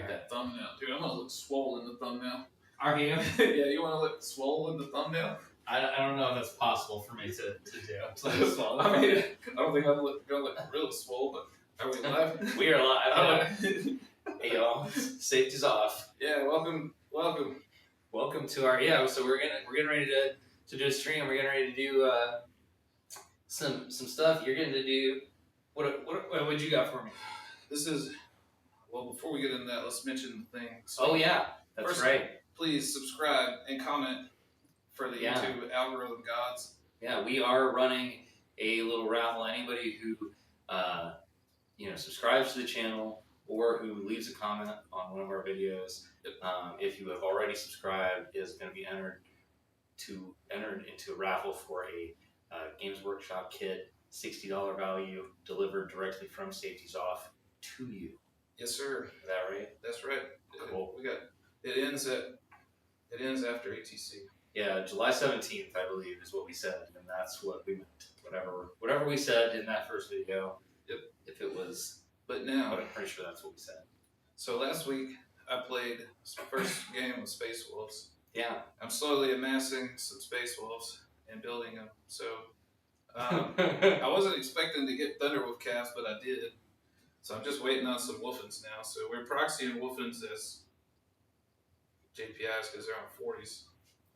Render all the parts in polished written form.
at that thumbnail, dude. I'm gonna look swole in the thumbnail. Are you? Yeah, you want to look swole in the thumbnail? I don't know if that's possible for me to do. I mean, I don't think I'm gonna look really swole, but are we live? We are live. Hey y'all, safety's off. Yeah, welcome. Welcome to our So we're getting ready to do a stream. We're getting ready to do some stuff. You're getting to do what you got for me? This is before we get into that, let's mention the thing. So, oh yeah, that's first, right. Please subscribe and comment for the YouTube algorithm gods. Yeah, we are running a little raffle. Anybody who subscribes to the channel or who leaves a comment on one of our videos, if you have already subscribed, is going to be entered into a raffle for a Games Workshop kit, $60 value, delivered directly from Safety's Off to you. Yes, sir. Is that right? That's right. Cool. It ends after ATC. Yeah, July 17th, I believe, is what we said, and that's what we meant. Whatever we said in that first video. Yep. If it was, but I'm pretty sure that's what we said. So last week I played the first game with Space Wolves. Yeah. I'm slowly amassing some Space Wolves and building them. So I wasn't expecting to get Thunderwolf calves, but I did. So I'm just waiting on some Wolfens now. So we're proxying Wolfens as JPIs because they're on 40s.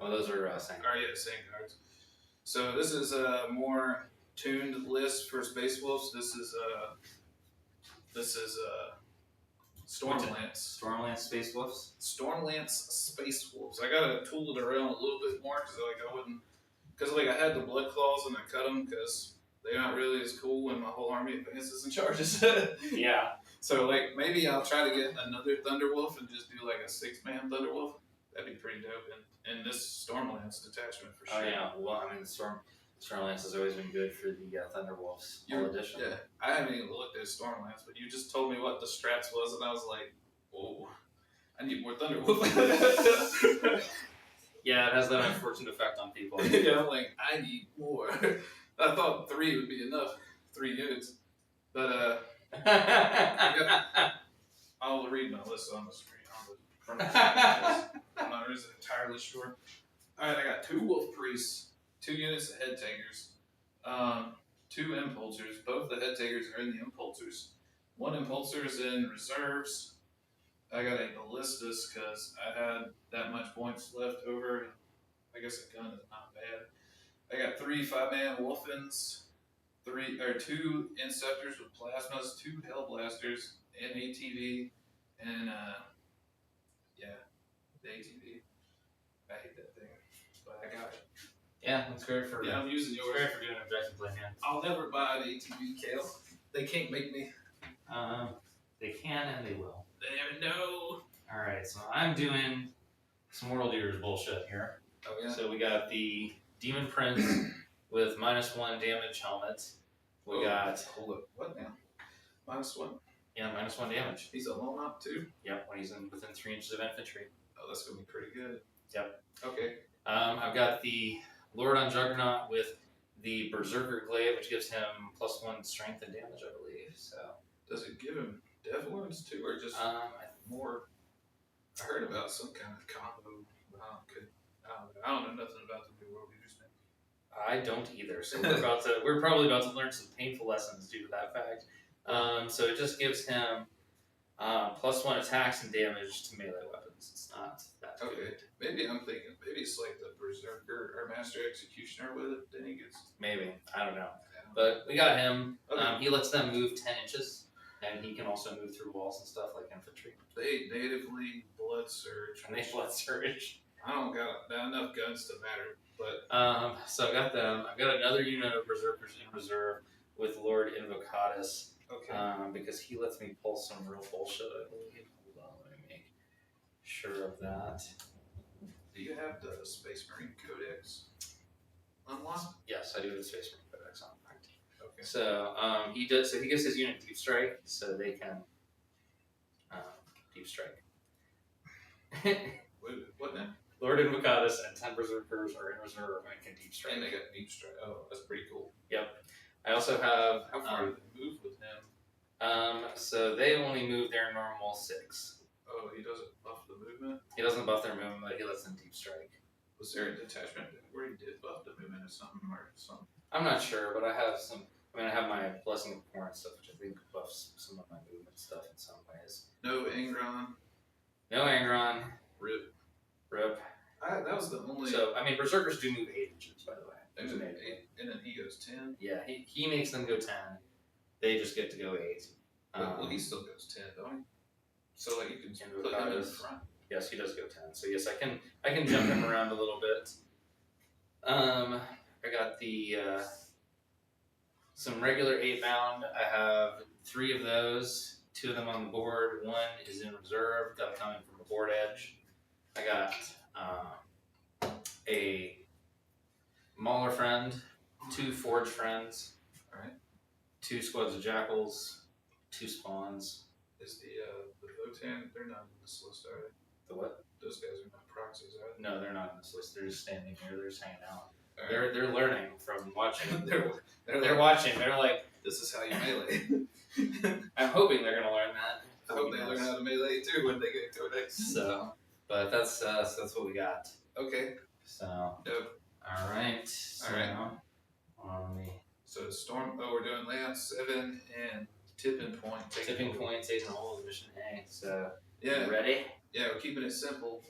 Oh, those are same. Oh yeah, same cards. So this is a more tuned list for Space Wolves. This is Stormlance. Stormlance Space Wolves. Stormlance Space Wolves. I gotta tool it around a little bit more because I had the blood claws and I cut them because they're not really as cool when my whole army advances and charges. Yeah. So maybe I'll try to get another Thunderwolf and just do like a 6-man Thunderwolf. That'd be pretty dope. And this Stormlance detachment for sure. Oh yeah. Well, I mean Stormlance has always been good for the Thunderwolves edition. Yeah. I haven't even looked at Stormlance, but you just told me what the strats was, and I was like, whoa, I need more Thunderwolf. Yeah, it has that unfortunate effect on people. Yeah, I'm like, I need more. I thought 3 would be enough, 3 units. But I'll read my list on the screen. I'm not entirely sure. Alright, I got 2 Wolf Priests, 2 units of Head Takers, 2 Impulsors. Both the Head Takers are in the Impulsors. 1 Impulsor is in reserves. I got a Ballistus because I had that much points left over. I guess a gun is not bad. I got 3 5-man Wolfens, 2 Inceptors with Plasmas, 2 Hellblasters, and ATV, and the ATV. I hate that thing, but I got it. Yeah, that's great for. Yeah, I'm using yours. Great for doing objective play, man. I'll never buy an ATV, Kael. They can't make me. They can and they will. They never know. All right, so I'm doing some World Eaters bullshit here. Oh yeah. So we got the Demon Prince with -1 damage helmet. We got. Hold up. What now? -1. Yeah, -1 damage. He's a lone op too. Yep, when he's within 3 inches of infantry. Oh, that's gonna be pretty good. Yep. Okay. I've got the Lord on Juggernaut with the Berserker Glaive, which gives him +1 strength and damage, I believe. So. Does it give him Death Wounds too, or just more? I heard about some kind of combo. I don't know nothing about the new World Eaters, man. I don't either. So we're probably about to learn some painful lessons due to that fact. So it just gives him +1 attacks and damage to melee weapons. It's not that good. Maybe I'm thinking, maybe it's like the Berserker or Master Executioner with it, then he gets... Maybe. I don't know. But we got him. Okay. He lets them move 10 inches, and he can also move through walls and stuff like infantry. They natively Blood Surge. And they Blood Surge. I don't got enough guns to matter, but... So I got them. I've got another unit of Berserkers in reserve with Lord Invocatus. Okay. Because he lets me pull some real bullshit, I believe. Hold on, let me make sure of that. Do you have the Space Marine Codex unlocked? Yes, I do have the Space Marine Codex unlocked. Okay. So he does. So he gives his unit Deep Strike, so they can Deep Strike. What now? Lord Invocatus and 10 Berserkers are in reserve and can Deep Strike. And they got Deep Strike. Oh, that's pretty cool. Yep. I also have... How far do they move with him? So they only move their normal 6. Oh, he doesn't buff the movement? He doesn't buff their movement, but he lets them deep strike. Was there a detachment where he did buff the movement or something? I'm not sure, but I have some. I mean, I have my Blessing of Khorne stuff, which I think buffs some of my movement stuff in some ways. No Angron. No Angron. Rip. That was the only. So, I mean, Berserkers do move 8 inches, by the way. And then he goes 10. Yeah, he makes them go 10. They just get to go 8. Well, he still goes 10, don't he? So like you can put him in front. Yes, he does go 10. So yes, I can jump him around a little bit. I got the some regular 8-bound. I have 3 of those. 2 of them on the board. 1 is in reserve. Got coming from a board edge. I got a Mauler friend, 2 Forge friends. All right. 2 squads of jackals. 2 spawns. Is the Votan? They're not in this list, are they? The what? Those guys are not proxies, are they? No, they're not in this list. They're just standing here. They're just hanging out. Right. They're learning from watching. they're They're watching. They're like, this is how you melee. I'm hoping they're gonna learn that. I hope they learn how to melee too when they get codex. So, but that's what we got. Okay. So. Dope. All right. So, all right. On the. So storm. Oh, we're doing layout 7 and tipping point. Tipping point taking hold of mission A. So. Yeah. You ready? Yeah, we're keeping it simple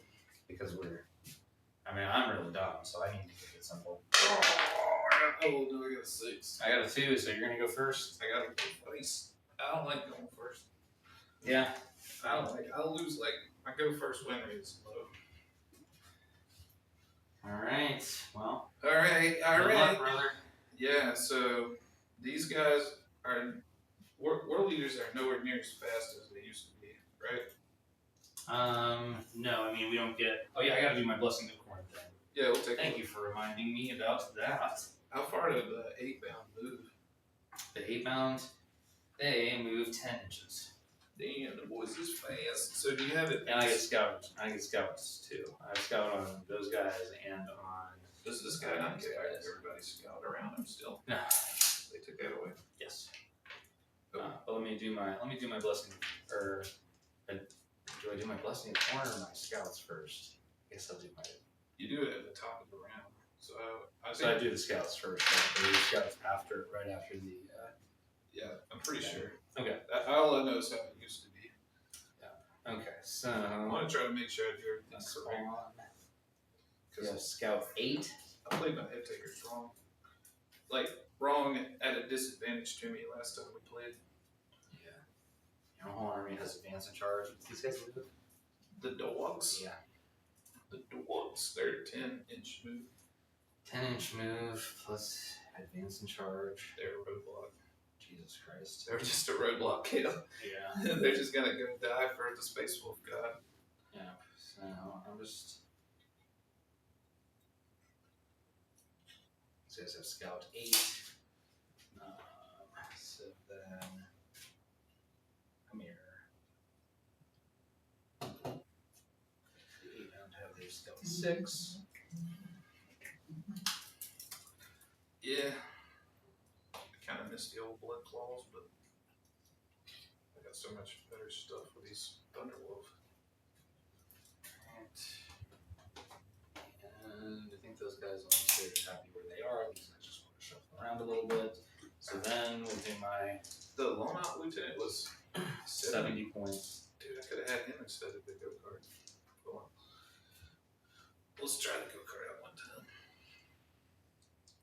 because I'm really dumb, so I need to keep it simple. Oh, I got a 6. I got a 2, so you're gonna go first. I gotta go first. I don't like going first. Yeah. I'll lose my go first win rate is low. Alright, well. Alright. Good luck, brother. Yeah, so these guys are war leaders are nowhere near as fast as they used to be, right? No, I mean we don't get. Oh yeah, I gotta do my Blessing of Khorne thing. Yeah, we'll take. Thank you for reminding me about that. How far did the 8-bound move? The 8-bound, they move 10 inches. Damn, the boys is fast. So do you have it? And I get scouts. I get scouts too. I have scout on those guys and on. Does this guy not get everybody scout around him still? No. They took that away. Yes. But let me do my blessing. Or do I do my blessing of Khorne or my scouts first? I guess I'll do my. You do it at the top of the round. So I do the scouts first. I do the scouts right after the. Yeah, I'm pretty sure. Okay. All I know is how it used to be. Yeah. Okay, so I want to try to make sure I do everything correct. Because scout 8. I played my head takers wrong. Wrong at a disadvantage to me last time we played. Yeah. Your whole army has advance and charge. These guys move. The dogs? Yeah. The dogs. They're 10-inch move. 10-inch move plus advance and charge. They're a roadblock. Jesus Christ. They're just a roadblock kill. Yeah. They're just gonna go die for the Space Wolf God. Yeah. So I'm just. These guys have scout 8. So then. Come here. The 8-bound have their scout 6. Yeah. I kind of miss the old blood claws, but I got so much better stuff with these Thunderwolf. Right. And I think those guys will stay happy where they are. At least I just want to shuffle around a little bit. So then we'll do my. The loan out lieutenant was 70 points. Dude, I could have had him instead of the go card. Go on. Let's try the go card out one time.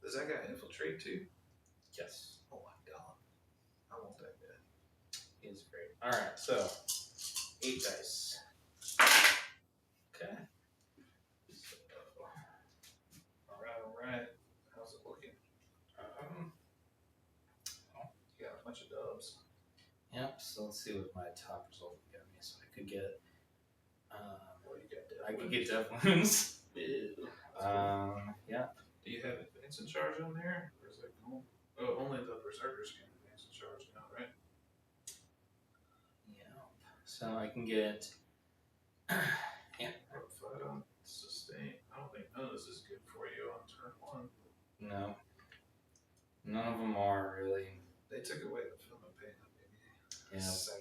Does that guy infiltrate too? Yes. Oh my god. I want that guy. He's great. Alright, so 8 dice. Okay. Alright. How's it looking? You got a bunch of dubs. Yep, so let's see what my top result would get me. So I could get What you got? I could get death wounds. Yeah. Do you have advance and charge on there? Or is that cool? Oh, only the berserkers can advance and charge now, right? Yeah. So I can get Fight on sustain. I don't think none of this is good for you on turn 1. No. None of them are really. They took away the film of pain, maybe. Yeah. Sad.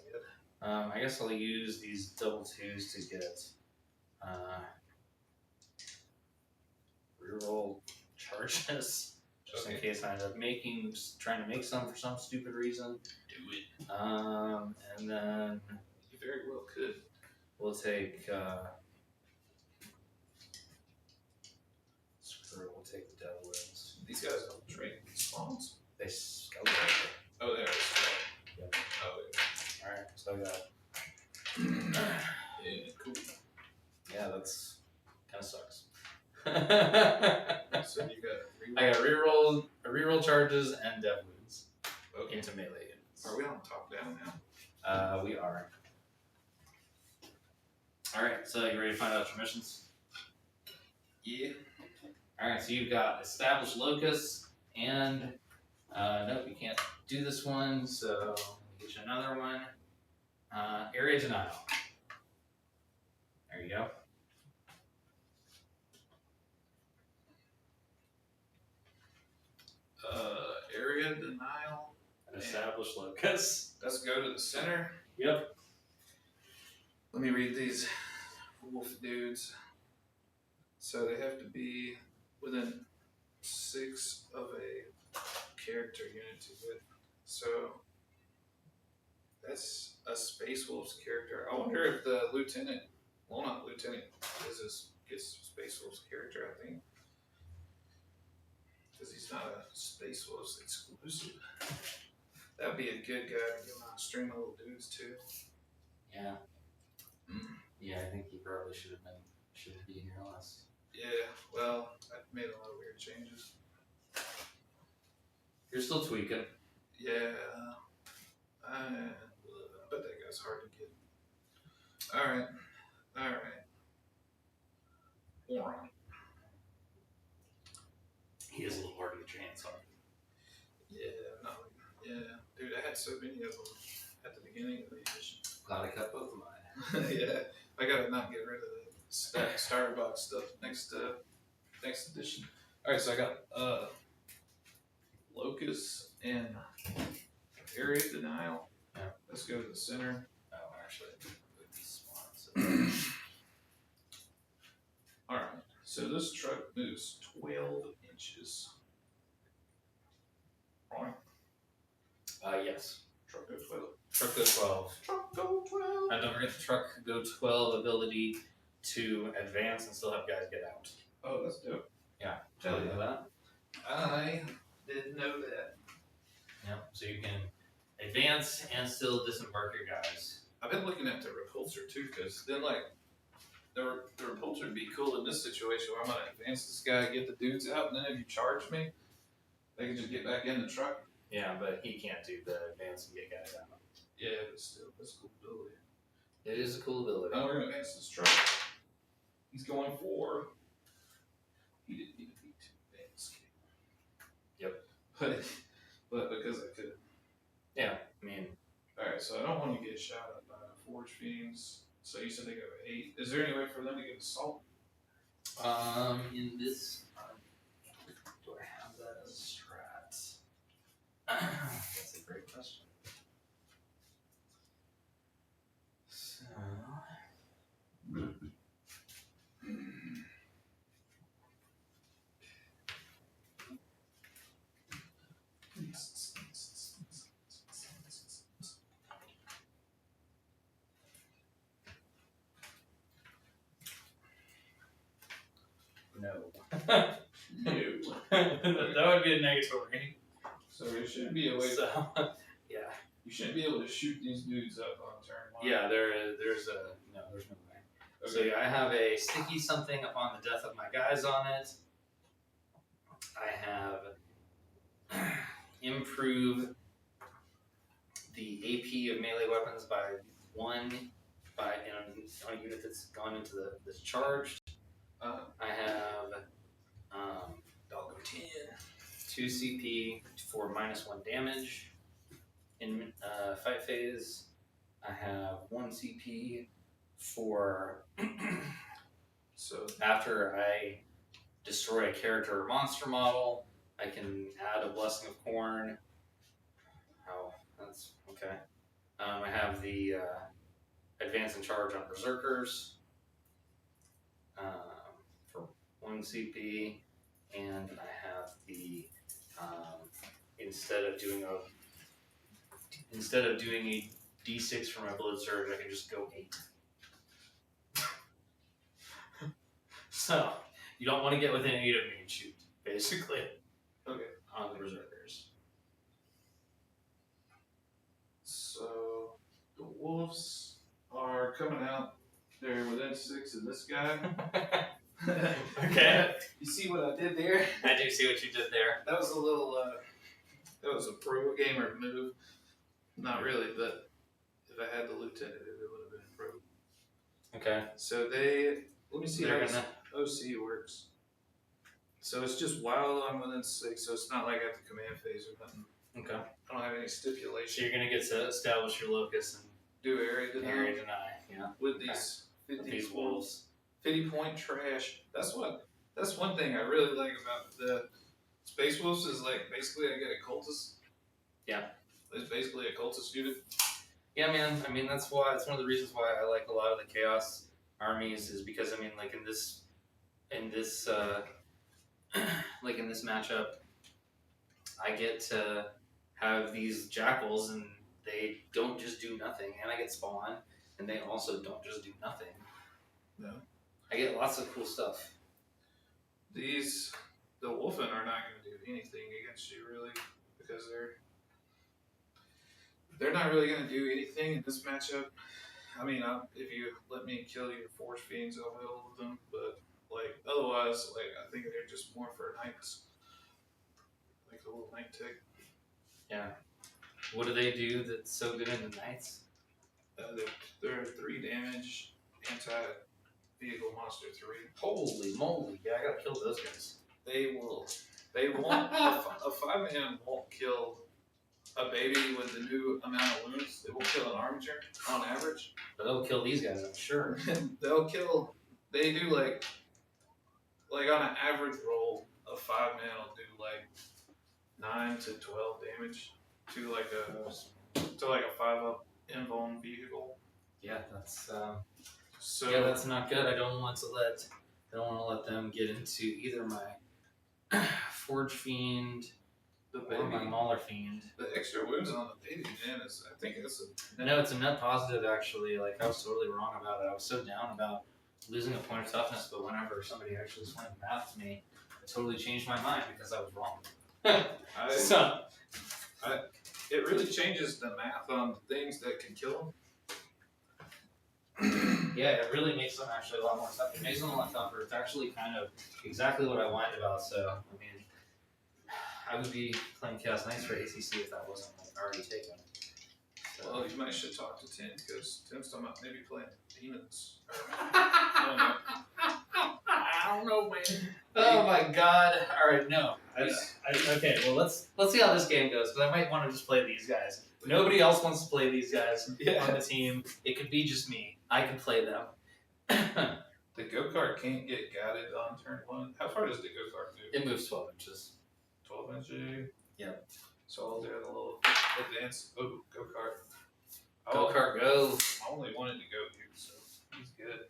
I guess I'll use these double twos to get reroll charges, just in case I end up trying to make some for some stupid reason. Do it. And then You very well could. we'll take screw. We'll take the devil wings. These guys don't trade spawns. They scout. Oh, there. Yep. Oh, yeah. All right, so I got. Yeah, cool. Yeah, that's kind of sucks. So you got. I got reroll charges and dev wounds into melee units. Are we on top down now? We are. All right, so you ready to find out your missions? Yeah. All right, so you've got established locus and nope, you can't do this one. So get you another one. Area denial. There you go. Area denial. An established locus. Let's go to the center. Yep. Let me read these wolf dudes. So they have to be within 6 of a character unit to hit. So that's a Space Wolf's character. I wonder if the lieutenant, well, not lieutenant, gets Space Wolf's character, I think. Because he's not a Space Wolf's exclusive. That'd be a good guy to give him a stream of little dudes too. Yeah. Yeah, I think he probably should be in here last. Yeah, well, I made a lot of weird changes. You're still tweaking. Yeah, I bet that guy's hard to get. Alright. Khorne. He is a little hard to get your hands on. Yeah, dude, I had so many of them at the beginning of the edition. Glad I cut both of mine. Yeah, I gotta not get rid of the starter box stuff next edition. Alright, so I got Locust and Area Denial. Yeah. Let's go to the center. Oh, actually, it would be smart. So. Alright, so this truck moves 12 inches. Right? Yes. Truck goes 12. Truck go 12. Truck go 12. And don't forget the truck go 12 ability to advance and still have guys get out. Oh, that's dope. Yeah. Tell you know that. I didn't know that. Yeah. So you can advance and still disembark your guys. I've been looking at the repulsor too, because then like the repulsor would be cool in this situation where I'm gonna advance this guy, get the dudes out, and then if you charge me, they can just get back in the truck. Yeah, but he can't do the advance and get guys out. Yeah, but still, that's a cool ability. It is a cool ability. Now we're gonna advance this truck. He's going for. He didn't need to be too advanced. Yep. But because I could. Yeah, I mean. Alright, so I don't want to get shot at by Forge Fiends. So you said they go 8. Is there any way for them to get assault? In this. Do I have that as a strat? That's a great question. So. No. That would be a negatory. So there shouldn't be a way. So, yeah. You shouldn't be able to shoot these dudes up on turn 1. Yeah, there's no way. Okay. So yeah, I have a sticky something upon the death of my guys on it. I have improve the AP of melee weapons by 1 on a unit that's gone into that's charged. I have Doggo 10. 2 CP for -1 damage. In fight phase, I have 1 CP for So after I destroy a character or monster model, I can add a Blessing of Khorne. Oh, that's okay. I have the advance and charge on berserkers for 1 CP, and I have the instead of doing a D6 for my blood surge, I can just go 8. So you don't want to get within 8 of me and shoot, basically. Okay. On the berserkers. So the wolves are coming out. They're within 6 of this guy. Okay. You see what I did there? I do see what you did there. That was a little. That was a pro gamer move. Not really, but if I had the lieutenant, it would have been pro. Okay. So they. Let me see how They're this OC works. So it's just while I'm within 6, so it's not like I have to command phase or nothing. Okay. I don't have any stipulation. So you're gonna get to establish your locus and Do area deny yeah. with these 50 These wolves. 50 point trash. That's one thing I really like about the Space Wolves is like basically I get a cultist. Yeah. It's basically a cultist unit. Yeah, man. I mean, that's one of the reasons why I like a lot of the Chaos armies is because I mean, like in this like in this matchup, I get to have these jackals and they don't just do nothing, and I get spawn, and they also don't just do nothing. No. I get lots of cool stuff. The Wolfen are not going to do anything against you really because they're not really going to do anything in this matchup. I mean, if you let me kill your Force Fiends, I'll middle with them, but like otherwise, like I think they're just more for knights, like a little knight tick. Yeah. What do they do that's so good in the knights? They're 3 damage, anti-vehicle monster 3. Holy moly! Yeah, I gotta kill those guys. They won't. A 5-man won't kill a baby with the new amount of wounds. They won't kill an armature on average. But they'll kill these guys, I'm sure. They do like on an average roll, a 5-man will do like 9 to 12 damage to like a 5-up invuln vehicle. Yeah, that's So yeah, that's not good. I don't want to let them get into either my Forge Fiend or my Mauler Fiend. The extra wounds on the baby man is, I think it's a. No, it's a net positive actually. Like I was totally wrong about it. I was so down about losing a point of toughness, but whenever somebody actually explained the math to me, it totally changed my mind because I was wrong. It really changes the math on things that can kill Yeah, it really makes them actually a lot more tough. It makes them a lot tougher. It's actually kind of exactly what I whined about. So, I mean, I would be playing Chaos Knights for ACC if that wasn't like, already taken. So. Well, you might should talk to Tim because Tim's talking about maybe playing demons. I don't know, man. Oh my god! All right, no. Okay, well let's see how this game goes because I might want to just play these guys. Nobody else wants to play these guys on the team. It could be just me. I can play them. The go-kart can't get guided on turn 1. How far does the go-kart do? It moves 12 inches. 12 inches? Yep. So I'll do a little advance. Oh, go-kart. Go-kart, go. I only wanted to go here, so he's good.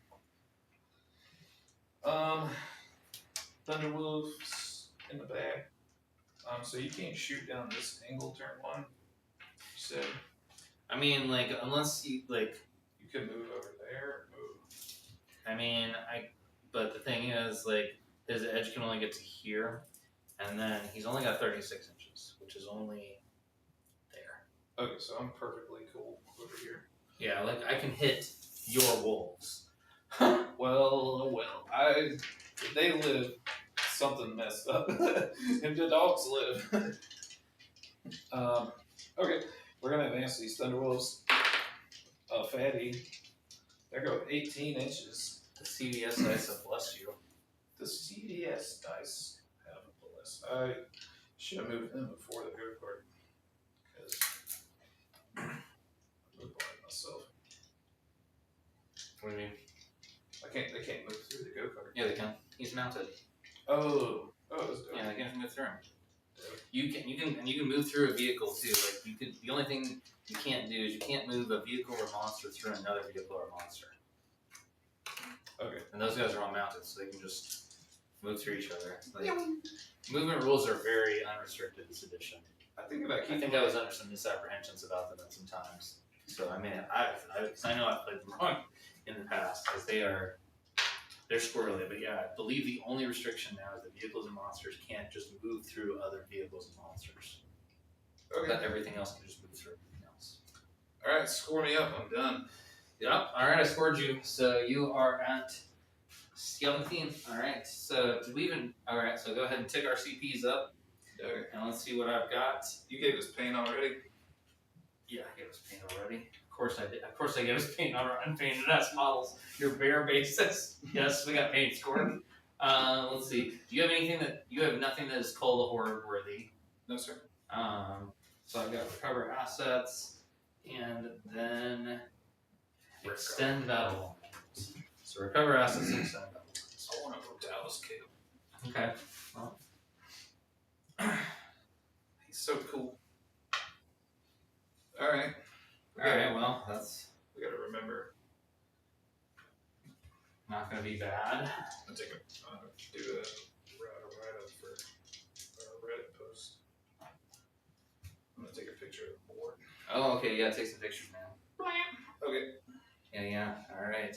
Thunderwolves in the back. So you can't shoot down this angle turn 1. You said. I mean, like, unless you, like... You could move over there, move. I mean, but the thing is, like, his edge can only get to here, and then he's only got 36 inches, which is only there. Okay, so I'm perfectly cool over here. Yeah, like, I can hit your wolves. Well, they live something messed up. And the dogs live. Okay, we're gonna advance these Thunderwolves. Fatty. They go 18 inches. The CDS dice have blessed you. The CDS dice have a bless. I should have moved them before the go-kart. Because I'm moving myself. What do you mean? They can't move through the go-kart. Yeah, they can. He's mounted. Oh, it's dope. Yeah, they can move through him. You can move through a vehicle too. Like you could. The only thing you can't do is you can't move a vehicle or monster through another vehicle or monster. Okay. And those guys are all mounted, so they can just move through each other. Like, movement rules are very unrestricted this edition. I think I was under some misapprehensions about them at some times. So I mean, I know I've played them wrong in the past because they're squirrely. But yeah, I believe the only restriction now is that vehicles and monsters can't just move through other vehicles and monsters. Okay. But everything else can just move through everything else. All right, score me up. I'm done. Yep. All right, I scored you. So you are at 17. All right. So did we even? All right. So go ahead and tick our CPs up. Okay. And let's see what I've got. You gave us paint already. Yeah, I gave us paint already. Of course I did. Of course I gave us paint on our unpainted ass models. Your bare basis. Yes, we got paint scored. Let's see. Do you have anything that you have? Nothing that is Call the Horde worthy. No, sir. So I've got recover assets, and then extend battle. So recover assets and extend battle. I want to go Dallas Kael. Okay. Well, he's so cool. All right. all right. Well, that's We got to remember. not going to be bad. I'll take do a write-up for a Reddit post. I'm going to take a picture of the board. Oh, okay. Yeah, take some pictures, man. Okay. Yeah. All right.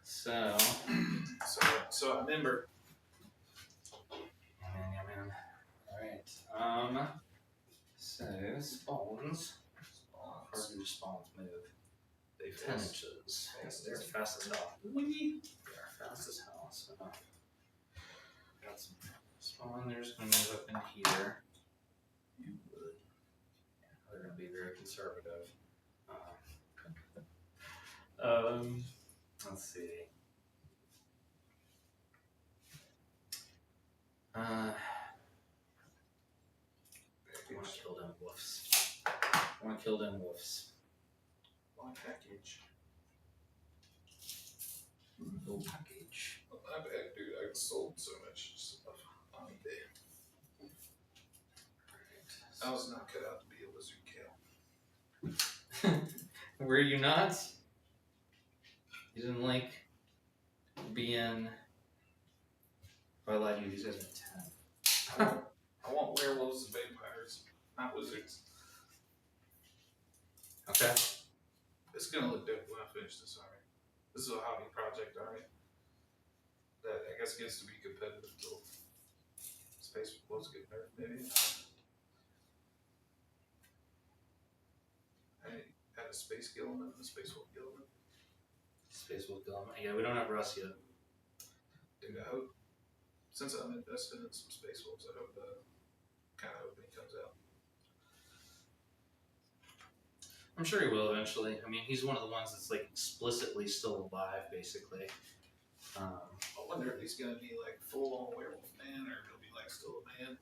So. So I remember. Yeah, man. All right. So spawns. How far do spawns move? They 10 inches. They're fast as hell. They're fast as hell. So got some spawn. They're just gonna move up in here. Yeah, they're gonna be very conservative. Let's see. I want to kill them wolves. One package. Little package. Oh, my bad, dude. I sold so much stuff on eBay. I was not cut out to be a wizard, Kael. Were you not? You didn't like being. If I lied to you, these guys are 10. I want werewolves and vampires, not wizards. Okay. It's gonna look dope when I finish this army. This is a hobby project army that I guess gets to be competitive till Space Wolves get nerfed, maybe. I had a Space Gilliman and a Space Wolf Gilliman. Space Wolf Gilliman. Yeah, we don't have Russ yet. Dude, I hope, since I'm invested in some Space Wolves, I hope kind of when he comes out. I'm sure he will eventually. I mean, he's one of the ones that's like explicitly still alive, basically. I wonder if he's gonna be like full on werewolf man or if he'll be like still a man.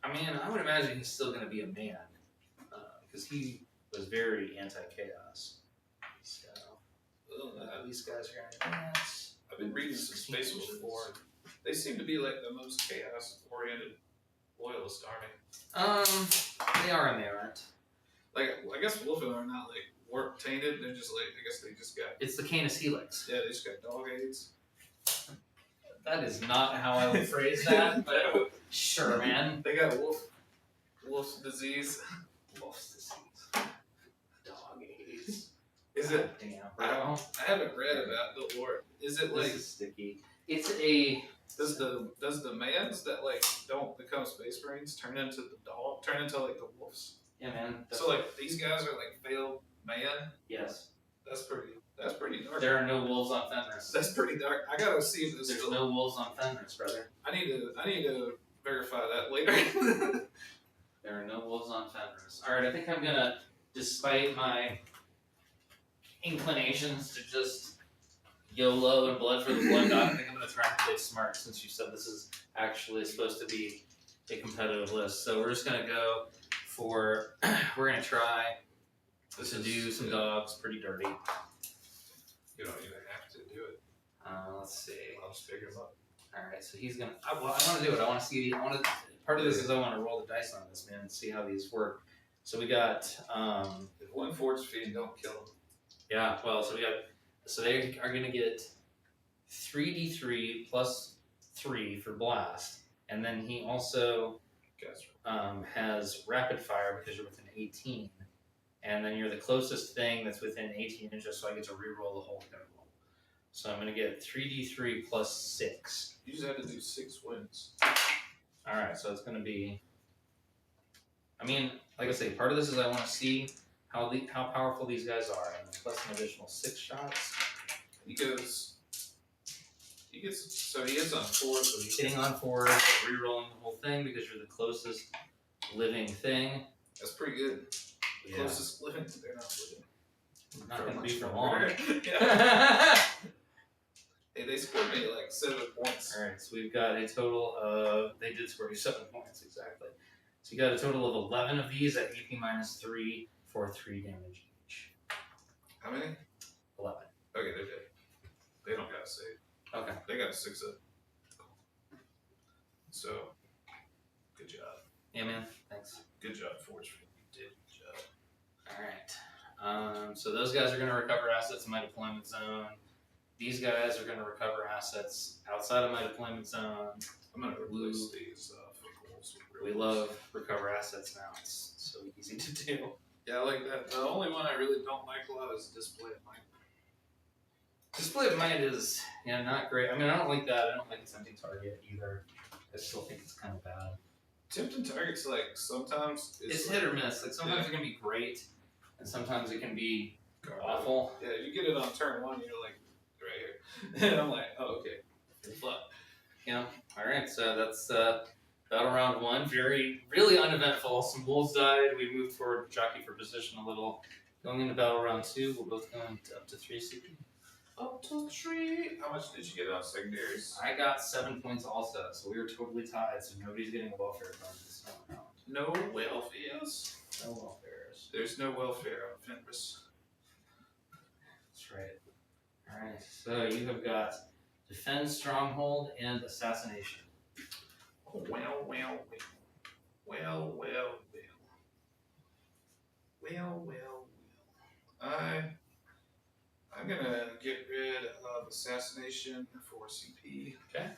I mean, I would imagine he's still going to be a man because he was very anti-chaos. So these guys are going to dance. I've been reading some Space Wolves before. They seem to be like the most chaos-oriented loyalist army. They are and they aren't. Like, I guess Wolfen are not like warp tainted. They're just like, I guess they just got. It's the Canis Helix. Yeah, they just got dog AIDS. That is not how I would phrase that, but sure, man. They got wolf's disease. Wolf's disease. Dog AIDS. Is it? Damn, bro. I haven't read about the lore. Is it like? This is sticky. It's a. Does the mans that like don't become space marines turn into the dog? Turn into like the wolves? Yeah, man. So like these guys are like failed man. Yes. That's pretty dark. There are no wolves on Fenris. That's pretty dark. I gotta see if this. There's no wolves on Fenris, brother. I need to verify that later. There are no wolves on Fenris. All right, I think I'm gonna, despite my inclinations to just YOLO and blood for the blood god, I think I'm gonna try and play smart since you said this is actually supposed to be a competitive list. So we're just gonna go for. We're gonna try to do some dogs pretty dirty. You don't even have to do it. Let's see. I'll just figure them up. All right, so he's gonna. I want to do it. I want to see. I want to part of this is I want to roll the dice on this, man, and see how these work. So we got if one force fiend don't kill them. Yeah, well, so they are gonna get 3d3 plus 3 for blast, and then he also has rapid fire because you're within 18, and then you're the closest thing that's within 18 inches, so I get to reroll the whole interval. So I'm gonna get 3d3 plus 6. You just have to do 6 wins. All right, so it's gonna be. I mean, like I say, part of this is I want to see how powerful these guys are, and plus an additional 6 shots. He gets on 4, so He's hitting on 4, re-rolling the whole thing because you're the closest living thing. That's pretty good. Yeah. Closest living, they're not living. Not going to be for long. Hey, they scored me like 7 points. Alright, so we've got a total of. They did score you 7 points, exactly. So you got a total of 11 of these at AP minus 3 for 3 damage each. How many? 11. Okay, they're dead. They don't got to save. Okay. They got a 6 up. So, good job. Yeah, man. Thanks. Good job, Forge. You did good job. Alright. So those guys are going to recover assets in my deployment zone. These guys are going to recover assets outside of my deployment zone. I'm going to replace these Wolves. We love recover assets now. It's so easy to do. Yeah, I like that. The only one I really don't like a lot is Display of Might. Display of Might is not great. I mean, I don't like that. I don't like Tempting Target either. I still think it's kind of bad. Tempting Target's like sometimes it's hit or miss. Like sometimes it can be great, and sometimes it can be awful. Yeah, you get it on turn 1, you're like right here, and I'm like, oh okay, good luck. Yeah. All right. So that's battle round 1. Really uneventful. Some wolves died. We moved forward, jockey for position a little. Going into battle round 2, we're both going up to 3 CP. Up to 3. How much did you get on secondaries? I got 7 points also, so we were totally tied. So nobody's getting a welfare fund this time around. No welfares. No welfares. There's no welfare on Fenris. That's right. All right. So you have got defend, stronghold, and assassination. Oh, well. I'm gonna get rid of assassination for CP. Okay.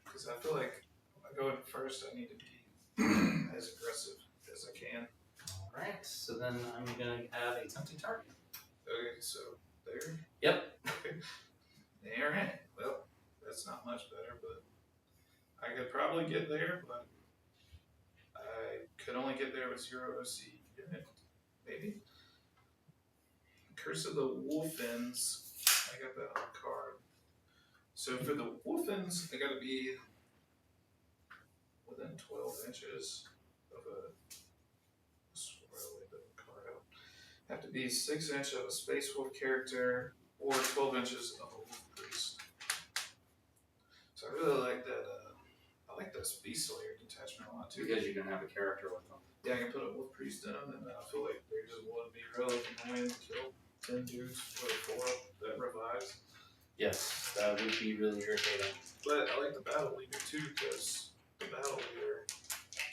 Because I feel like when I go in first, I need to be as aggressive as I can. All right. So then I'm gonna have a tempting target. Okay, so there. Yep. Okay. All right. Well, that's not much better, but I could probably get there, but I could only get there with 0 OC unit, maybe. Curse of the Wolfins. I got that on the card. So for the Wolfins, I gotta be within 12 inches of a. Have to be 6 inches of a Space Wolf character or 12 inches of a Wolf Priest. So I really like that. I like that Beast Slayer detachment a lot too. Because you can have a character with them. Yeah, I can put a Wolf Priest in them, and I feel like they just wouldn't be relevant to win and kill 10 dudes for a 4 that revives. Yes, that would be really irritating. But I like the Battle Leader too, because the Battle Leader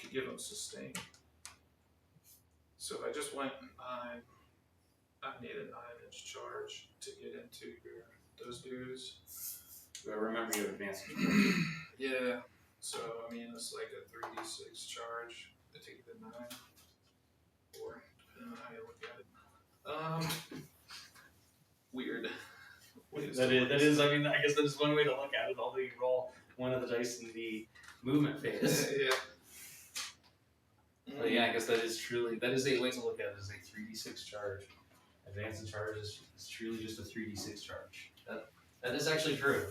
could give them sustain. So if I just went 9, I need a 9-inch charge to get into those dudes. But remember you have advanced. Yeah, so I mean it's like a 3d6 charge to take the 9, or depending on how you look at it. Weird. That is. I mean, I guess that is one way to look at it. Although you roll one of the dice in the movement phase. Yeah. But yeah, I guess that is a way to look at it as a 3d6 charge. Advancing charge is truly just a 3d6 charge. That is actually true.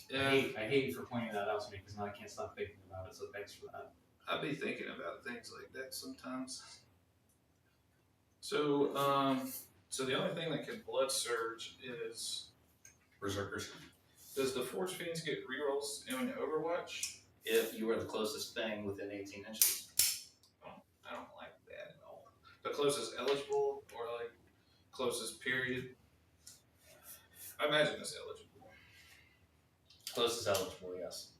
Yeah. I hate you for pointing that out to me because now I can't stop thinking about it. So thanks for that. I'll be thinking about things like that sometimes. So, so the only thing that can blood surge is Berserkers. Does the Forge Fiends get rerolls in Overwatch? If you are the closest thing within 18 inches. I don't like that at all. The closest eligible or like closest period? I imagine it's eligible. Closest eligible, yes.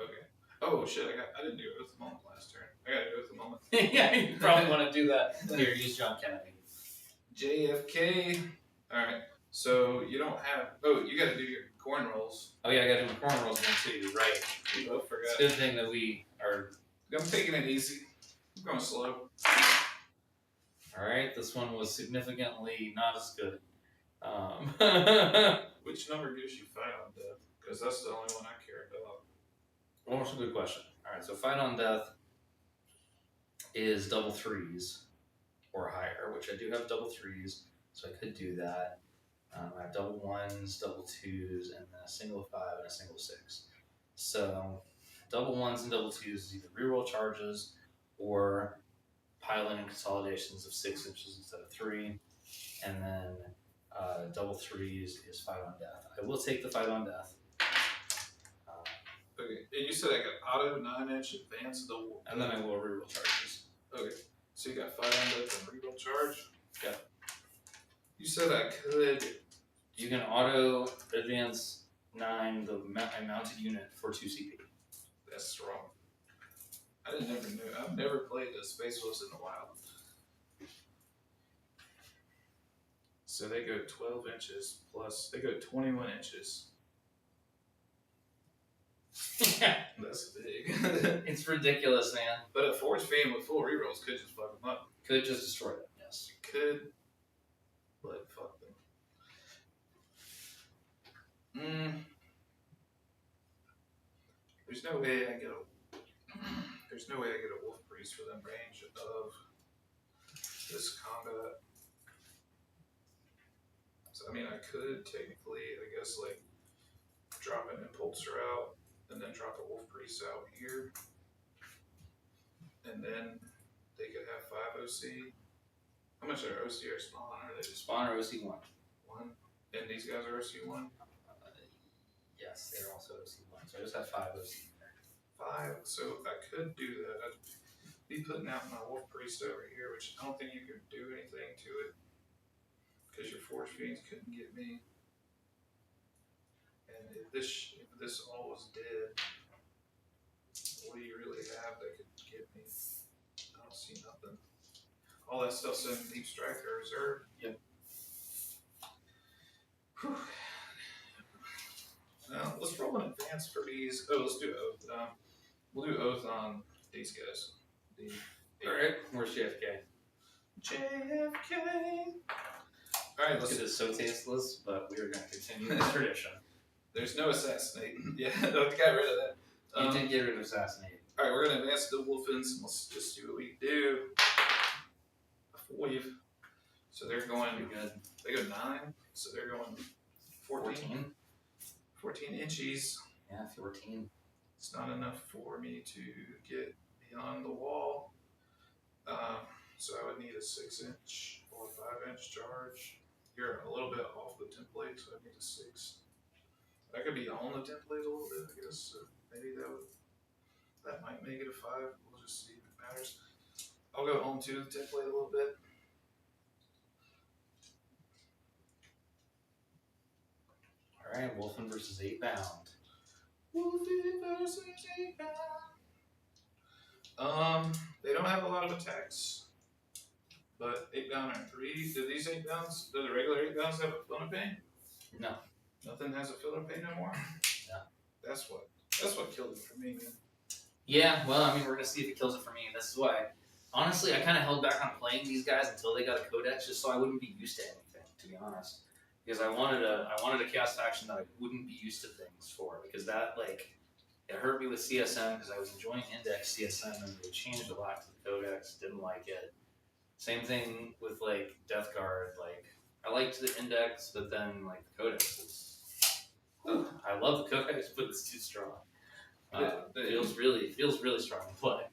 Okay. Oh shit! I didn't do it with the moment last turn. I got to do it with the moment. Yeah, you probably want to do that. Here, use John Kennedy. JFK. All right. So you don't have. Oh, you got to do your Khorne rolls. Oh yeah, I got to do my Khorne rolls again too. Right. We both forgot. It's a good thing that we are. I'm taking it easy. I'm going slow. All right. This one was significantly not as good. Which number gives you fight on death? Because that's the only one I care about. Well, that's a good question. All right. So fight on death is double threes or higher, which I do have double threes, so I could do that. I have double ones, double twos, and then a single 5 and a single 6. So double ones and double twos is either reroll charges or pile in consolidations of 6 inches instead of 3. And then double threes is fight on death. I will take the fight on death. Okay, and you said I got auto 9-inch advance double. And then I will reroll charges. Okay, so you got fight on death and reroll charge? Yeah. You said I could. You can auto advance 9 the mounted unit for 2 CP. That's wrong. I've never played the Space Wolves in the wild. So they go 12 inches plus, they go 21 inches. That's big. It's ridiculous, man. But a Force Fiend with full rerolls could just fuck them up. Could just destroy them, yes. Could, but fuck them. There's no way I get a Wolf Priest within range of this combat. So I mean, I could technically, I guess, like drop an Impulsor out and then drop a Wolf Priest out here, and then they could have 5 OC. How much are OC or spawn? Are they just Spawn or OC1? 1? And these guys are OC1? Yes, they're also OC1. So I just have 5 OC. 5. So I could do that. I'd be putting out my Wolf Priest over here, which I don't think you could do anything to it because your Force Fiends couldn't get me. And if this all was dead, what do you really have that could get me? I don't see nothing. All that stuff's in Deep Strike or Reserve. Yep. Whew. Now, let's roll an advance for these. Oh, let's do Oath. We'll do Oath on these guys. Alright, where's JFK? JFK! Alright, let's It is so tasteless, but we are going to continue this tradition. There's no assassinate. Yeah, I got rid of that. You did get rid of assassinate. Alright, we're going to advance the Wolfins, and let's just see what we can do. A 5. So they're going, Good. they go 9, so they're going 14. 14 inches. Yeah, 14. It's not enough for me to get beyond the wall. So I would need a 6-inch or 5-inch charge. You're a little bit off the template, so I need a 6. I could be on the template a little bit, I guess. So maybe that might make it a 5. We'll just see if it matters. I'll go home to the template a little bit. Alright, Wolfen versus 8 bound. Wolfen versus 8 bound. They don't have a lot of attacks. But 8 bound are 3. Do these 8 bounds, do the regular 8 bounds have a Philippine? No. Nothing has a Philippine no more? No. That's what killed it for me, man. Yeah, well, I mean, we're going to see if it kills it for me. This is why, honestly, I kind of held back on playing these guys until they got a codex, just so I wouldn't be used to anything, to be honest. Because I wanted a chaos faction that I wouldn't be used to things for, because that, like, it hurt me with CSM because I was enjoying index CSM and they changed a lot to the codex, didn't like it. Same thing with, like, Death Guard, like, I liked the index, but then, like, the codex was, I love the codex, but it's too strong. It feels really strong to play.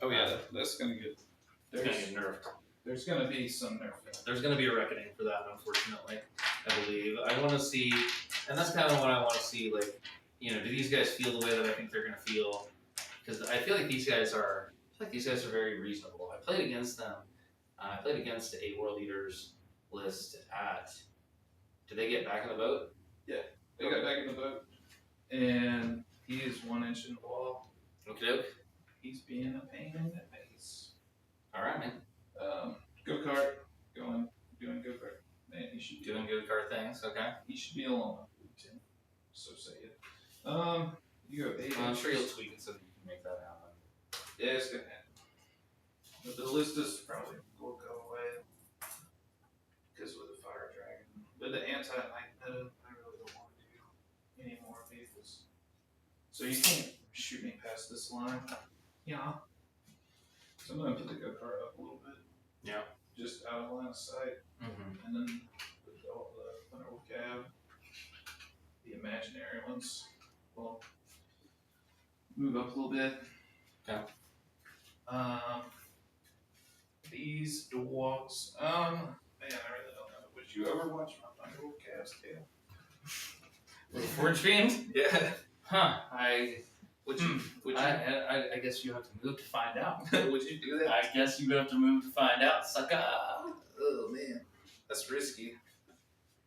Oh yeah, that's gonna get. It's gonna get nerfed. There's gonna be some nerfing. There's gonna be a reckoning for that, unfortunately. I believe. I want to see, and that's kind of what I want to see. Like, you know, do these guys feel the way that I think they're gonna feel? Because I feel like these guys are very reasonable. I played against them. I played against the 8 World Eaters list at. Did they get back in the boat? Yeah, they got back in the boat, and he is 1 inch in the wall. Okay, doke. He's being a pain in the face. All right, man. Go kart, doing go kart. Man, he should Doing good card things. Okay. He should be alone. So say it. You have 8 I'm sure you'll inches. tweak it so that you can make that happen. Yeah, it's gonna happen. But the ballistas probably will go away because with the fire dragon. But the anti-night meta, I really don't want to do any more vehicles. So you can't shoot me past this line. Yeah. So I'm gonna put the go kart up a little bit. Yeah. Just out of line of sight. Mm-hmm. And then all the Thunderwolf Cab, the imaginary ones, will move up a little bit. Okay. These dwarves, man, I really don't know. Would you ever watch my Thunderwolf Cabs, Kael? With Forge Fiend? Yeah. Huh. Would you? I guess you have to move to find out. Would you do that? I guess you have to move to find out, sucker. Oh man, that's risky.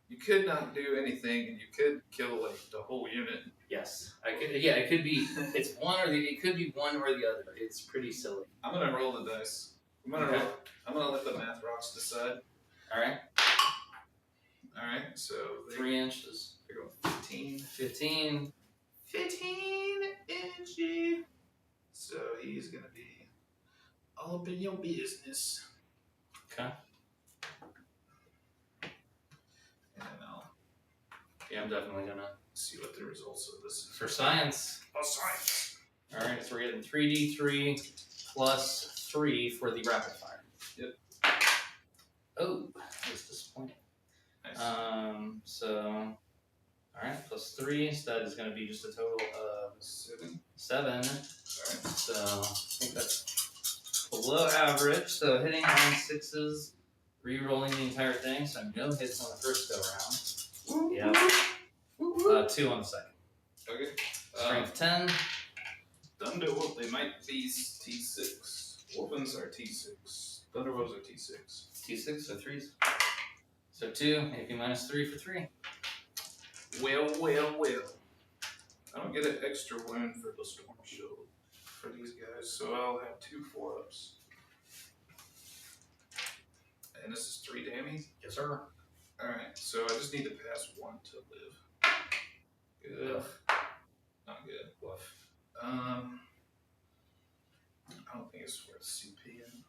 You could not do anything, and you could kill like the whole unit. Yes, I could. Yeah, it could be. It's one or the. It could be one or the other. It's pretty silly. I'm gonna roll the dice. I'm gonna let the math rocks decide. All right. All right. So 3 inches. They go 15. 15. 15 inches. So he's gonna be all up in your business. Okay. And I'll Yeah, I'm definitely gonna see what the results of this is. for science. Oh, science. All right, so we're getting 3d3 plus 3 for the rapid fire. Yep. Oh, that was disappointing. Nice. So, all right, plus 3, so that is going to be just a total of 7. Alright. So I think that's below average. So hitting on 6s, re-rolling the entire thing. So no hits on the first go round. Yeah. 2 on the second. Okay. Strength 10. Thunderwolf, they might be T6. Wolfens are T6. Thunderwolves are T6. T6, so 3s. So 2, AP minus 3 for 3. Well. I don't get an extra wound for the Storm Shield for these guys, so I'll have 2 4-ups. And this is 3 damage? Yes, sir. Alright, so I just need to pass 1 to live. Good. Woof. Not good. Woof. I don't think it's worth CP in.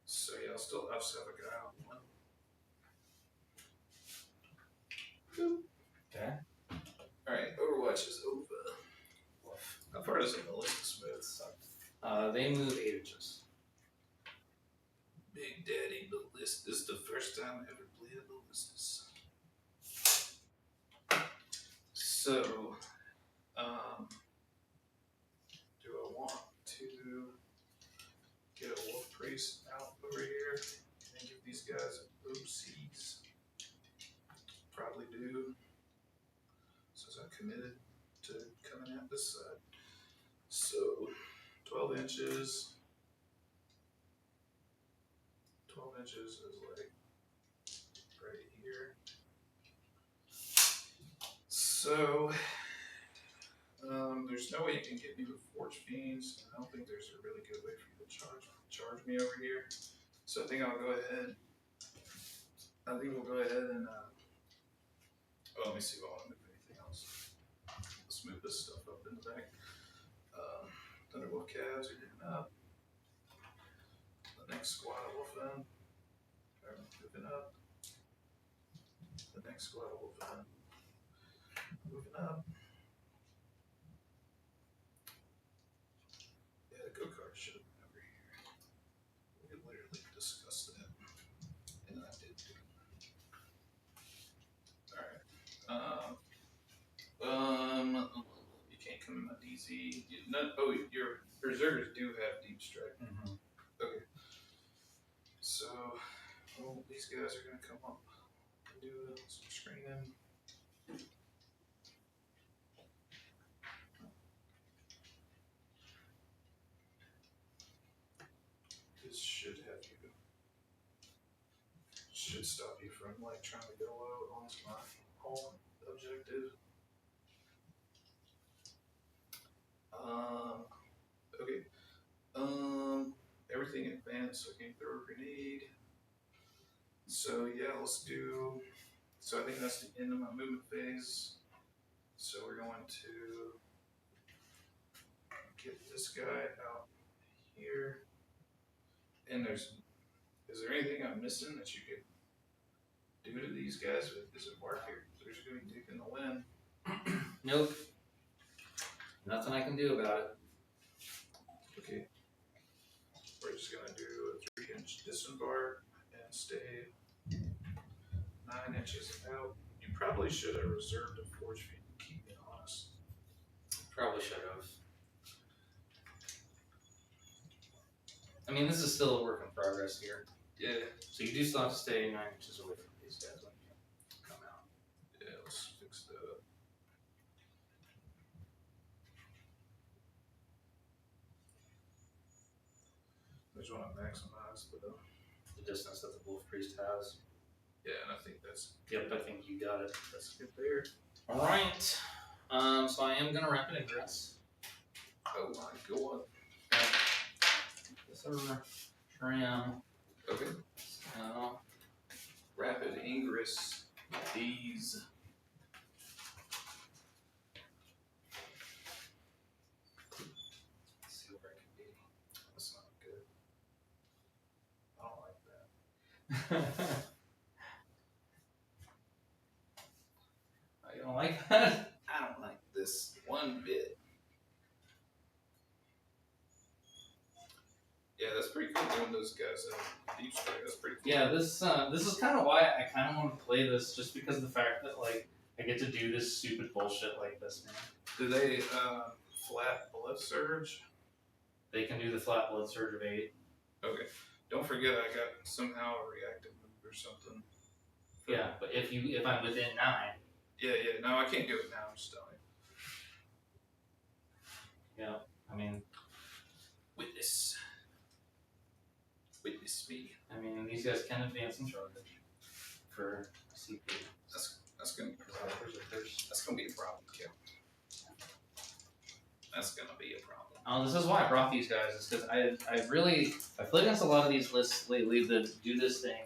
So yeah, I'll still have 7 guy on 1. Okay. Alright, Overwatch is over. How far does the Ballista move? They move 8 inches. Big Daddy Ballista. This is the first time I ever played a Ballistas. So, do I want to get a Wolf Priest out over here and give these guys OCs? Probably do, since I'm committed to coming at this side. So, 12 inches. 12 inches is like right here. So, there's no way you can get me with Forge Fiends, and I don't think there's a really good way for you to charge me over here. So I think I'll go ahead. I think we'll go ahead and, let me see if I want to move anything else. Let's move this stuff up in the back. Thunderwolf Calves are getting up. The next squad of Wolfen are moving up. The next squad of Wolfen moving up. Yeah, the go-kart should have been over here. We could literally discuss that. And I did do it. Alright. You can't come in my DZ. Your Berserkers do have deep strike. Mm-hmm. Okay. So, these guys are going to come up and do some screening. This should stop you from like trying to go low onto my home objective. Okay. Everything advanced, so I can throw a grenade. So yeah, let's do. So I think that's the end of my movement phase. So we're going to get this guy out here. And is there anything I'm missing that you could do to these guys with disembark here? They're just going to be taking the win. Nope. Nothing I can do about it. Okay. We're just going to do a 3-inch disembark and stay 9 inches out. You probably should have reserved a forge feed, to keep me honest. Probably should have. I mean, this is still a work in progress here. Yeah. So you do still have to stay 9 inches away from these guys when you come out. Yeah, let's fix that up. I just want to maximize The distance that the wolf priest has. yeah, and I think that's Yep, I think you got it. good there. Alright. So I am going to rapid ingress. Oh my god. Yes, sir. Sure am. Okay. So, Rapid ingress. These. let's see where I can be. That's not good. I don't like that. You don't like that? I don't like this one bit. Yeah, that's pretty cool doing those guys deep strike. That's pretty cool. Yeah, this is kind of why I kind of want to play this, just because of the fact that like I get to do this stupid bullshit like this, man. Do they flat blood surge? They can do the flat blood surge of 8. Okay. Don't forget I got somehow a reactive move or something. Yeah, but if I'm within 9. Yeah. No, I can't do it now. I'm just telling you. Yeah, I mean, Witness me. I mean these guys can advance and charge for CP. That's gonna be a problem. That's gonna be a problem, Kael. That's gonna be a problem. This is why I brought these guys, is because I played against a lot of these lists lately that do this thing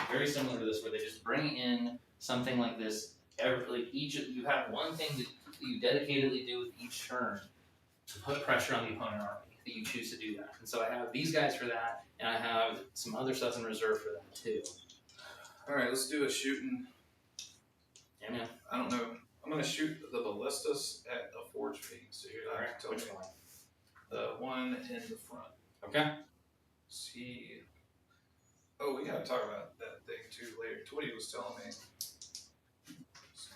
very similar to this, where they just bring in something like this. You have one thing that you dedicatedly do with each turn to put pressure on the opponent army that you choose to do that. And so I have these guys for that, and I have some other stuff in reserve for that too. All right, let's do a shooting. Yeah, man. I don't know. I'm gonna shoot the ballistas at a forge feed. So you're gonna have to tell Which me one? the one in the front. Okay. See. Oh, we gotta talk about that thing too later. Twitty was telling me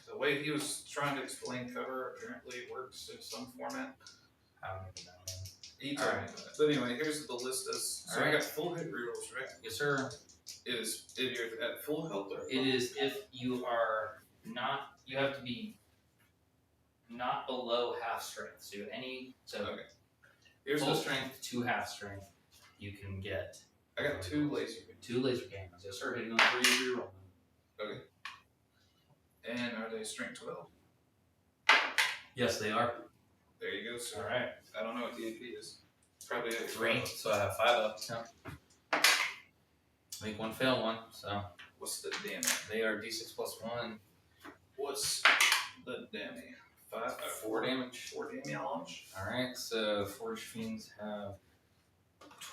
the way he was trying to explain cover apparently works in some format. I don't even know. He told me that. But anyway, here's the ballistas. So I got full hit rerolls, right? Yes, sir. If you're at full health or It is if you are not. You have to be not below half strength. So okay. Here's full the strength to half strength. You can get. I got 2 laser. 2 laser cannons. Yes, sir. Hitting on 3 reroll. Okay. And are they strength 12? Yes, they are. There you go, sir. All right. I don't know what the AP is. Probably a 3. So I have 5 up. Yeah. Make 1, fail 1. So What's the damage? they are d6 plus 1. What's the damage? 4 damage. 4 damage. All right. So Forge Fiends have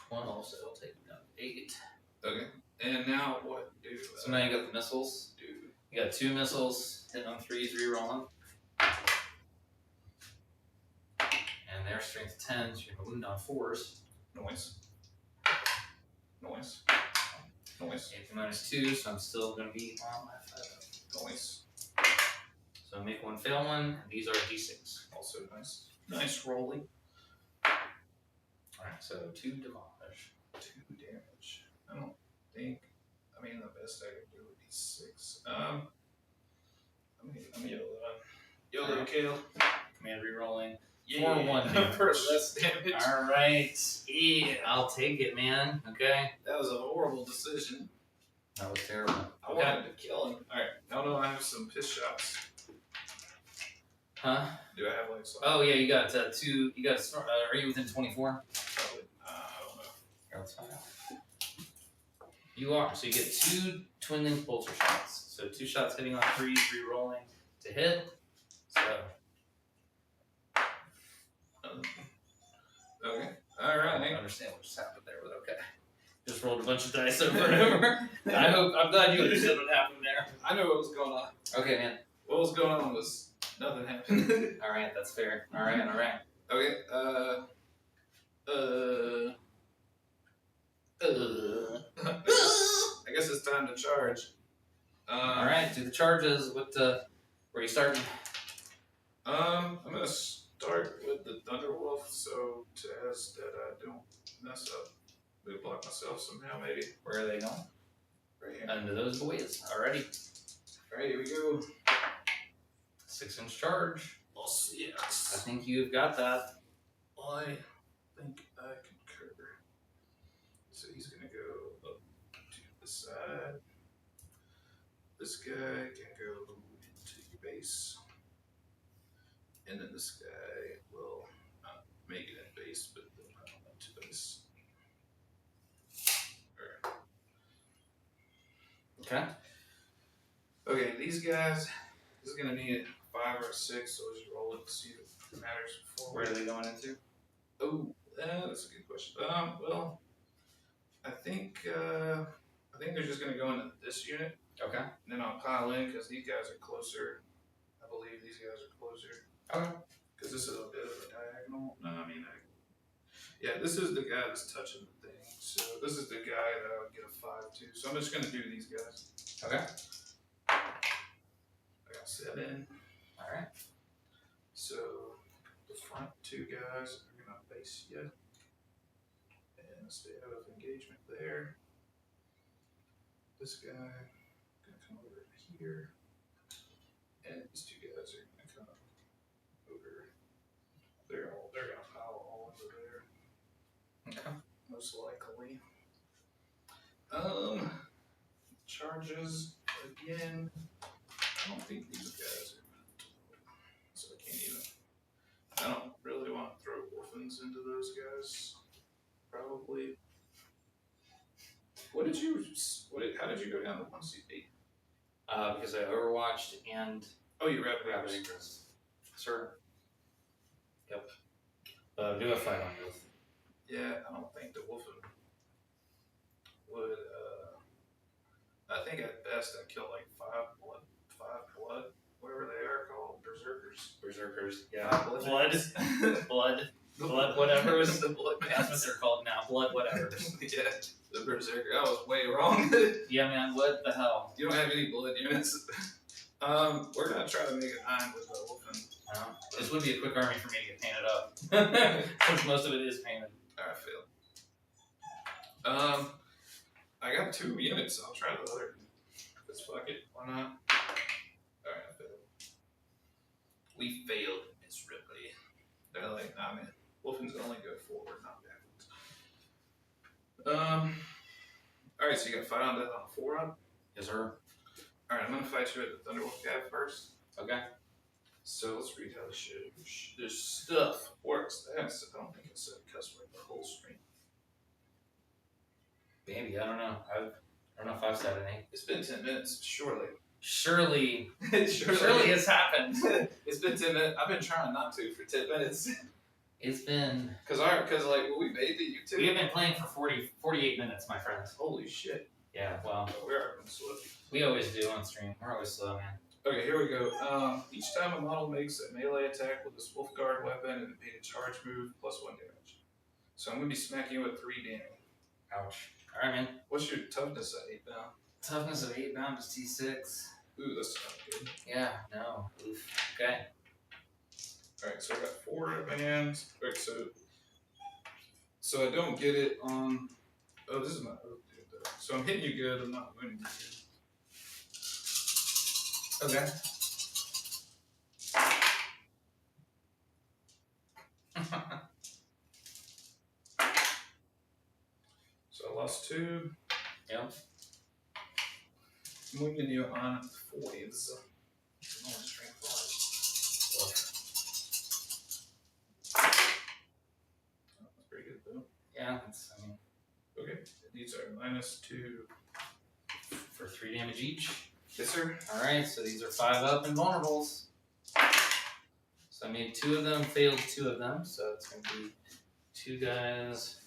12, so it'll take down 8. Okay. And now what do? So now you got the missiles. You got 2 missiles hitting on 3s, rerolling. And their strength 10, so you're going to wound on 4s. Noise. 18 minus 2, so I'm still going to be on my 5. Noise. So make 1, fail 1, and these are d6. Also nice. Nice rolling. Alright, so 2 damage. 2 damage. I don't think. I mean, the best I could do would be 6. I'm YOLO, Kael. Command rerolling. Yeah. 4, 1 damage. For less damage. Alright. Yeah, I'll take it, man. Okay. That was a horrible decision. That was terrible. I wanted to kill him. Alright, now I have some piss shots. Huh? Do I have like some? Oh yeah, you got 2. You got. Are you within 24? Probably. I don't know. Here, let's find out. You are. So you get 2 twin link bolter shots. So 2 shots hitting on 3, 3 rolling to hit. So. Okay. All I right. don't understand what just happened there, but okay. Just rolled a bunch of dice over and over. I'm glad you understood what happened there. I know what was going on. Okay, man. What was going on was nothing happened. All right, that's fair. All right. Okay. I guess it's time to charge. All right, do the charges. Where are you starting? I'm gonna start with the Thunderwolf, so to ask that I don't mess up, move block myself somehow, maybe. Where are they going? Right here. Under those boys. Alrighty. Alright, here we go. 6-inch charge. Yes. I think you've got that. I think I concur. So he's gonna go up to the side. This guy can go into your base. And then this guy will not make it in base, but they'll come into base. Okay. Okay, these guys, this is gonna need a 5 or a 6, so let's roll it to see if it matters before. Where are they going into? Oh, that's a good question. Well, I think they're just gonna go into this unit. Okay. And then I'll pile in because these guys are closer. I believe these guys are closer. Okay. Because this is a bit of a diagonal. No, I mean, yeah, this is the guy that's touching the thing. So this is the guy that I would get a 5 to. So I'm just gonna do these guys. Okay. I got 7. All right. So the front 2 guys are gonna face you and stay out of engagement there. This guy gonna come over here, and these 2 guys are gonna come over. They're gonna pile all over there. Okay. Most likely. Charges again. I don't think these guys are meant to roll, so I can't even. I don't really want to throw orphans into those guys. Probably. How did you go down to 1C8? Because I overwatched and Oh, you read Rapid Interest. Sir. Yep. Do a fight on both. Yeah, I don't think the Wolfen would. I think at best I kill like 5 blood, whatever they are called, berserkers. Yeah. Blood. Blood, whatever was the blood. That's what they're called now. Blood, whatever. Yeah, the berserker. I was way wrong. Yeah, man. What the hell? You don't have any blood units. We're gonna try to make it 9 with the Wolfen. This would be a quick army for me to get painted up, since most of it is painted. I failed. I got 2 units, so I'll try the other. Let's fuck it. Why not? Alright, I failed. We failed miserably. They're like, nah, man. Wolfens only go forward, not backwards. Alright, so you got fight on death on 4 up? Yes, sir. Alright, I'm gonna fight you at the Thunderwolf guy first. Okay. So let's read how this stuff works. I don't think it's a cuss word the whole screen. Maybe, I don't know. I don't know if I've said any. It's been 10 minutes, surely. Surely Surely it's happened. It's been 10 minutes. I've been trying not to for 10 minutes. It's been... Cause like when we made the YouTube. We have been playing for 48 minutes, my friends. Holy shit. Yeah, well. We are slow. We always do on stream. We're always slow, man. Okay, here we go. Each time a model makes a melee attack with this wolf guard weapon and made a charge move, +1 damage. So I'm gonna be smacking you with 3 damage. Ouch. Alright, man. What's your toughness at 8 pound? Toughness of 8 pound is T6. Ooh, that's not good. Yeah, no. Oof. Okay. Alright, so I got 4 bands. Alright, so I don't get it on. Oh, this is my oath, dude, though. So I'm hitting you good, I'm not winning you good. Okay. So I lost 2. Yep. I'm winning you on 4s. Only strength 5. these are -2 for 3 damage each. Yes, sir. Alright, so these are 5 up and vulnerables. So I made 2 of them, failed 2 of them, so it's going to be 2 guys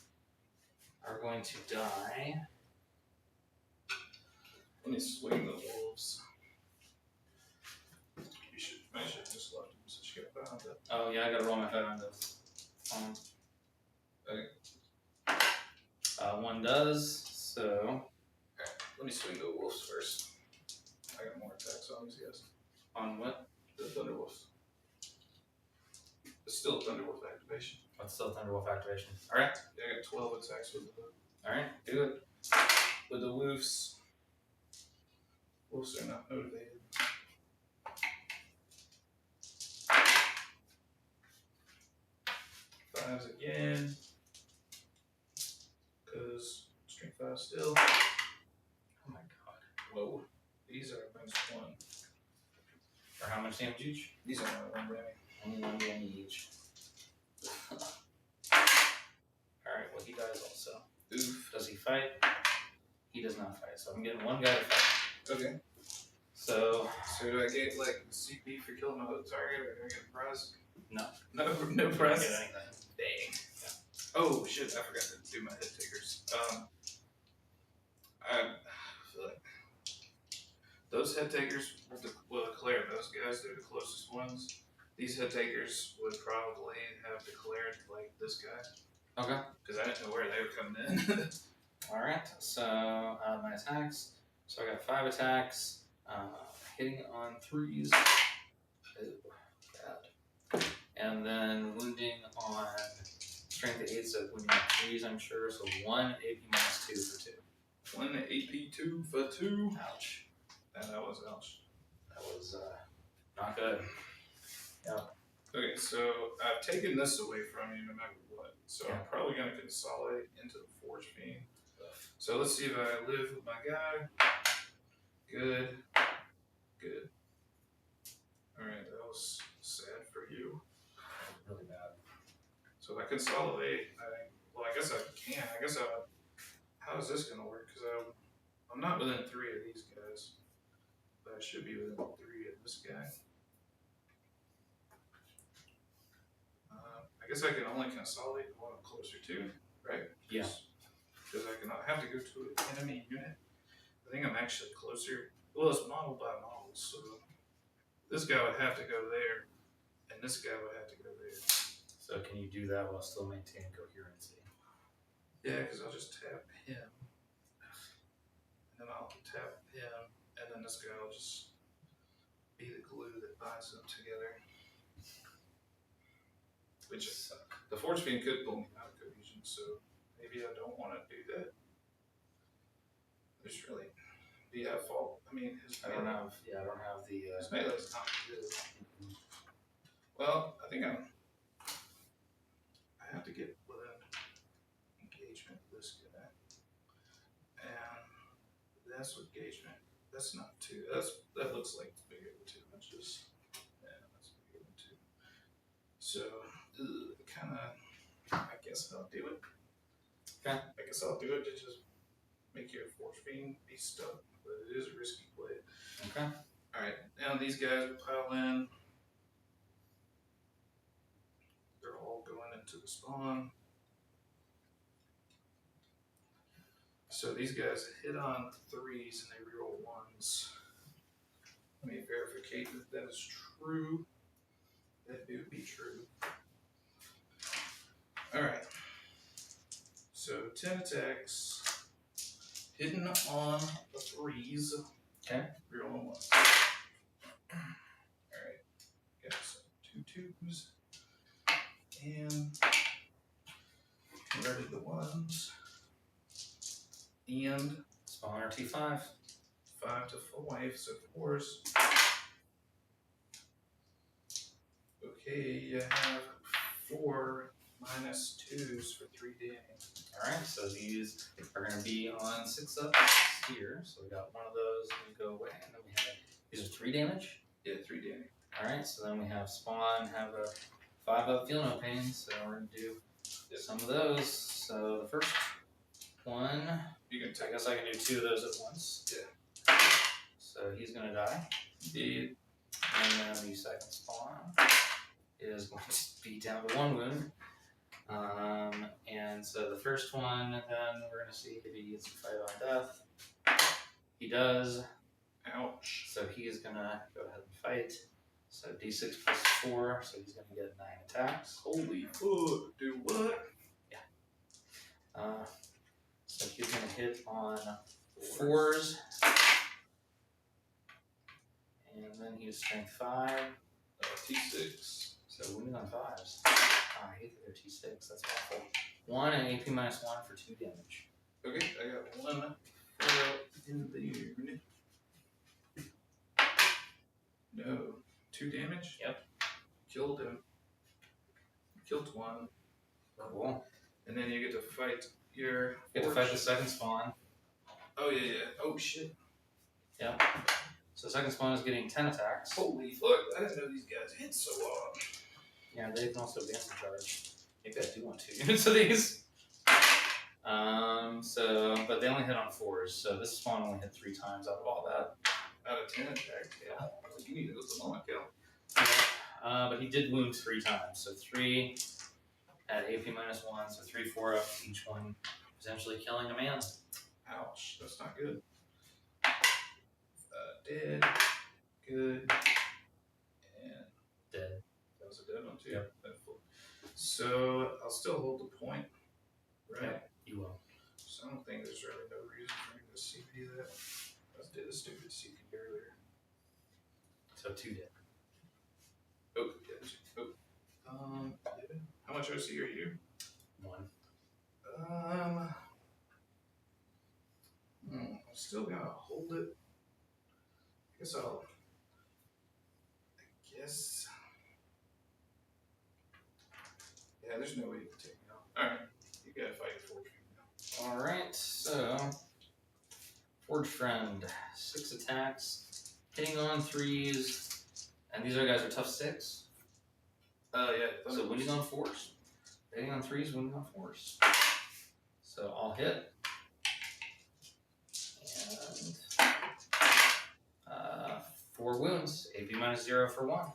are going to die. Let me swing the wolves. I should have just left them so she got bound up. Oh yeah, I gotta roll my 5 on those. Okay. 1 does, so. Okay, let me swing the wolves first. I got more attacks on these guys. On what? The Thunderwolves. It's still Thunderwolf activation. What's still Thunderwolf activation? Alright. Yeah, I got 12 attacks with the Alright, do it. with the wolves. Wolves are not motivated. Fives again. Because strength 5 still. Oh my god. Whoa. These are -1. For how much damage each? These are not 1 damage. Only 1 damage each. Alright, well he dies also. Oof. Does he fight? He does not fight, so I'm getting 1 guy to fight. Okay. So do I get like CP for killing my target, or do I get a prize? No. No you don't prize. get anything. Dang. Yeah. Oh shit! I forgot to do my head takers. I feel like those head takers will declare those guys. They're the closest ones. These head takers would probably have declared like this guy. Okay. Because I didn't know where they were coming in. Alright, so my attacks. So I got 5 attacks. Hitting on 3s. Ooh, bad. And then wounding on strength 8, so wounding on 3s, I'm sure. So 1 AP -2 for 2. 1 AP 2 for 2. Ouch. And that was ouch. That was not good. Yeah. Okay, so I've taken this away from you no matter what. So Yeah. I'm probably going to consolidate into the Forge Fiend. So let's see if I live with my guy. Good. Good. Alright, that was sad for you. Really bad. So if I consolidate, I guess I can. How is this going to work? Because I'm not within 3 of these guys. But I should be within 3 of this guy. I guess I can only consolidate the one I'm closer to, right? Yeah. Because I have to go to an enemy unit. I think I'm actually closer. Well, it's model by model, so this guy would have to go there, and this guy would have to go there. So can you do that while still maintaining coherency? Yeah, because I'll just tap him, and then I'll tap him, and then this guy will just be the glue that binds them together. Which the Forge Fiend could pull me out of cohesion, so maybe I don't want to do that. There's really, do you have fault? I mean, I don't have the. His melee's not good. Well, I think I have to get within engagement with this guy, and that's with engagement. That's not 2. That looks like it's bigger than 2 inches. Yeah, that's bigger than 2. So. Kind of, I guess I'll do it. Okay. I guess I'll do it to just make your Forge Fiend be stuck, but it is a risky play. Okay. Alright, now these guys will pile in. They're all going into the spawn. So these guys hit on 3s and they reroll 1s. Let me verify that is true. That would be true. Alright, so 10 attacks, hidden on the 3s. Okay. Reroll 1. Alright, got some 2 2s, and converted the 1s, and Spawner T5. 5 to 5, so 4s. Okay, you have 4 -2s for 3 damage. Alright, so these are going to be on 6 up here. So we got one of those, we go away, and then we have, these are 3 damage? Yeah, 3 damage. Alright, so then we have Spawn, have a 5 up, feel no pain, so we're going to do some of those. So the first 1. You can I take guess I can do 2 of those at once. Yeah. So he's going to die. Indeed. And then the second spawn is going to be down to 1 wound. And so the first one, then we're going to see if he gets to fight on death. He does. Ouch. So he is going to go ahead and fight. So d6 plus 4, so he's going to get 9 attacks. Holy fuck. Do what? So he's going to hit on 4s. And then he's strength 5. T6. So wounding on 5s. Oh, I hate that they're T6. That's awful. 1 and AP minus 1 for 2 damage. Okay, I got 1 in there. No. 2 damage? Yep. Killed him. Killed 1. Cool. And then you get to fight your. You get to fight the second spawn. Oh, yeah. Oh, shit. Yep. So second spawn is getting 10 attacks. Holy fuck. I didn't know these guys hit so hard. Yeah, they can also advance the charge. Maybe I do want 2 units of these. But they only hit on 4s, so this spawn only hit 3 times out of all that. Out of 10 attacks. Yeah. You need to go to the moment, Kael. But he did wound 3 times, so 3 at AP minus 1, so 3, 4 up, each one potentially killing a man. Ouch. That's not good. Dead. Good. And Dead. that was a dead one, too. Yep. So I'll still hold the point, right? Yep, you will. So I don't think there's really no reason for me to CP that. I did a stupid CP earlier. So 2 dead. Oh, yeah. Oh. Yeah. How much OC are you? 1. I'm still gonna hold it. I guess. Yeah, there's no way you can take me out. Alright, you gotta fight your forge. Alright, so Forge Friend, 6 attacks, hitting on 3s, and these other guys are tough 6. Yeah. So wounding on 4s. Hitting on 3s, wounding on 4s. So I'll hit. And 4 wounds, AP minus 0 for 1.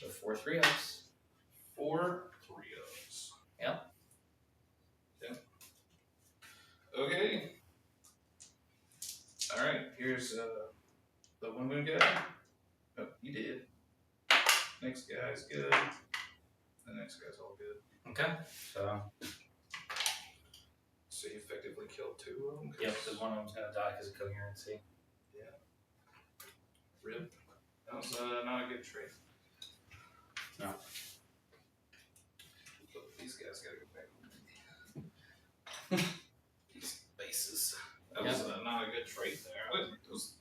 So 4 3-ups. 4 3-ups. Yep. Okay. Alright, here's the 1 wound guy. Oh, he did. Next guy's good. The next guy's all good. Okay. So you effectively killed 2 of them? Yep, because one of them's going to die because of coherency. Yeah. Rip. That was not a good trade. No. But these guys gotta go back. These bases. That was not a good trade there. Those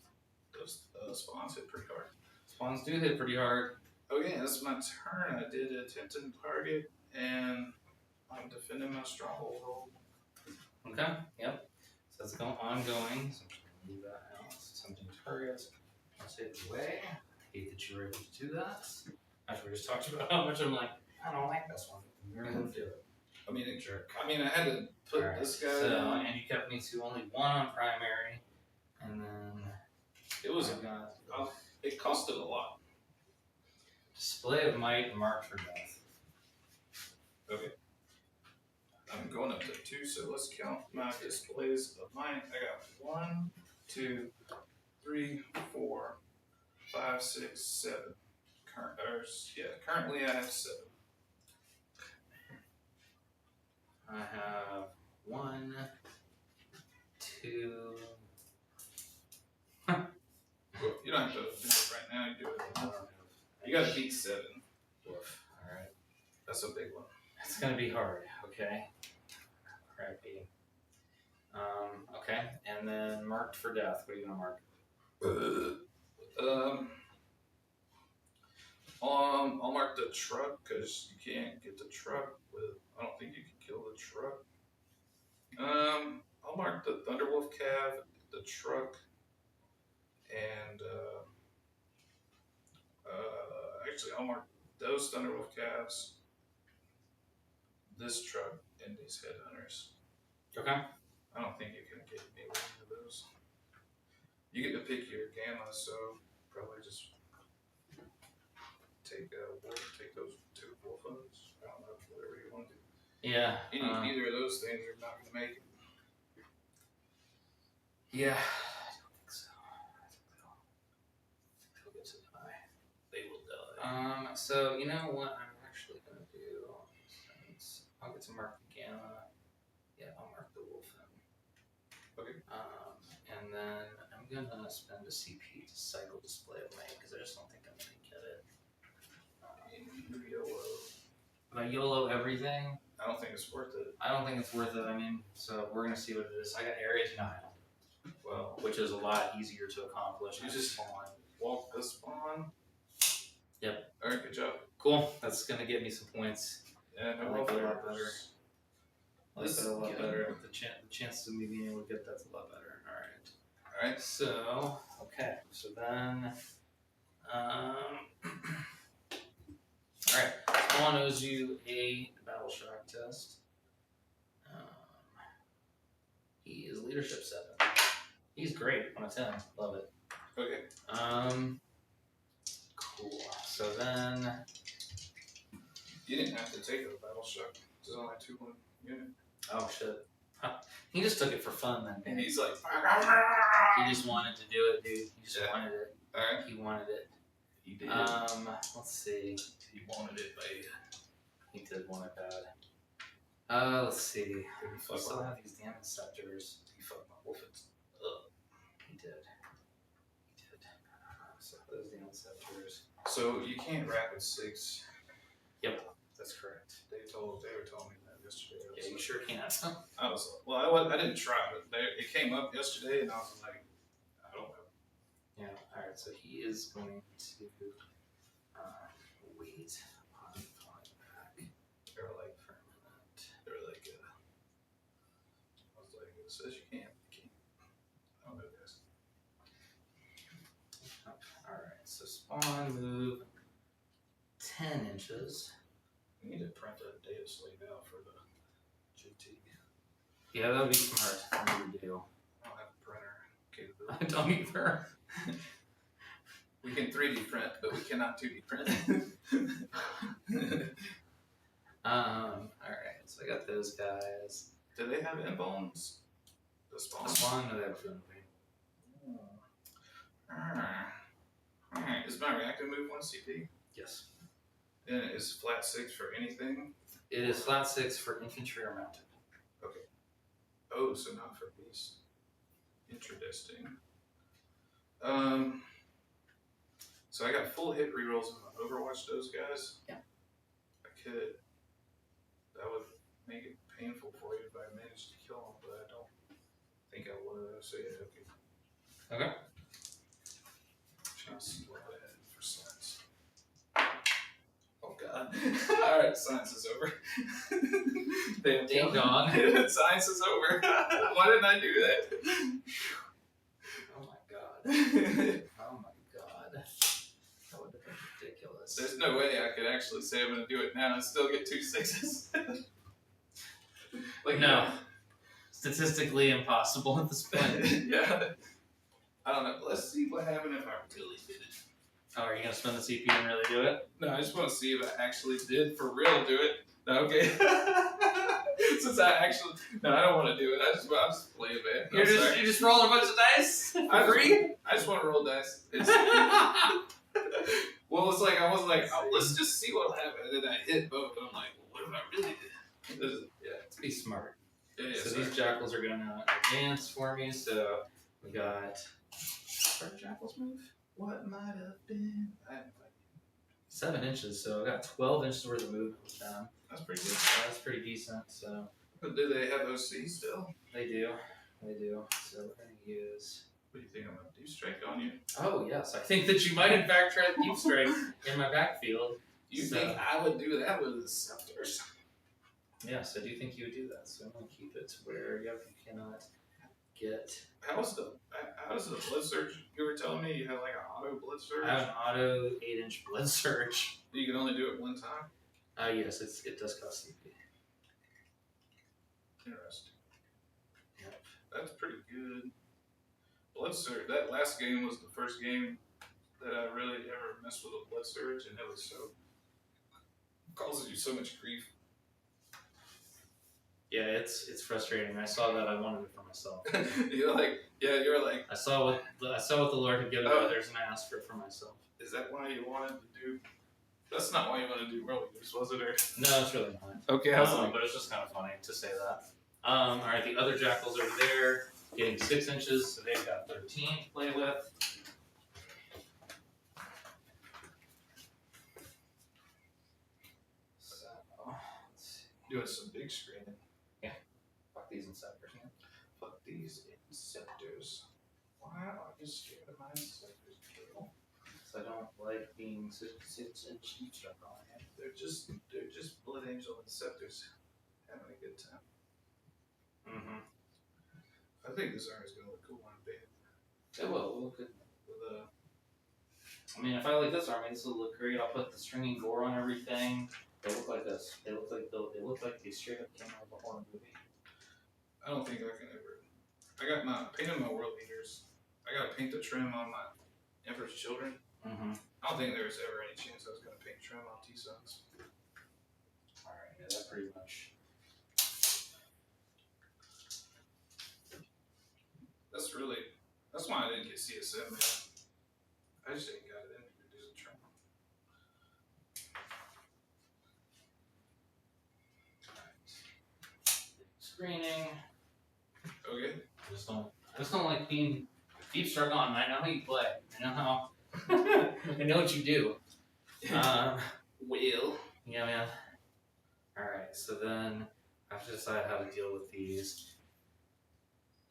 spawns hit pretty hard. Spawns do hit pretty hard. Okay, that's my turn. I did attempt and target, and I'm defending my stronghold. Okay, yep. So that's ongoing. So I'm just going to leave that out. Something target. I'll take it away. I hate that you were able to do that. After we just talked about how much I'm like, I don't like this one. You're going to do it. I mean, I had to put this guy down. And you kept me to only 1 on primary. And then it was it costed a lot. Display of Might marked for death. Okay. I'm going up to 2, so let's count my displays of might. I got 1, 2, 3, 4, 5, 6, 7. Currently I have 7. I have 1, 2. You don't have to do it right now. You do it. You got to beat 7. Woof. All right. That's a big one. It's gonna be hard. Okay. Crappy. Okay, and then marked for death. What are you gonna mark? I'll mark the truck because you can't get the truck with. I don't think you can kill the truck. I'll mark the Thunderwolf Cav, the truck, and actually I'll mark those Thunderwolf Calves, this truck, and these headhunters. Okay. I don't think you can get any one of those. You get to pick your gamma, so probably just take those 2 wolf ones. I don't know, whatever you want to do. Yeah. Either of those things are not going to make it. Yeah. I don't think so. I think they'll get to die. They will die. So you know what I'm actually gonna do? I'll get to mark the gamma. Yeah, I'll mark the wolf in. Okay. And then I'm gonna spend a CP to cycle display of May because I just don't think I'm gonna get it. YOLO. But I YOLO everything. I don't think it's worth it. I don't think it's worth it. I mean, so we're gonna see what it is. I got area denial. Well, Which is a lot easier to accomplish. You just walk the spawn. Yep. Alright, good job. Cool. That's gonna get me some points. Yeah, I like it a lot better. I like This- that a lot yeah. better. The chances of me being able to get that's a lot better. Alright. Alright. So, okay. So then, alright. Spawn owes you a battle shock test. He is leadership 7. He's great on a 10. Love it. Okay. Cool. So then, You didn't have to take a battle shock. There's only 2 1 unit. oh shit. Huh. He just took it for fun then. And he's like, He just wanted to do it, dude. He just wanted it. Alright. He wanted it. He did. Let's see. He wanted it bad. He did want it bad. Let's see. He I fucked still my have these damn scepters. He fucked my wolf. He did. So those damn scepters. So you can't rapid 6. Yep, that's correct. They were telling me that yesterday. I was Yeah, you like- sure can't. I was like, well, I didn't try, but it came up yesterday, and I was like, I don't know. Yeah, alright, so he is going to wait on flying back. They're like, For a minute. I was like, it says you can't. I don't know, guys. Alright, so spawn move 10 inches. We need to print a data slate out for the GT. Yeah, that would be smart. I really do. I don't have a printer capability. I don't either. We can 3D print, but we cannot 2D print. Alright, so I got those guys. Do they have inbones? The spawn? Spawn, no, they have food. Alright, is my reactive move 1 CP? Yes. And it is flat 6 for anything? It is flat 6 for infantry or mounted. Oh, so not for beast. Interesting. So I got full hit rerolls in the Overwatch those guys. Yeah. That would make it painful for you if I managed to kill them, but I don't think I would. So yeah, okay. Okay. Trying to see what I had for science. Oh god. Alright, science is over. Ding dong. Science is over. Why didn't I do that? Oh my god. Oh my god. That would have been ridiculous. There's no way I could actually say I'm gonna do it now and still get 2 6s. Like No. Statistically impossible at this point. Yeah. I don't know. Let's see what happened if I really did it. Oh, are you gonna spend the CP and really do it? No, I just want to see if I actually did for real do it. No, okay. Since I actually, no, I don't want to do it. I'm just playing, man. You're just rolling a bunch of dice for free? I just want to roll dice. Well, it's like I was like, oh, let's just see what'll happen, and then I hit both, and I'm like, well, what if I really did? Yeah. Let's be smart. Yeah. So Sorry. these jackals are gonna advance for me. So we got. Where did jackals move? What might have been? 7 inches. So I got 12 inches worth of movement with them. That's pretty good. That's pretty decent. So But do they have OC still? they do. They do. So we're gonna use. What do you think I'm gonna do? Strike on you? Oh yes, I think that you might in fact try to deep strike in my backfield. You So- think I would do that with the scepters? Yes, I do think you would do that. So I'm gonna keep it where you cannot get. How's the blood surge? You were telling me you have like an auto blood surge. I have an auto 8-inch blood surge. You can only do it 1 time. Yes, it does cost CP. Interesting. Yep. That's pretty good. Blood Surge. That last game was the first game that I really ever messed with a Blood Surge, and it was so causes you so much grief. Yeah, it's frustrating. I saw that. I wanted it for myself. You're like. I saw what the Lord had given others, and I asked for it for myself. Is that why you wanted to do? That's not why you wanted to do World Eaters, was it? Or? No, it's really not. Okay, but it's just kind of funny to say that. All right, the other jackals over there getting 6 inches, so they've got 13 to play with. So let's see. Doing some big screening. Yeah. Fuck these inceptors, man. Fuck these inceptors. Why are you scared of my inceptors, Kael? I don't like being 6 inch stuff on it. They're just Blood Angel Inceptors having a good time. Mm-hmm. I think this armor's gonna look cool on band. It will look good. With I mean, if I like this army, this will look great. I'll put the stringing gore on everything. They look like this. They look like they straight up came out of a horror movie. I don't think I can ever. I got my painted my World Eaters. I gotta paint the trim on my Emperor's Children. Mm-hmm. I don't think there was ever any chance I was gonna paint trim on T-Sons. Alright, yeah, that pretty much. That's why I didn't get CSM, man. I just ain't got it in me to do the trim. Alright. Screening. Okay. I just don't like being deep struck on. I know how you play. I know how. I know what you do. Will. Yeah, man. Alright, so then I have to decide how to deal with these.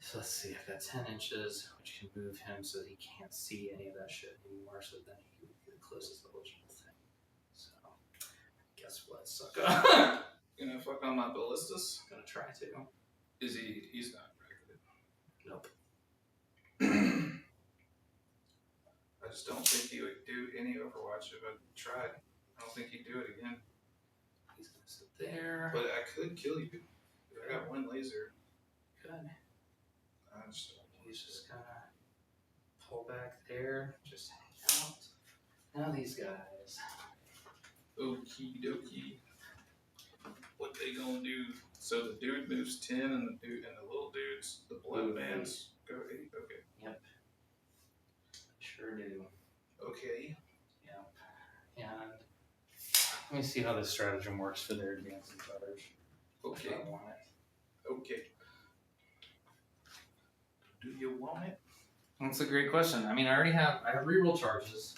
So let's see, I've got 10 inches, which can move him so that he can't see any of that shit anymore, so then he would be the closest eligible thing. So, guess what, sucker? You gonna fuck on my ballistas? I'm gonna try to. Is he? He's not right. Nope. I just don't think he would do any Overwatch if I tried. I don't think he'd do it again. He's gonna sit there. But I could kill you. I got one laser. Good. He's just gonna pull back there, just hang out. Now these guys. Okie dokie. What they gonna do? So the dude moves 10 and the little dudes, the blood bands go 8. Okay. Yep. Sure do. Okay. Yep. And let me see how this stratagem works for their advance and charge. Okay. I want it. Okay. Do you want it? That's a great question. I mean, I have reroll charges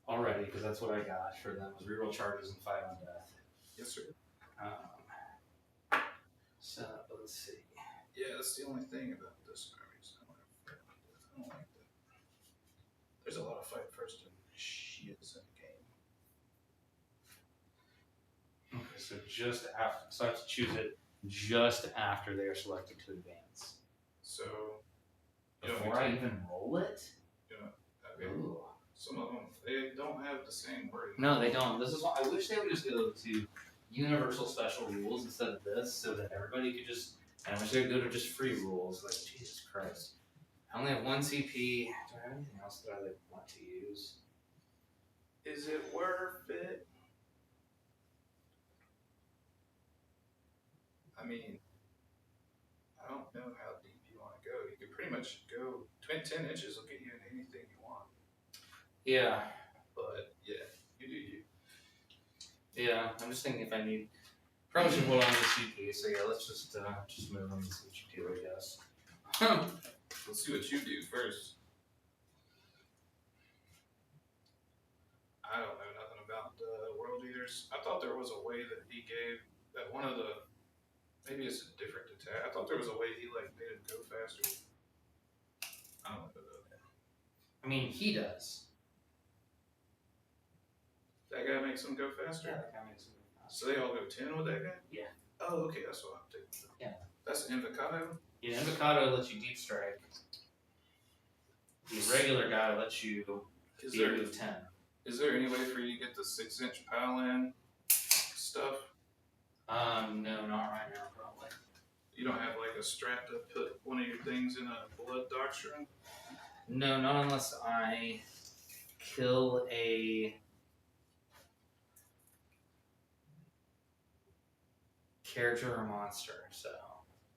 already because that's what I got for them was reroll charges and 5 on death. Yes, sir. So let's see. Yeah, that's the only thing about this army. I don't like that. There's a lot of fight first and shits in the game. Okay, so just after, so I have to choose it just after they are selected to advance. So before I even roll it? Okay. Ooh. Some of them, they don't have the same wording. No, they don't. This is why I wish they would just go to universal special rules instead of this, so that everybody could just. And I wish they would go to just free rules. Like Jesus Christ, I only have 1 CP. Do I have anything else that I want to use? Is it worth it? I mean, I don't know how deep you want to go. You could pretty much go 10 inches will get you in anything you want. Yeah. But yeah, you do you. Yeah, I'm just thinking if I need. Probably should hold on to the CP. So yeah, let's just move them and see what you do, I guess. Let's see what you do first. I don't know nothing about World Eaters. I thought there was a way that he gave that one of the. Maybe it's a different attack. I thought there was a way he like made it go faster. I don't know that. I mean, he does. That guy makes them go faster? Yeah, that guy makes them go faster. So they all go 10 with that guy? Yeah. Oh, okay, that's what I'm thinking. Yeah. That's Invocado? Yeah, Invocado lets you deep strike. The regular guy lets you move 10. Is there any way for you to get the 6-inch pile in stuff? No, not right now, probably. You don't have like a strat to put one of your things in a blood doctrine? No, not unless I kill a character or monster. So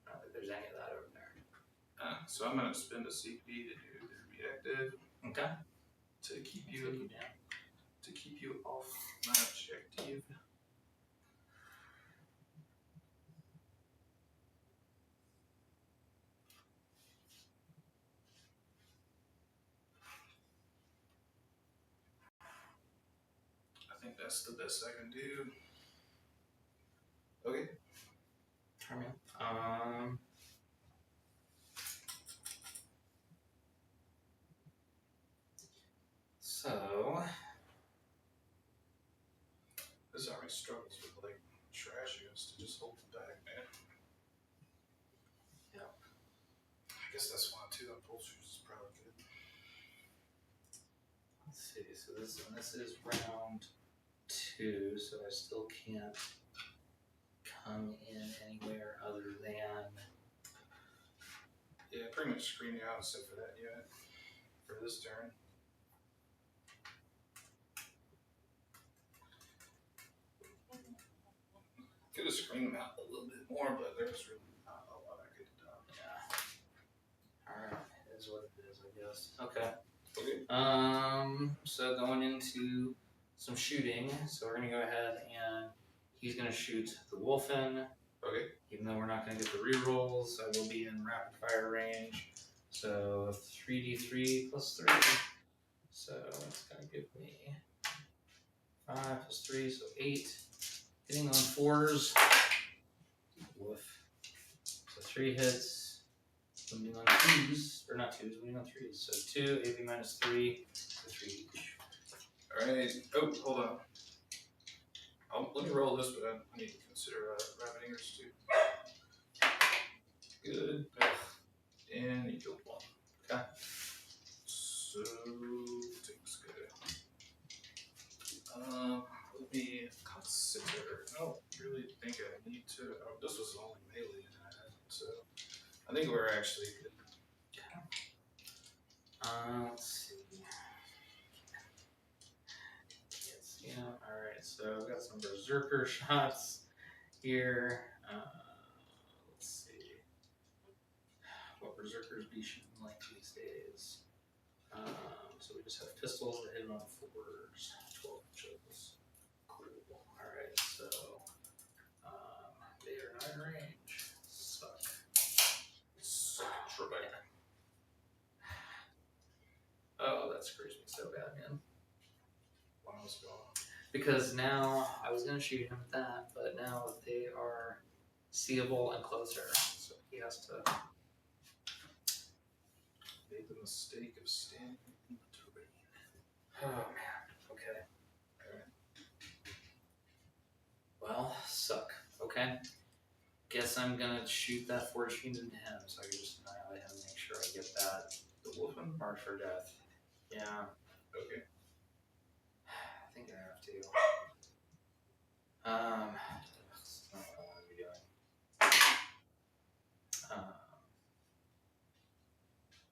I don't think there's any of that over there. So I'm gonna spend a CP to do the reactive. Okay. To keep Take you down. to keep you off my objective. I think that's the best I can do. Okay. So this army struggles with like trash units to just hold it back, man. Yep. I guess that's why 2 upholsteries is probably good. Let's see. So this is round 2, so I still can't come in anywhere other than. Yeah, pretty much screen you out except for that unit for this turn. Could have screened them out a little bit more, but there's really not a lot I could have done. Yeah. Alright, it is what it is, I guess. Okay. Okay. So going into some shooting, so we're gonna go ahead and he's gonna shoot the Wolfen. Okay. Even though we're not gonna get the rerolls, I will be in rapid fire range. So 3d3 plus 3. So it's gonna give me 5 plus 3, so 8. Hitting on 4s. Woof. So 3 hits. Wounding on 2s, or not 2s, wounding on 3s. So 2, AP minus 3, 3 each. Alright. Oh, hold on. Let me roll this, but I need to consider Raveningers too. Good. And you killed 1. Okay. So, take this guy. Let me consider. I don't really think I need to. Oh, this was the only melee that I had, so I think we're actually good. Let's see. Can't see him. Alright, so I've got some berserker shots here. Let's see. What berserkers be shooting like these days? So we just have pistols that hit on 4s. 12 inches. Cool. Alright, so they are not in range. Suck. Trebek. Oh, that screws me so bad, man. Why was going on? Because now I was gonna shoot him at that, but now they are seeable and closer, so he has to. Made the mistake of standing in the terrain. Oh man. Okay. Alright. Well, suck. Okay. Guess I'm gonna shoot that Forge Fiend into him, so I can just annihilate him and make sure I get that. The Wolfen? Mark for death. Yeah. Okay. I think I have to. That's not what I want to be doing.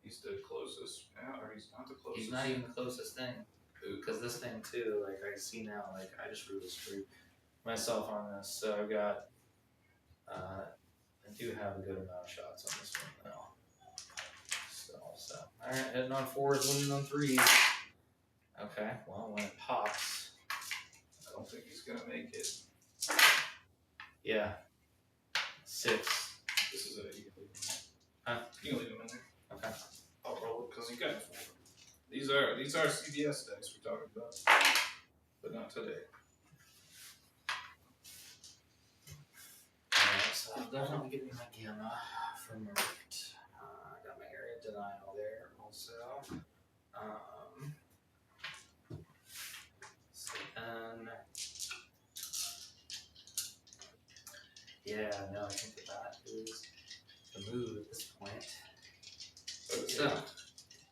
He's the closest now, or he's not the closest? He's not even the closest thing. Because this thing too, like I see now, like I just really screwed myself on this. So I've got, I do have a good amount of shots on this one now. So alright, heading on 4s, winning on 3s. Okay, well when it pops, I don't think he's gonna make it. yeah, 6. This is a you can leave him. Huh? You can leave him in there. Okay. I'll roll it because he got 4. These are CDS decks we're talking about, but not today. Alright, so I'll definitely give me my gamma for Mert. I got my area denial there also. So then, yeah, no, I think that is the move at this point. Okay. So,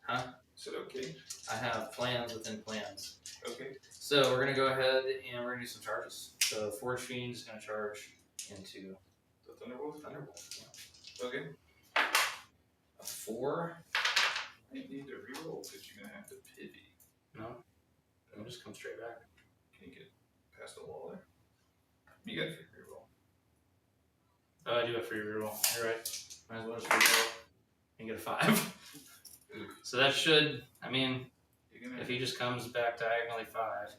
huh? Is it okay? I have plans within plans. Okay. So we're gonna go ahead and we're gonna do some charges. So Forge Fiend is gonna charge into The Thunderbolt? Thunderbolt. Yeah. Okay. A 4. I need to reroll because you're gonna have to pivot. No. It'll just come straight back. Can you get past the wall there? You got a free reroll. Oh, I do have free reroll. You're right. Might as well just reroll and get a 5. So that should, I mean, if he just comes back diagonally 5,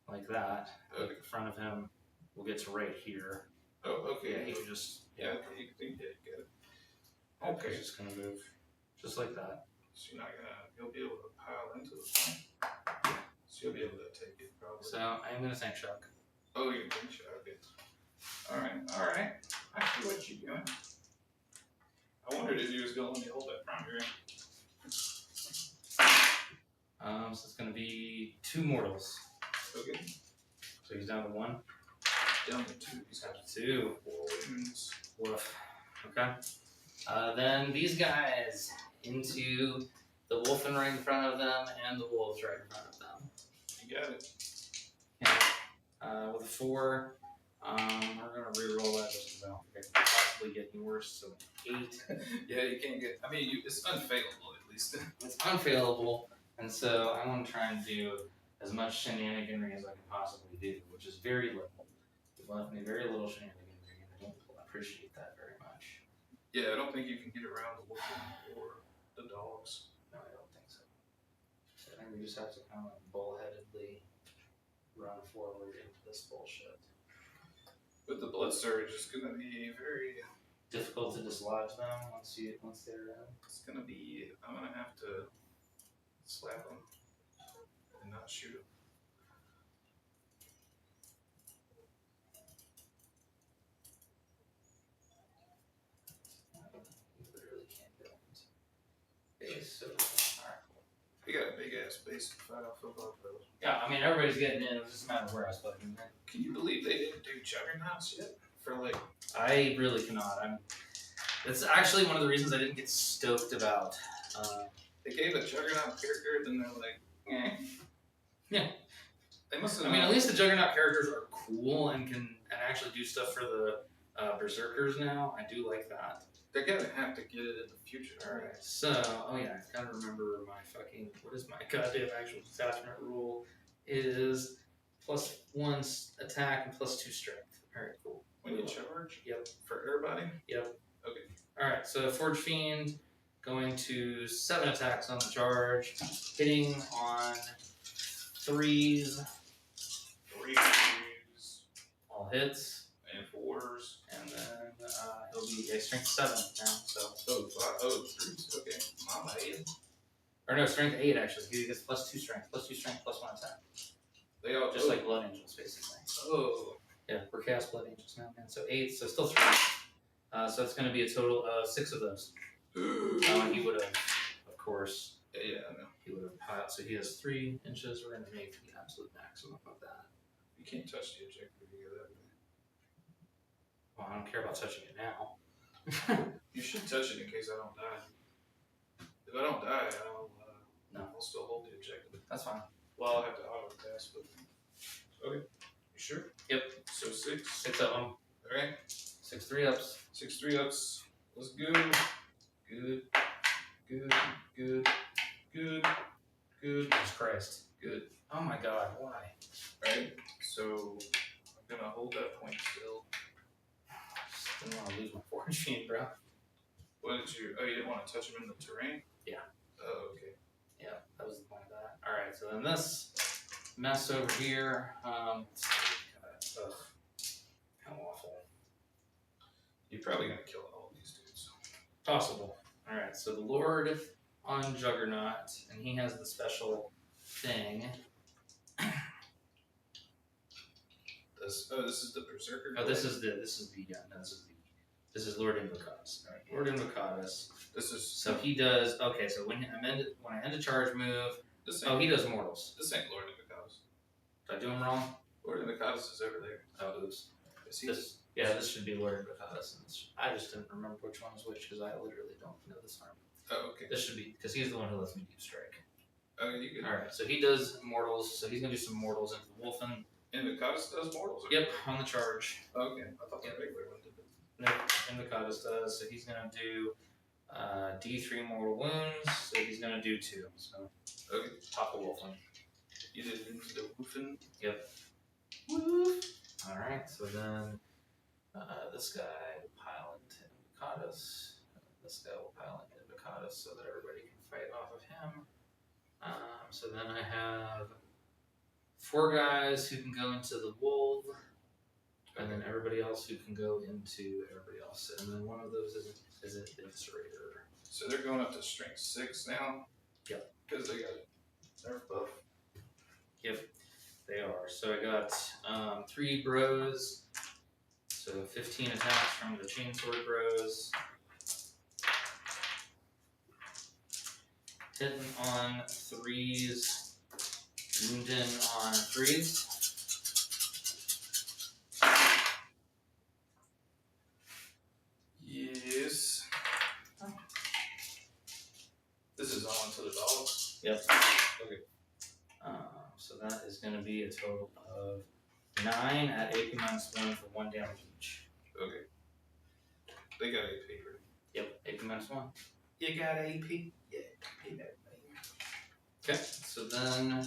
like that, like in front of him, we'll get to right here. Oh, okay. Yeah, he can just, Okay, you can get it. Okay. He's just gonna move, just like that. So you'll be able to pile into the front. So you'll be able to take it probably. So I'm gonna think Chuck. Oh, you're going to Chuck, okay. Alright. I see what you're doing. I wondered if you was going to let me hold that primary. So it's gonna be 2 mortals. Okay. So he's down to 1. Down to 2. He's down to 2. Wounds. Woof. Okay. Then these guys into the wolf right in front of them and the wolves right in front of them. You got it. Yeah. With a 4, we're gonna re-roll that just because I don't think I can possibly get any worse. So 8. Yeah, you can't get. I mean, it's unfailable at least. It's unfailable, and so I want to try and do as much shenaniganry as I can possibly do, which is very little. You've left me very little shenaniganry, and I don't appreciate that very much. Yeah, I don't think you can get around the wolf or the dogs. No, I don't think so. So I think we just have to kind of bullheadedly run forward into this bullshit. But the blood surge is going to be very difficult to dislodge them once they're in. It's going to be. I'm going to have to slap them and not shoot them. Literally can't go into base, so alright. We got a big ass base to fight off of both those. Yeah, I mean everybody's getting in, it was just a matter of where I was putting them. Can you believe they didn't do juggernauts yet? For like, I really cannot. It's actually one of the reasons I didn't get stoked about. They gave a juggernaut character, then they're like, eh. Yeah. They must have. I mean, at least the juggernaut characters are cool and can actually do stuff for the berserkers now. I do like that. They're gonna have to get it in the future. Alright, so, oh yeah, I gotta remember my fucking, what is my goddamn actual detachment rule? It is +1 attack and +2 strength. Alright, cool. When you charge? Yep. For everybody? Yep. Okay. Alright, so Forge Fiend going to 7 attacks on the charge, hitting on 3s. 3s. All hits. And 4s. And then he'll be a strength 7 now, so. Oh, 3s. Okay. Mama head. Or no, strength 8 actually. He gets +2 strength, +2 strength, +1 attack. They all just like Blood Angels, basically. Oh. Yeah, we're cast Blood Angels now, man. So 8, so still 3. So it's going to be a total of 6 of those. He would have, of course. Yeah, I know. He would have piled. So he has 3 inches. We're going to make the absolute maximum of that. You can't touch the objective if you get that. Well, I don't care about touching it now. You should touch it in case I don't die. If I don't die, I'll still hold the objective. That's fine. Well, I'll have to auto pass, but okay. You sure? Yep. So 6. 6 of them. Alright. 6 3-ups. 6 3-ups. Let's go. Good. Good. Good. Good. Good. Jesus Christ. Good. Oh my god, why? Alright. So I'm gonna hold that point still. I just didn't want to lose my Forge Fiend, bro. What did you? Oh, you didn't want to touch him in the terrain? Yeah. Oh, okay. Yeah, that was the point of that. Alright, so then this mess over here. Ugh. How awful. You're probably gonna kill all these dudes. Possible. Alright, so the Lord on Juggernaut, and he has the special thing. This is the Berserker. Oh, this is Lord Invocatus. Right. Lord Invocatus. This is so he does. Okay, so when I end a charge move, he does mortals. This ain't Lord Invocatus. Did I do him wrong? Lord Invocatus is over there. Oh, oops. This should be Lord Invocatus. I just didn't remember which one was which because I literally don't know this arm. Oh, okay. This should be because he's the one who lets me do strike. Oh, you good. All right, so he does mortals. So he's gonna do some mortals into the Wolfen. Invocatus does mortals. Yep, on the charge. Okay, I thought the regular one did it. Invictus does. So he's gonna do D3 mortal wounds. So he's gonna do 2. So Okay. top of Wolfen. You did the Wolfen. Yep. Woof. All right. So then this guy will pile into Invictus. This guy will pile into Invictus so that everybody can fight off of him. So then I have 4 guys who can go into the wolf, and then everybody else who can go into everybody else. And then one of those is an Eviscerator. So they're going up to strength 6 now? Yep. Because they got nerf buff. Yep, they are. So I got 3 bros, so 15 attacks from the Chainsword bros. Hitting on 3s, wounding on 3s. Yes. This is all into the dogs? Yep. Okay. So that is going to be a total of 9 at AP -1 for 1 damage each. Okay. They got AP, right? Yep, AP -1. You got AP? Yeah, pay that. Okay, so then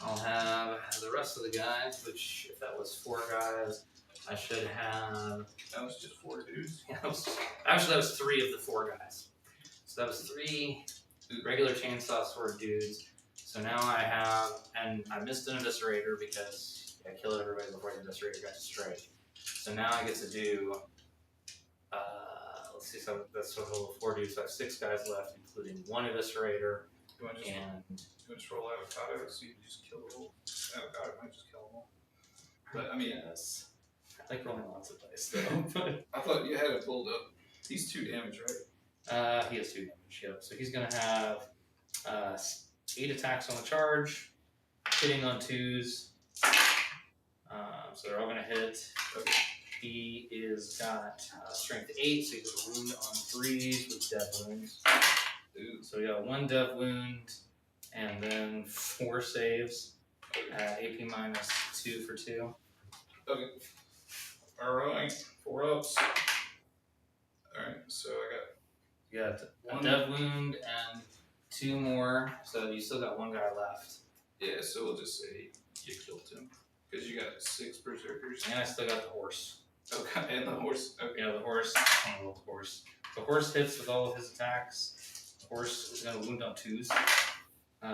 I'll have the rest of the guys, which if that was 4 guys, I should have. That was just 4 dudes. Yeah, actually, that was 3 of the 4 guys. So that was 3 regular chainsaw sword dudes. So now I have, and I missed an Eviscerator because I killed everybody before the Eviscerator got to strike. So now I get to do, let's see, so that's a total of 4 dudes. So I have 6 guys left, including 1 Eviscerator. You want to just roll avocado so you can just kill the whole avocado might just kill them all. But I mean, yes. I like rolling lots of dice though. But I thought you had it pulled up. He's 2 damage, right? he has 2 damage, yep. So he's gonna have 8 attacks on the charge, hitting on 2s. So they're all gonna hit. Okay. He is got strength 8, so he's got a wound on 3s with death wounds. Ooh. So we got 1 death wound, and then 4 saves at AP -2 for 2. Okay. Alright. 4 ups. Alright, so I got. You got 1 death wound and 2 more, so you still got 1 guy left. Yeah, so we'll just say you killed him. Because you got 6 berserkers. And I still got the horse. Okay, and the horse. Okay. Yeah, the horse. I don't know the horse. The horse hits with all of his attacks. The horse is going to wound on 2s.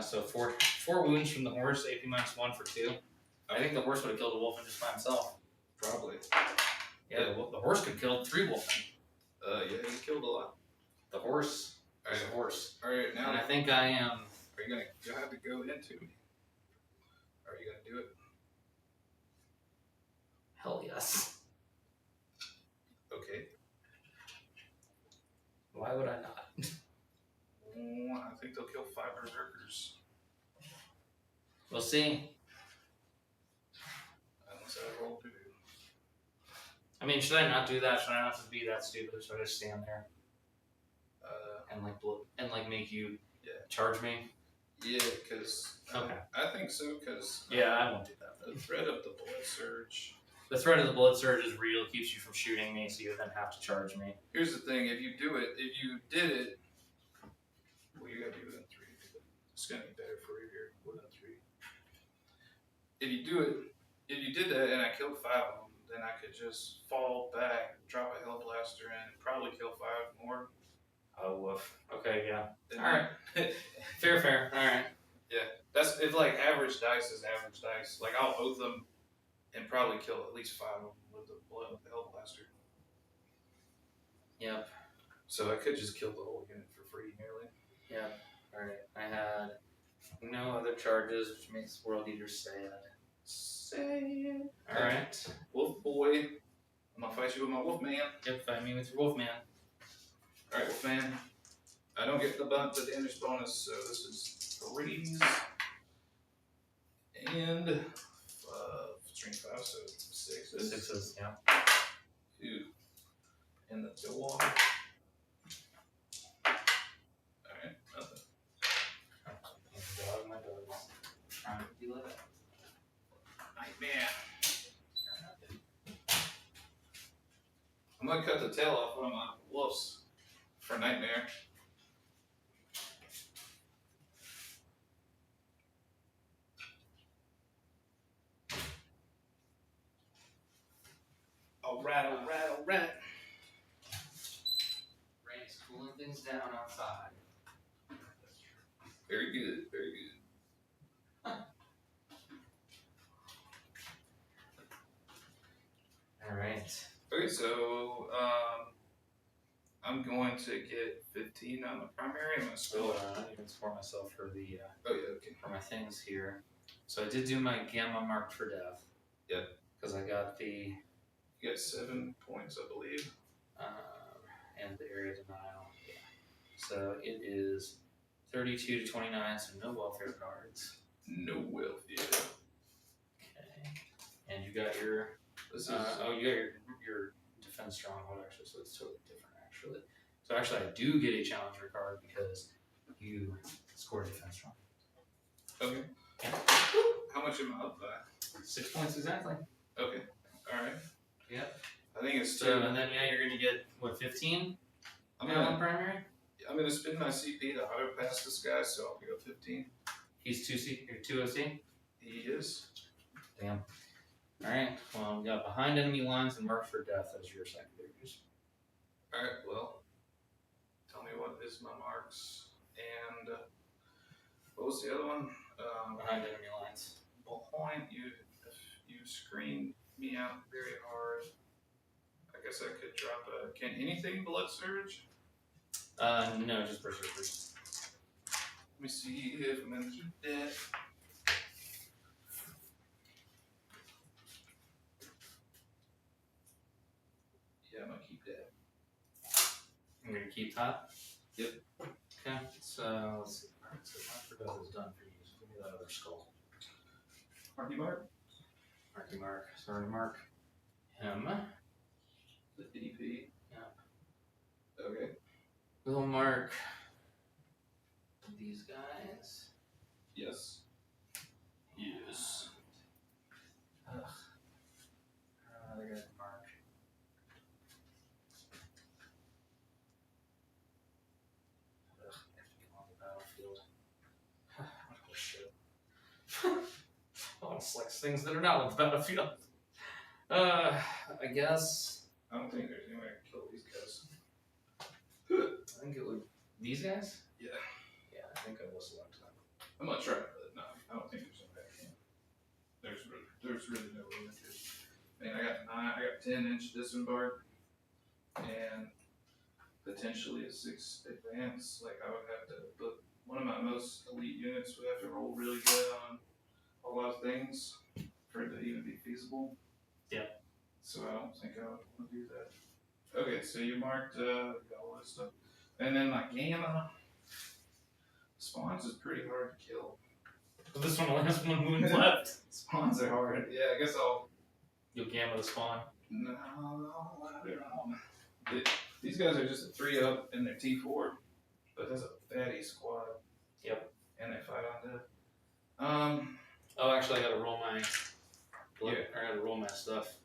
So 4 wounds from the horse, AP -1 for 2. I think the horse would have killed a wolf just by himself. Probably. Yeah, the horse could kill 3 wolfen. Yeah, he killed a lot. The horse is a horse. Alright, now. And I think I am. Are you gonna? You'll have to go into me. Are you gonna do it? Hell yes. Okay. Why would I not? I think they'll kill 5 berserkers. We'll see. Unless I roll 2. I mean, should I not do that? Should I not have to be that stupid? Should I just stand there and make you charge me? Yeah, because Okay. I think so. Because Yeah, I won't do that. the threat of the blood surge. The threat of the blood surge is real. It keeps you from shooting me, so you then have to charge me. Here's the thing: if you do it, if you did it, well, you gotta do it in 3. It's gonna be better for you here. Within 3. If you do it, if you did that and I killed 5 of them, then I could just fall back, drop a hell blaster in, and probably kill 5 more. Oh, woof. Okay, yeah. Then Alright. Fair. Alright. That's if like average dice is average dice. Like I'll oath them and probably kill at least 5 of them with the blood of the hell blaster. Yep. So I could just kill the whole unit for free nearly. Yep. Alright. I had no other charges, which makes World Eater sad. Sad. Alright. Wolf boy. I'm gonna fight you with my wolf man. Yep, fight me with your Wolfman. Alright, wolf man. I don't get the damage bonus, so this is 3s. And strength 5, so 6s. 6s, yeah. 2. And the door. Alright, nothing. My dog. Trying to be like that. Nightmare. I'm might cut the tail off one of my wolves for Nightmare. Alright. Rain's cooling things down outside. Very good. Alright. Okay, so I'm going to get 15 on the primary. I'm going to So I need to score myself for the okay. for my things here. So I did do my gamma marked for death. Yep. Because I got the You got 7 points, I believe. and the area denial. Yeah. So it is 32 to 29, so no welfare cards. No welfare. Okay. And you got your This is you got your defense stronghold actually, so it's totally different actually. So actually I do get a challenger card because you scored defense strong. okay. How much am I up by? 6 points exactly. Okay. Alright. Yep. I think it's 2. So and then you're gonna get what 15? I'm on gonna primary? I'm spend my CP to auto pass this guy, so I'll go 15. He's 2C or 2 OC? He is. Damn. Alright, well we got behind enemy lines and marked for death as your secondaries. Alright, well, tell me what is my marks. And what was the other one? Behind enemy lines. Behind you, if you screen me out very hard, I guess I could drop a. Can anything blood surge? No, just berserkers. Let me see if I'm gonna keep that. Yeah, I'm gonna keep that. I'm gonna keep that. Yep. Okay, so let's see. Alright, so mark for death is done for you. So give me that other skull. Marky mark. Marky mark. Sorry, mark him. The DP. Yeah. Okay. We'll mark these guys. Yes. Yes. Ugh. Other guy to mark. Ugh, I have to get on the battlefield. What shit. I want to select things that are not on the battlefield. I guess. I don't think there's any way I can kill these guys. I think it would. These guys? Yeah. Yeah, I think I will select them. I'm gonna try, but no, I don't think there's any way I can. There's really no way I could. Man, I got 10-inch disembark and potentially a 6 advance. Like I would have to, but one of my most elite units would have to roll really good on a lot of things for it to even be feasible. Yeah. So I don't think I would want to do that. Okay, so you marked got all this stuff, and then like gamma spawns is pretty hard to kill. So this one only has one wound left. Spawns are hard. Yeah, I guess I'll. You'll gamma the spawn. No, I don't know. These guys are just a 3-up and they're T4, but that's a fatty squad. Yep. And they fight on death. Oh, actually, I gotta roll my. Yeah. I gotta roll my stuff.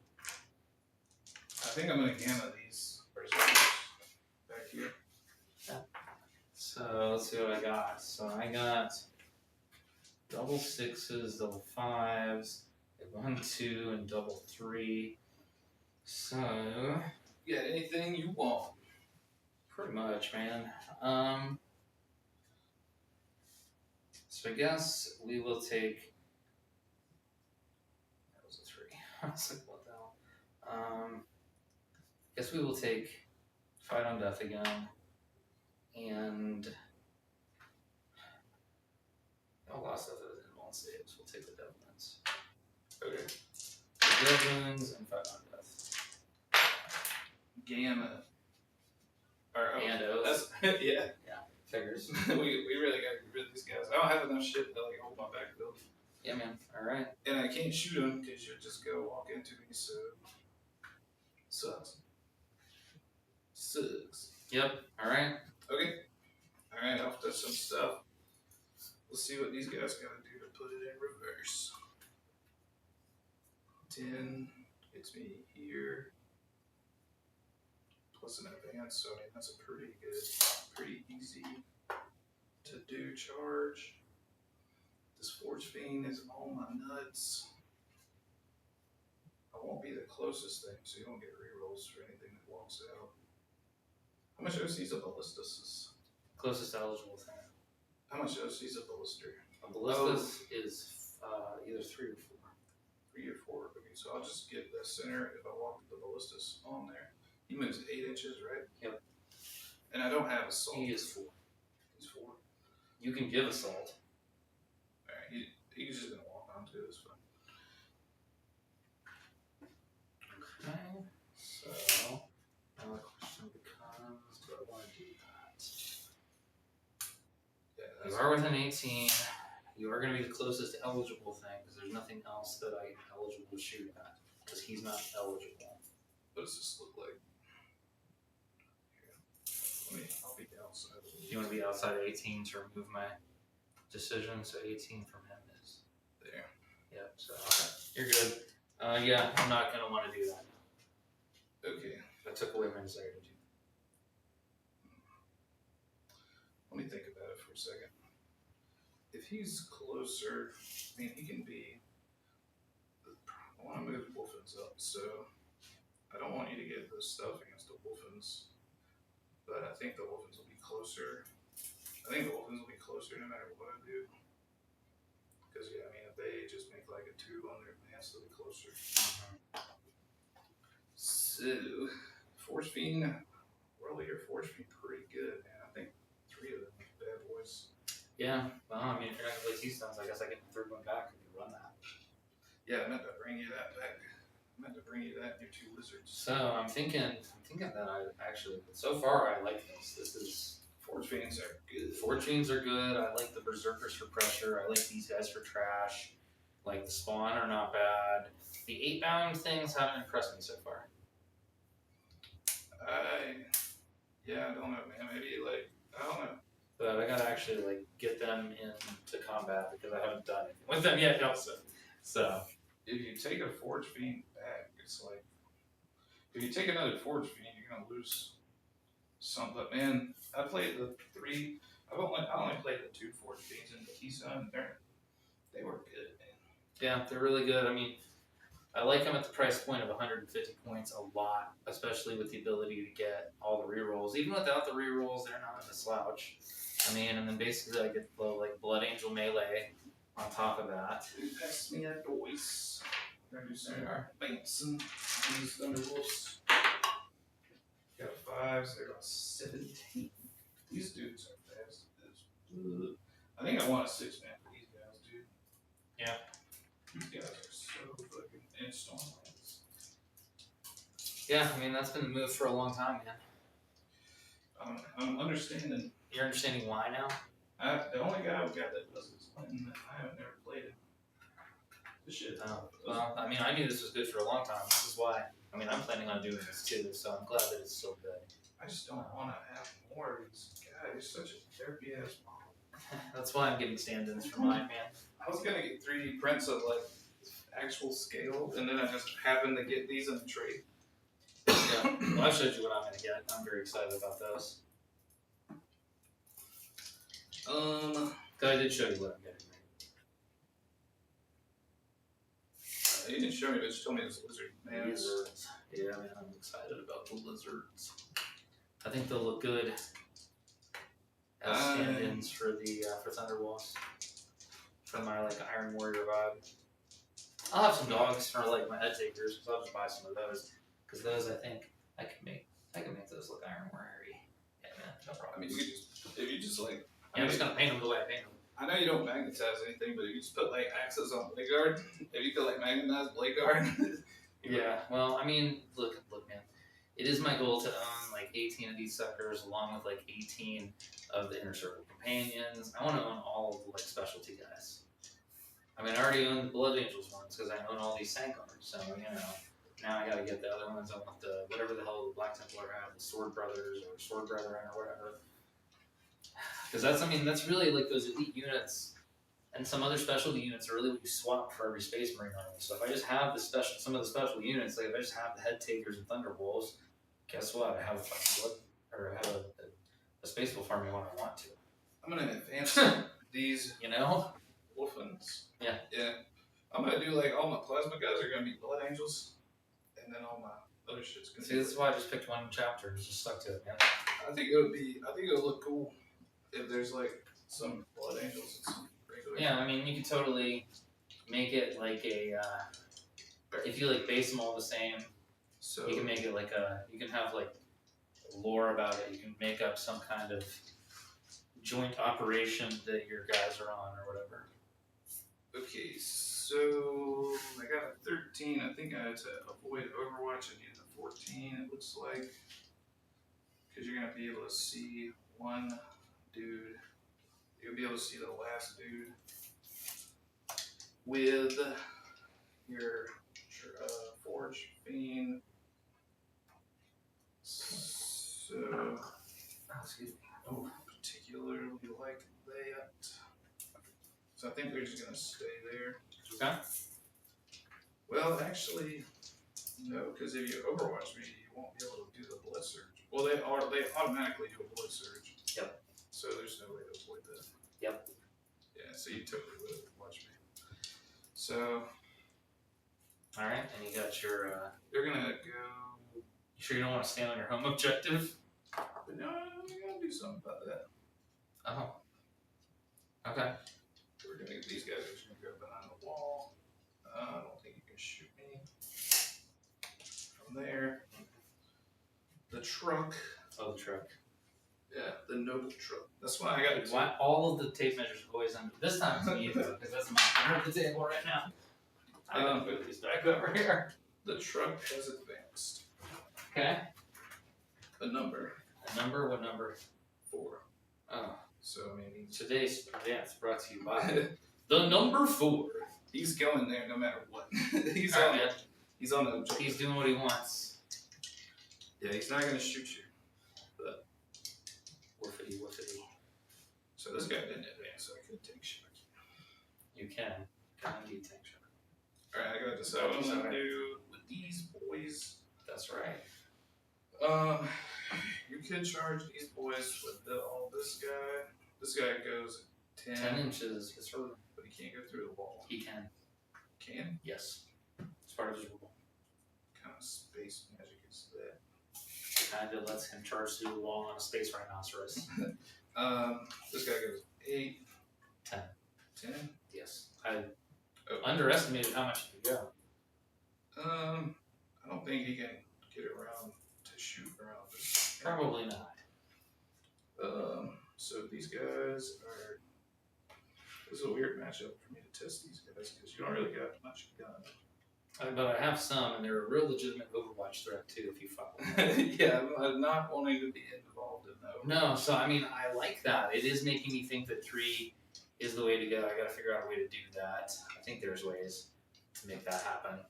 I think I'm gonna gamma these berserkers back here. So let's see what I got. So I got double 6s, double 5s, 1, 2, and double 3. So You got anything you want? pretty much, man. So I guess we will take. That was a 3. I was like, what the hell? Guess we will take fight on death again, and a lot of stuff that is in one saves. We'll take the dead wounds. Okay. The dead wounds and fight on death. Gamma. And O's. That's yeah. Figures. we really gotta get rid of these guys. I don't have enough shit to like hold my backfield. Yeah, man. All right. And I can't shoot them because you'll just go walk into me, so sucks. Sucks. Yep. All right. Okay. Alright, off to some stuff. Let's see what these guys gotta do to put it in reverse. 10 gets me here. plus an advance, so I mean that's a pretty easy to do charge. This Forge Fiend is on my nuts. I won't be the closest thing, so you don't get rerolls for anything that walks out. How much OC's a Ballistus? Closest eligible thing. How much OC's a Ballister? A Ballistus is either 3 or 4. 3 or 4. Okay, so I'll just get the center if I walk the Ballistus on there. He moves 8 inches, right? Yep. And I don't have assault. He is 4. He's 4. You can give assault. Alright, he's just gonna walk onto it. It's fine. Okay. So now the question becomes, do I want to do that? Yeah, You are within 18. You are going to be the closest eligible thing because there's nothing else that I'm eligible to shoot at because he's not eligible. What does this look like? I'll be outside. You want to be outside of 18 to remove my decision, so 18 from him is there. Yep, so okay. You're good. Yeah, I'm not going to want to do that. Okay. I took away my desire to do that. Let me think about it for a second. If he's closer, I mean, he can be. I want to move Wolfens up, so I don't want you to get the stuff against the Wolfens, but I think the Wolfens will be closer. I think the Wolfens will be closer no matter what I do. Because, yeah, I mean, if they just make like a 2 on their advance, they'll be closer. So, Force Fiend, World Leader Force Fiend, pretty good, man. I think 3 of them are bad boys. Yeah, well, I mean, if you're not going to play T-Stones, I guess I get the third one back if you run that. Yeah, I meant to bring you that back. I meant to bring you that and your 2 lizards. So, I'm thinking that I actually, so far I like this. This is... Forge Fiends are good. Forge Fiends are good. I like the Berserkers for pressure. I like these guys for trash. Like, the Spawn are not bad. The 8-bound things haven't impressed me so far. I don't know, man. Maybe, like, I don't know. But I gotta actually, like, get them into combat because I haven't done anything with them yet also. So, if you take a Forge Fiend back, it's like, if you take another Forge Fiend, you're gonna lose some. But man, I played the 3. I only played the 2 Forge Fiends in the T-Zone. They were good, man. Yeah, they're really good. I mean, I like them at the price point of 150 points a lot, especially with the ability to get all the rerolls. Even without the rerolls, they're not a slouch. I mean, and then basically I get the like Blood Angel melee on top of that. Pass me that voice. We're gonna do some Benson. These Thunderwolves. Got 5s. They're on 17. These dudes are fast as. I think I want a 6-man for these guys, dude. Yeah. These guys are so fucking in Stormlands. Yeah, I mean, that's been the move for a long time, man. I'm understanding. You're understanding why now? The only guy I've got that does is Clinton. I haven't never played it. This shit. Well, I mean, I knew this was good for a long time. This is why. I mean, I'm planning on doing this too, so I'm glad that it's so good. I just don't want to have more of these guys. He's such a therapy ass model. That's why I'm getting stand-ins for mine, man. I was gonna get 3D prints of like actual scale, and then I just happened to get these in the trade. Yeah. Well, I showed you what I'm gonna get. I'm very excited about those. I did show you what I'm getting. You didn't show me, but you told me it was lizard. Man, Lizards. Yeah, man, I'm excited about the lizards. I think they'll look good as stand-ins for the for Thunderwolves. For my like Iron Warrior vibe. I'll have some dogs for like my head takers, because I'll just buy some of those. Because those I think I can make those look Iron Warrior-y. Yeah, man, no problem. I mean, you could just if you just like. Yeah, I'm just gonna paint them the way I paint them. I know you don't magnetize anything, but if you just put like axes on blade guard, if you could like magnetize blade guard. Yeah, well, I mean, look, man. It is my goal to own like 18 of these suckers, along with like 18 of the Inner Circle companions. I want to own all of the like specialty guys. I mean, I already own the Blood Angels ones because I own all these Sankards. So now I gotta get the other ones. I want the whatever the hell the Black Templar have, the Sword Brothers or Sword Brethren or whatever. Because that's really like those elite units and some other specialty units are really what you swap for every Space Marine army. So if I just have some of the special units, like if I just have the Head Takers and Thunderwolves, guess what? I have a fucking blood, or I have a space wolf army when I want to. I'm gonna advance these You know? wolfens. Yeah. Yeah. I'm gonna do like all my plasma guys are gonna be blood angels, and then all my other shit's gonna. See, this is why I just picked one chapter and just stuck to it, man. I think it'll look cool if there's like some blood angels and some regular. Yeah, I mean, you could totally make it like a. If you like base them all the same, So you can make it like a. You can have like lore about it. You can make up some kind of joint operation that your guys are on or whatever. Okay, so I got a 13. I think I had to avoid Overwatch. I needed a 14. It looks like because you're gonna be able to see one dude. You'll be able to see the last dude with your Forge Fiend. So, Excuse me. particularly like that. So I think they're just gonna stay there. Okay. Well, actually, no, because if you Overwatch me, you won't be able to do the blood surge. Well, they automatically do a blood surge. Yep. So there's no way to avoid that. Yep. Yeah, so you totally would watch me. So. Alright, and you got your. They're gonna go. You sure you don't want to stand on your home objective? But no, we gotta do something about that. Oh. Okay. We're gonna get these guys are just gonna go behind the wall. I don't think you can shoot me from there. The truck. Oh, the truck. Yeah, the noble truck. That's why I got it. Why all of the tape measures always under this time it's me though, because that's my under the table right now. I'm gonna put these back over here. The truck has advanced. Okay. A number. A number? What number? 4. Oh. So I mean Today's dance brought to you by the number 4. He's going there no matter what. He's All on right, man. He's on the He's doing what he wants. Yeah, he's not gonna shoot you. But Woofity. so this guy didn't advance, so I could take shot. You can indeed take shot. Alright, I gotta decide what I'm gonna do with these boys. That's right. You could charge these boys with all this guy. This guy goes 10 inches. Yes, sir. but he can't go through the wall. He can. Can? Yes. It's part of his rule. What kind of space magic is that? Kind of lets him charge through the wall on a space rhinoceros. This guy goes 8. 10. 10? Yes. I underestimated how much he could go. I don't think he can get around to shoot around this. Probably not. So these guys are. This is a weird matchup for me to test these guys because you don't really got much gun. But I have some, and they're a real legitimate Overwatch threat too. If you follow. Yeah, I'm not wanting to be involved in that. No, so I mean, I like that. It is making me think that 3 is the way to go. I got to figure out a way to do that. I think there's ways to make that happen.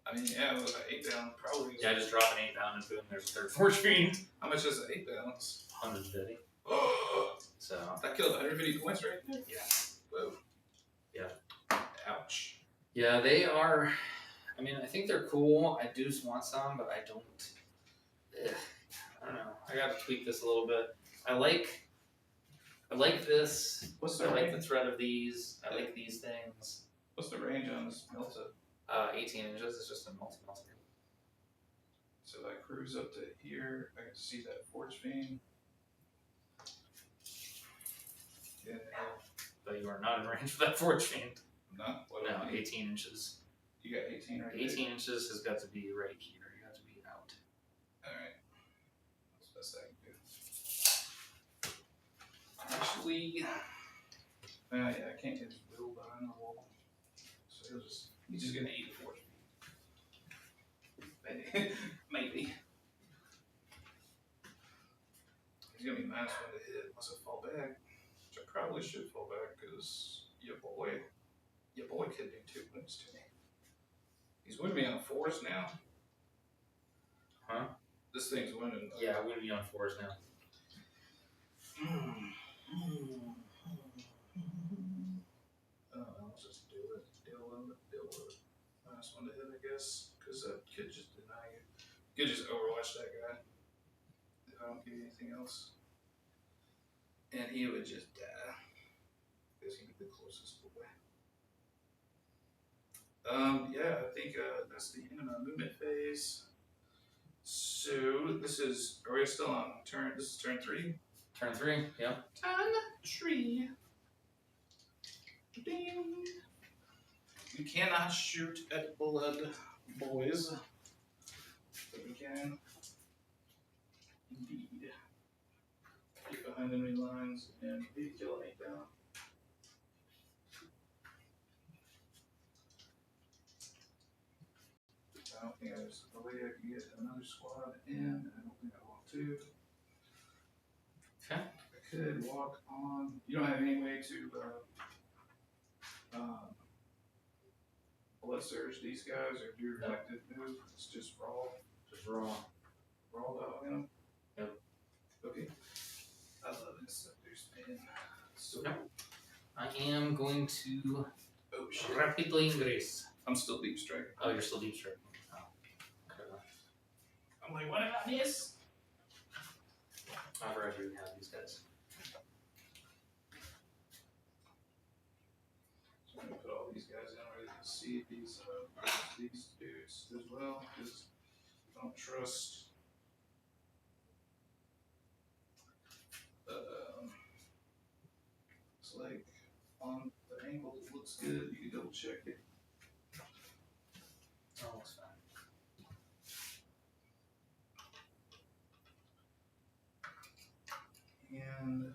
I mean, yeah, with an 8 down, probably. Yeah, just drop an 8 down and boom, there's a third Forge Fiend. How much is an 8 downs? 150. Oh, So. that killed 150 points right there. Yeah. Whoa. Yeah. Ouch. Yeah, they are. I mean, I think they're cool. I do want some, but I don't. I don't know. I got to tweak this a little bit. I like this. What's I the like range? the threat of these. I like these things. What's the range on this Melta? 18 inches is just a multi-multi. So I cruise up to here. I can see that Forge Fiend. Yeah. But you are not in range for that Forge Fiend. Not what No, I need. 18 inches. You got 18 right 18 inches has got to be right here. You got to be out. there. Alright. That's the best I can do. Actually, yeah, I can't get his will behind the wall. So he's just gonna eat it for me. Maybe. Maybe. He's gonna be -1 to hit unless I fall back. Which I probably should fall back because your boy could do 2 wounds to me. He's winning me on 4s now. Huh? This thing's winning. Yeah, I wouldn't be on 4s now. Let's just deal with it. -1 to hit, I guess, because that could just deny you. You could just overwatch that guy if I don't give you anything else. And he would just die. Because he'd be the closest boy. Yeah, I think that's the end of my movement phase. So this is, are we still on turn? This is turn 3. Turn 3. Yep. Turn 3. Ding. We cannot shoot at blood, boys. But we can, indeed, get behind enemy lines and maybe kill an 8 down. I don't think there's a way I can get another squad in. I don't think I want to. Okay. I could walk on. You don't have any way to blood surge these guys or do an active move. It's just raw. Just raw. Raw dog in them. Yep. Okay. I love instructors, man. So Okay. I am going to oh shit. rapidly increase. I'm still deep striking. Oh, you're still deep striking. Oh. Okay. I'm like, what about this? I've already had these guys. So I'm gonna put all these guys in where they can see these dudes as well, because I don't trust. It's like on the angle it looks good. You can double check it. Oh, looks fine. And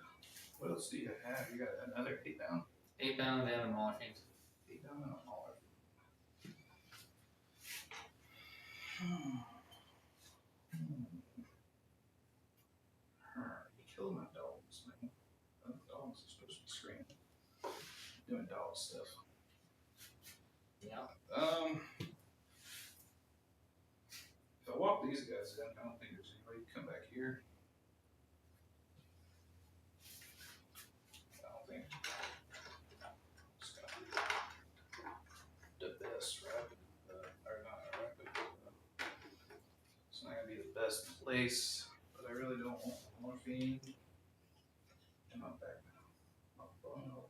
what else do you have? You got another 8 down? 8 down and a mauler fiend. 8 down and a mauler. You killed my dogs, man. Dogs are supposed to be screaming. Doing dog stuff. Yeah. If I walk these guys in, I don't think there's anybody to come back here. I don't think. It's gonna be the best rapid, or not rapid. It's not gonna be the best place, but I really don't want morphine in my back now. My bone up.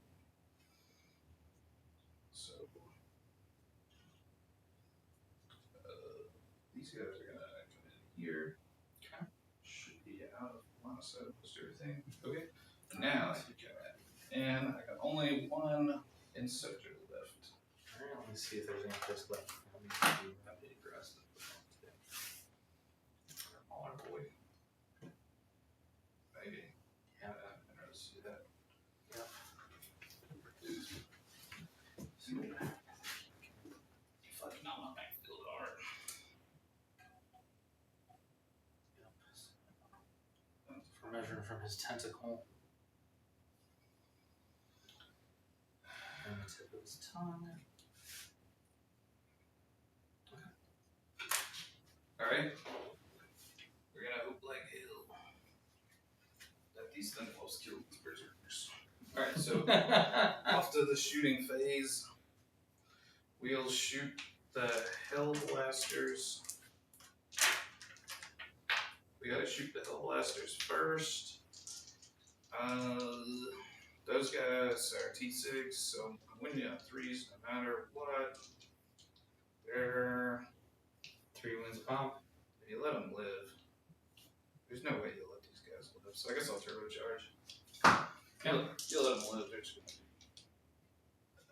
So these guys are gonna come in here. Okay. Should be out of line of sight of most everything. Okay. Now you come in. And I got only one inceptor left. Alright, let me see if there's any place left. Let me see. I need grass. Mauler boy. Maybe. Yeah. I'd rather see that. Yeah. Fucking not my backfield art. We're measuring from his tentacle. And the tip of his tongue. Alright. We're gonna hope like hell that these Thunderbolts kill these berserkers. Alright, so off to the shooting phase. We'll shoot the Hell Blasters. We gotta shoot the Hell Blasters first. Those guys are T6, so I'm winning on 3s no matter what. They're 3 wins a pop. if you let them live. There's no way you'll let these guys live, so I guess I'll turbocharge. You'll let them live, they're just gonna do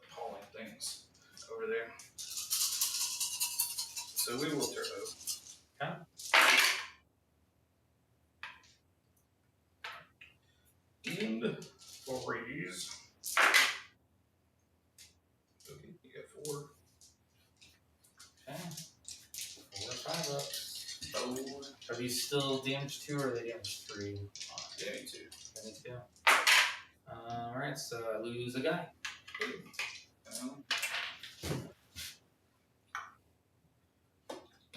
appalling things over there. So we will turbo. Okay. And 4s. Okay, you got 4. Okay. 4 or 5 ups. Oh, Are these still damage 2 or are they damage 3? damn 2. Damage 2. Alright, so I lose a guy.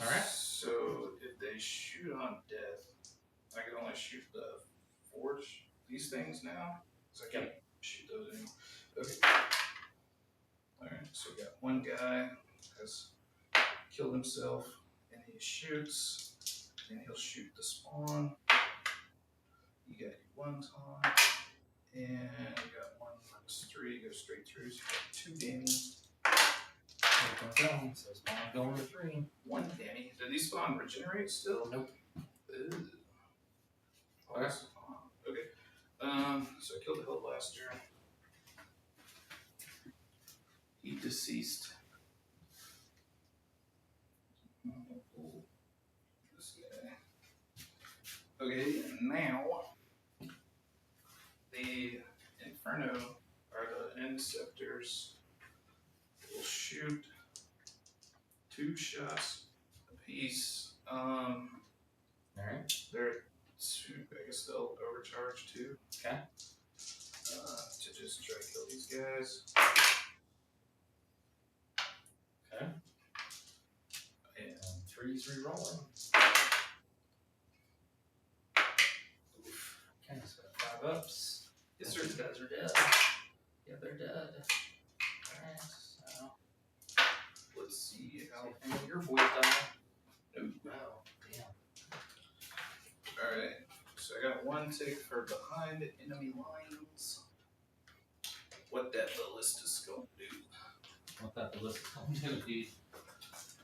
Alright. So if they shoot on death, I can only shoot the forge, these things now? Because I can't shoot those anymore. Okay. Alright, so we got one guy has killed himself and he shoots. and he'll shoot the spawn. You got one time, and you got one -3, go straight through, so you got 2 damage. So spawn going to 3. 1 damage. Did these spawn regenerate still? Nope. Ew. Okay. Okay. So I killed the hill blaster. He deceased. This guy. Okay, now the Inferno or the Inceptors will shoot 2 shots apiece. Alright. They're I guess they'll overcharge too. Okay. To just try to kill these guys. Okay. And 3's rerolling. Okay, so 5 ups. yes, sir. These guys are dead. Yeah, they're dead. Alright, so Let's see how. any of your boys die. No. Oh, damn. Alright. So I got 1 tick for behind enemy lines. What that ballista's gonna do? What that ballista's going to be?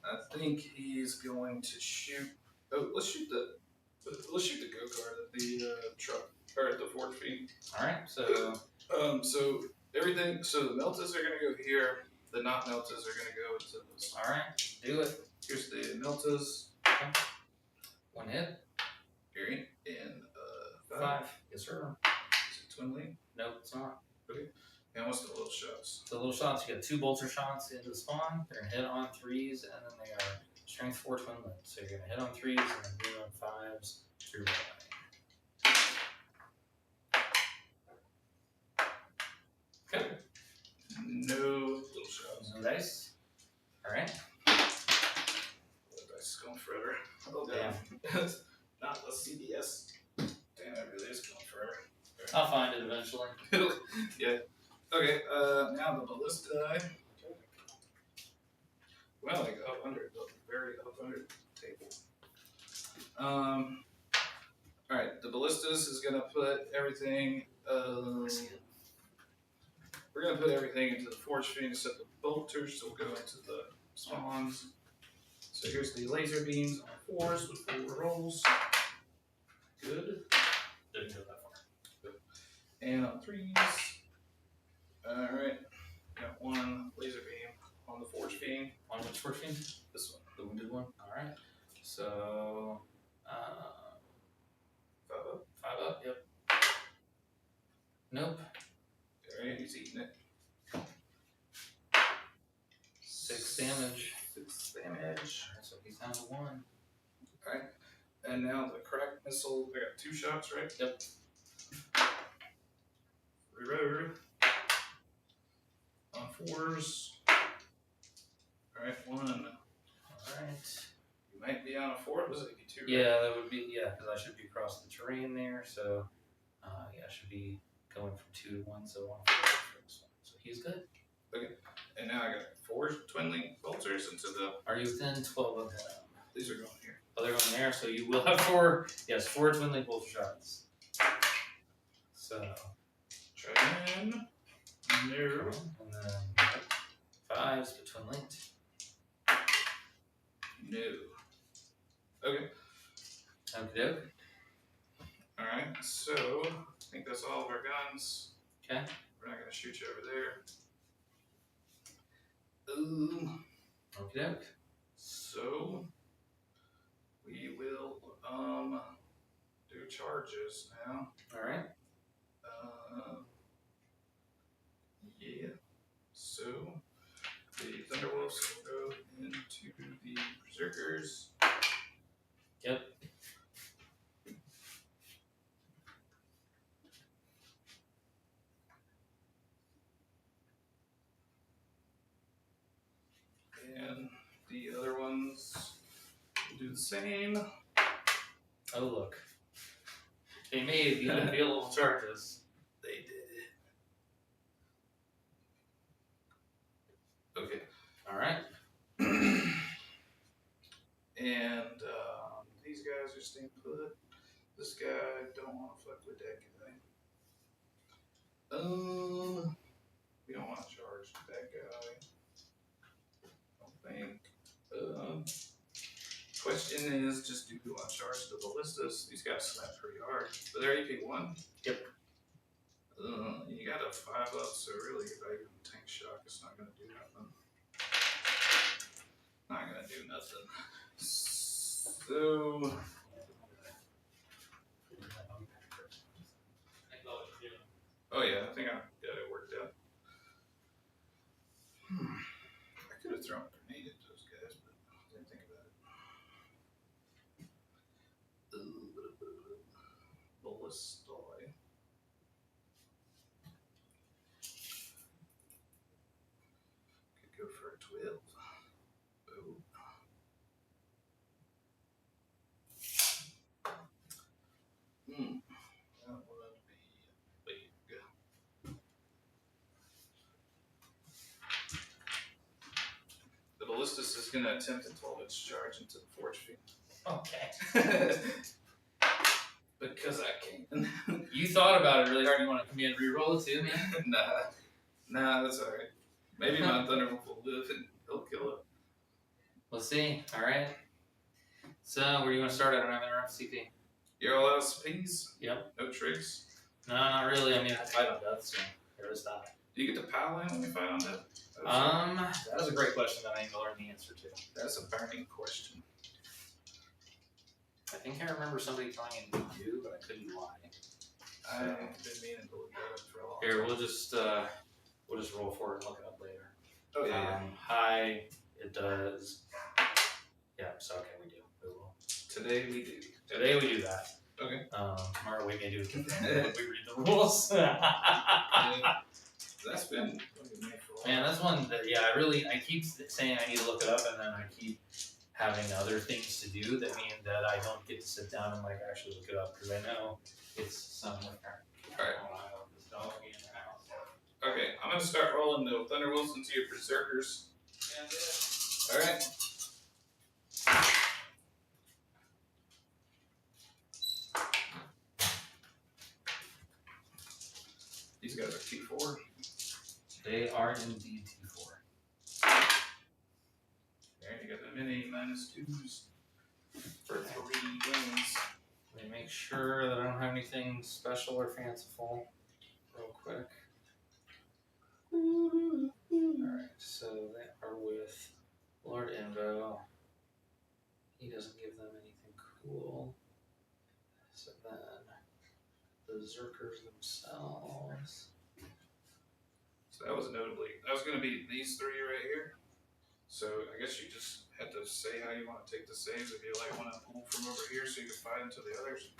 I think he's going to shoot. Oh, let's shoot the go-kart at the truck or at the forge feed. Alright, so So everything. So the meltas are gonna go here. The not meltas are gonna go into this. alright, do it. Here's the meltas. 1 hit. Here and 5. Yes, sir. Is it twin link? Nope, it's not. And what's the little shots? The little shots, you get 2 bolter shots into the spawn. They're gonna hit on 3s, and then they are strength 4 twin link. So you're gonna hit on 3s and then hit on 5s. You're rolling. Okay. No little shots. No dice. Alright. The dice is going forever. Oh damn. Not the CBS. Damn, it really is going forever. I'll find it eventually. Yeah. Okay, now the ballista. Well, like up under, very up under the table. Alright, the ballistas is gonna put everything, we're gonna put everything into the forge fiend except the bolters will go into the spawns. So here's the laser beams on 4s with 4 rolls. Good. Didn't go that far. Good. And on 3s. Alright. Got 1 laser beam on the forge fiend. On which forge fiend? This one. The wounded one? Alright. So 5 up. 5 up, yep. Nope. Alright, he's eating it. 6 damage. 6 damage. Alright, so he's down to 1. Alright. And now the crack missile. I got 2 shots, right? Yep. Reload. On 4s. Alright, 1. Alright. You might be on a 4. Was it 2? Yeah, that would be, yeah, because I should be across the terrain there, so, yeah, I should be going from 2 to 1, so 1 for this one. So he's good. Okay. And now I got 4 twin link bolters into the. Are you within 12 of them? These are going here. Oh, they're going there, so you will have 4, yes, 4 twin link bolter shots. So, Try in. No. and then 5s, but twin linked. No. Okay. Okay. Alright, so I think that's all of our guns. Okay. We're not gonna shoot you over there. Ooh. Okay. So we will do charges now. Alright. Yeah. So the Thunderwolves will go into the Berserkers. Yep. And the other ones will do the same. Oh, look. They made the unavailable charges. They did. Okay. Alright. And these guys staying put. This guy, don't want to fuck with that guy. We don't want to charge that guy. I don't think. Question is, just do we want to charge the ballistas? These guys slap pretty hard. But they're AP1. Yep. You got a 5-up, so really, if I even tank shock, it's not going to do nothing. Not going to do nothing. So. Oh, yeah, I think I got it worked out. I could have thrown a grenade at those guys, but I didn't think about it. Ballistoi. Could go for a 12. Oh. That would be big. The ballistas is going to attempt a 12-inch charge into the forge field. Okay. Because I can. You thought about it really hard. You want to come in and re-roll it too, man? Nah, that's alright. Maybe my Thunderwolf will live and he'll kill it. We'll see. Alright. So, where do you want to start? I don't have an RFCP. You're all out of speeds? Yep. No tricks? No, not really. I mean, I fight on death, so there is that. Do you get to pile in when you fight on death? That is a great question that I need to learn the answer to. That's a burning question. I think I remember somebody telling me you do, but I couldn't lie. I've been meaning to look that up for a long Here, time. we'll just roll for it and look it up later. Oh, yeah. Hi, it does. Yeah, so okay, we do. We will. Today we do. Today we do that. Okay. Tomorrow we may do it. We read the rules. That's been looking at me for a while. Man, that's one that, I keep saying I need to look it up, and then I keep having other things to do that mean that I don't get to sit down and actually look it up, because I know it's somewhere. Alright. This dog in the house. Okay, I'm going to start rolling the Thunderwolves into your Berserkers. Alright. These guys are T4. They are indeed T4. There, you got the mini -2s for 3 wins. Let me make sure that I don't have anything special or fanciful real quick. Alright, so they are with Lord Invo. He doesn't give them anything cool. So then, the Berserkers themselves. So that was going to be these 3 right here. So I guess you just had to say how you want to take the saves. If you want to pull from over here so you can fight into the others.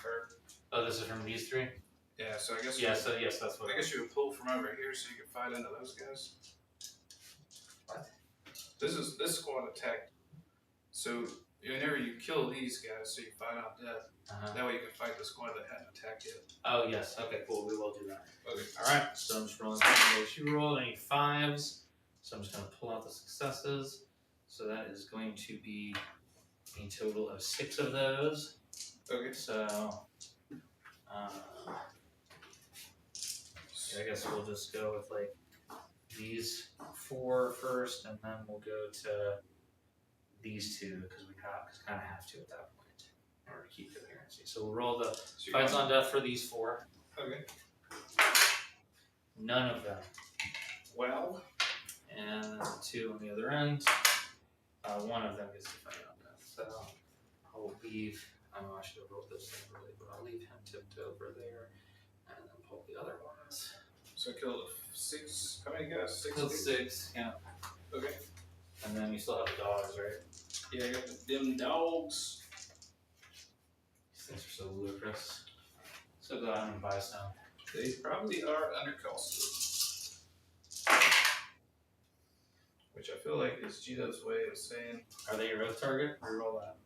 Oh, this is from these 3? Yeah, so I guess yes, that's what I guess you would pull from over here so you can fight into those guys. What? This squad attacked. So whenever you kill these guys, so you fight on death, that way you can fight the squad that hadn't attacked yet. Oh yes, okay, cool. We will do that. Okay. Alright, so I'm just rolling the she rolled any 5s. So I'm just gonna pull out the successes. So that is going to be a total of 6 of those. Okay. So I guess we'll just go with these 4 first, and then we'll go to these 2 because we kind of have to at that point in order to keep coherency. So we'll roll the fights on death for these 4. Okay. None of them. Well. And 2 on the other end. One of them gets to fight on death. So I'll leave. I know I should have rolled this thing early, but I'll leave him tipped over there, and then pull the other ones. So kill the 6. How many guys? 6. Kill 6. Yeah. Okay. And then you still have the dogs, right? Yeah, I got them dogs. These things are so ludicrous. So glad I'm gonna buy some. They probably are undercosted. Which I feel like is Gito's way of saying. Are they your oath target? Reroll that.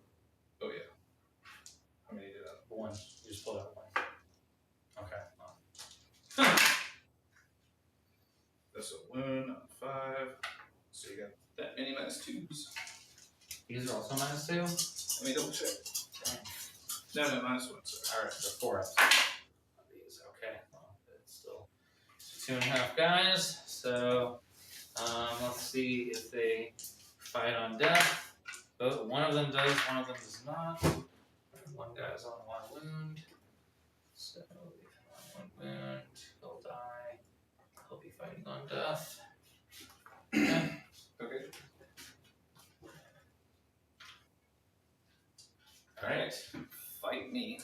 Oh yeah. How many did I? 1. You just pulled out 1. Okay. Well. That's a 1 on 5. So you got that many -2s. These are also -2? Let me double check. No, minus 1, sorry. Alright, so 4 ups. These, okay. Well, it's still 2.5 guys. So, let's see if they fight on death. Both, one of them does, one of them does not. One guy's on 1 wound. So, on 1 wound, he'll die. He'll be fighting on death. Okay. Alright. Fight me.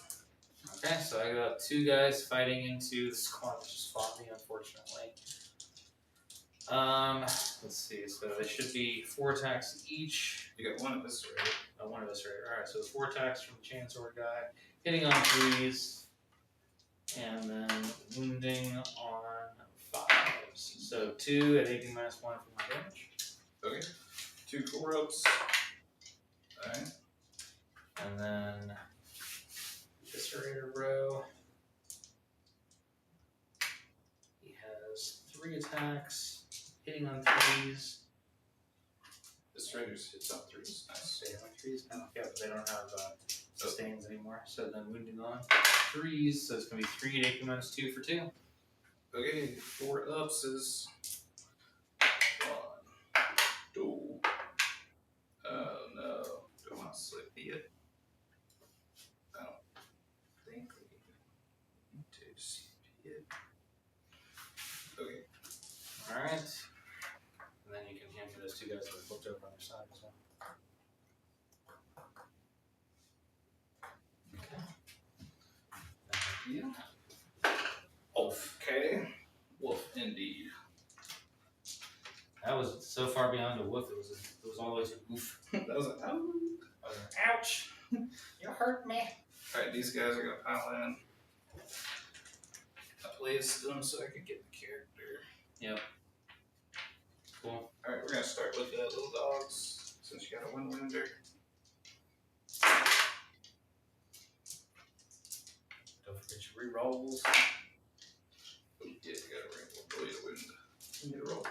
Okay, so I got 2 guys fighting into the squad that just fought me, unfortunately. Let's see, so they should be 4 attacks each. You got 1 eviscerated. One eviscerator. Alright, so 4 attacks from the chainsword guy, hitting on 3s, and then wounding on 5s. So 2 at 18 minus 1 for my damage. Okay. 2 4-ups. Alright. And then eviscerator bro. He has 3 attacks, hitting on 3s. Eviscerators hits on 3s. Nice. They have 3s now. Yeah, but they don't have sustains anymore. So then wounding on 3s. So it's going to be 3 at 18 minus 2 for 2. Okay, 4-ups is 1, 2. Oh no. Don't want to slip it. I don't think we need to slip it. Okay. Alright. And then you can hand me those 2 guys that are flipped over on their side as well. Okay. Thank you. Okay. Wolf indeed. That was so far beyond a woof, it was all the way to oof. That was an ow. Ouch! You hurt me. Alright, these guys are gonna pile in. I placed them so I could get the character. Yep. Cool. Alright, we're gonna start with the little dogs, since you got a 1 wounder. Don't forget your rerolls. Oh, yeah, you gotta roll your wound. You need to roll.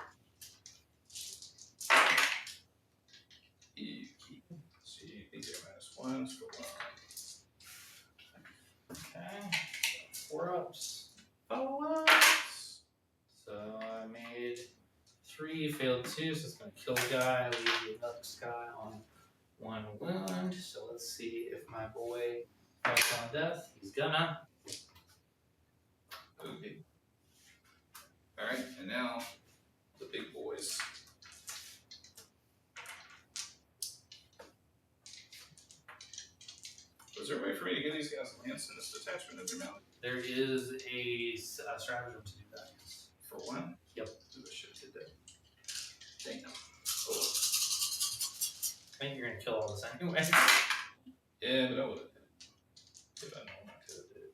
You keep. See, these are -1s for 1. Okay. 4 ups. Follow-ups. So I made 3, failed 2, so it's going to kill the guy, leave the next guy on 1 wound. So let's see if my boy fights on death. He's gonna. Okay. Alright, and now the big boys. Was there a way for me to get these guys lance in this detachment of their mount? There is a stratagem to do that. For 1? Yep. Do the shit did that. Damn. I think you're gonna kill all this anyway. Yeah, but I would have. If I know I could have did it.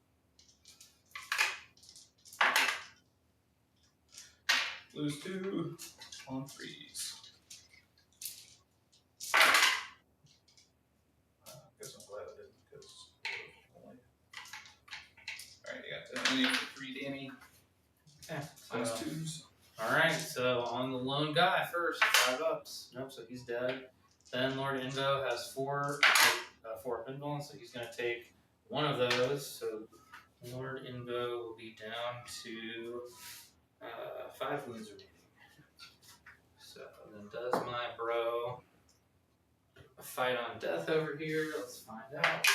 Lose 2 on 3s. Guess I'm glad I didn't, because alright, you got that many for 3 Danny. Okay. Minus So, 2s. alright, so on the lone guy first, 5 ups. Nope, so he's dead. Then Lord Indo has 4 pinballs, so he's going to take 1 of those. So Lord Indo will be down to 5 wounds remaining. So then does my bro fight on death over here? Let's find out.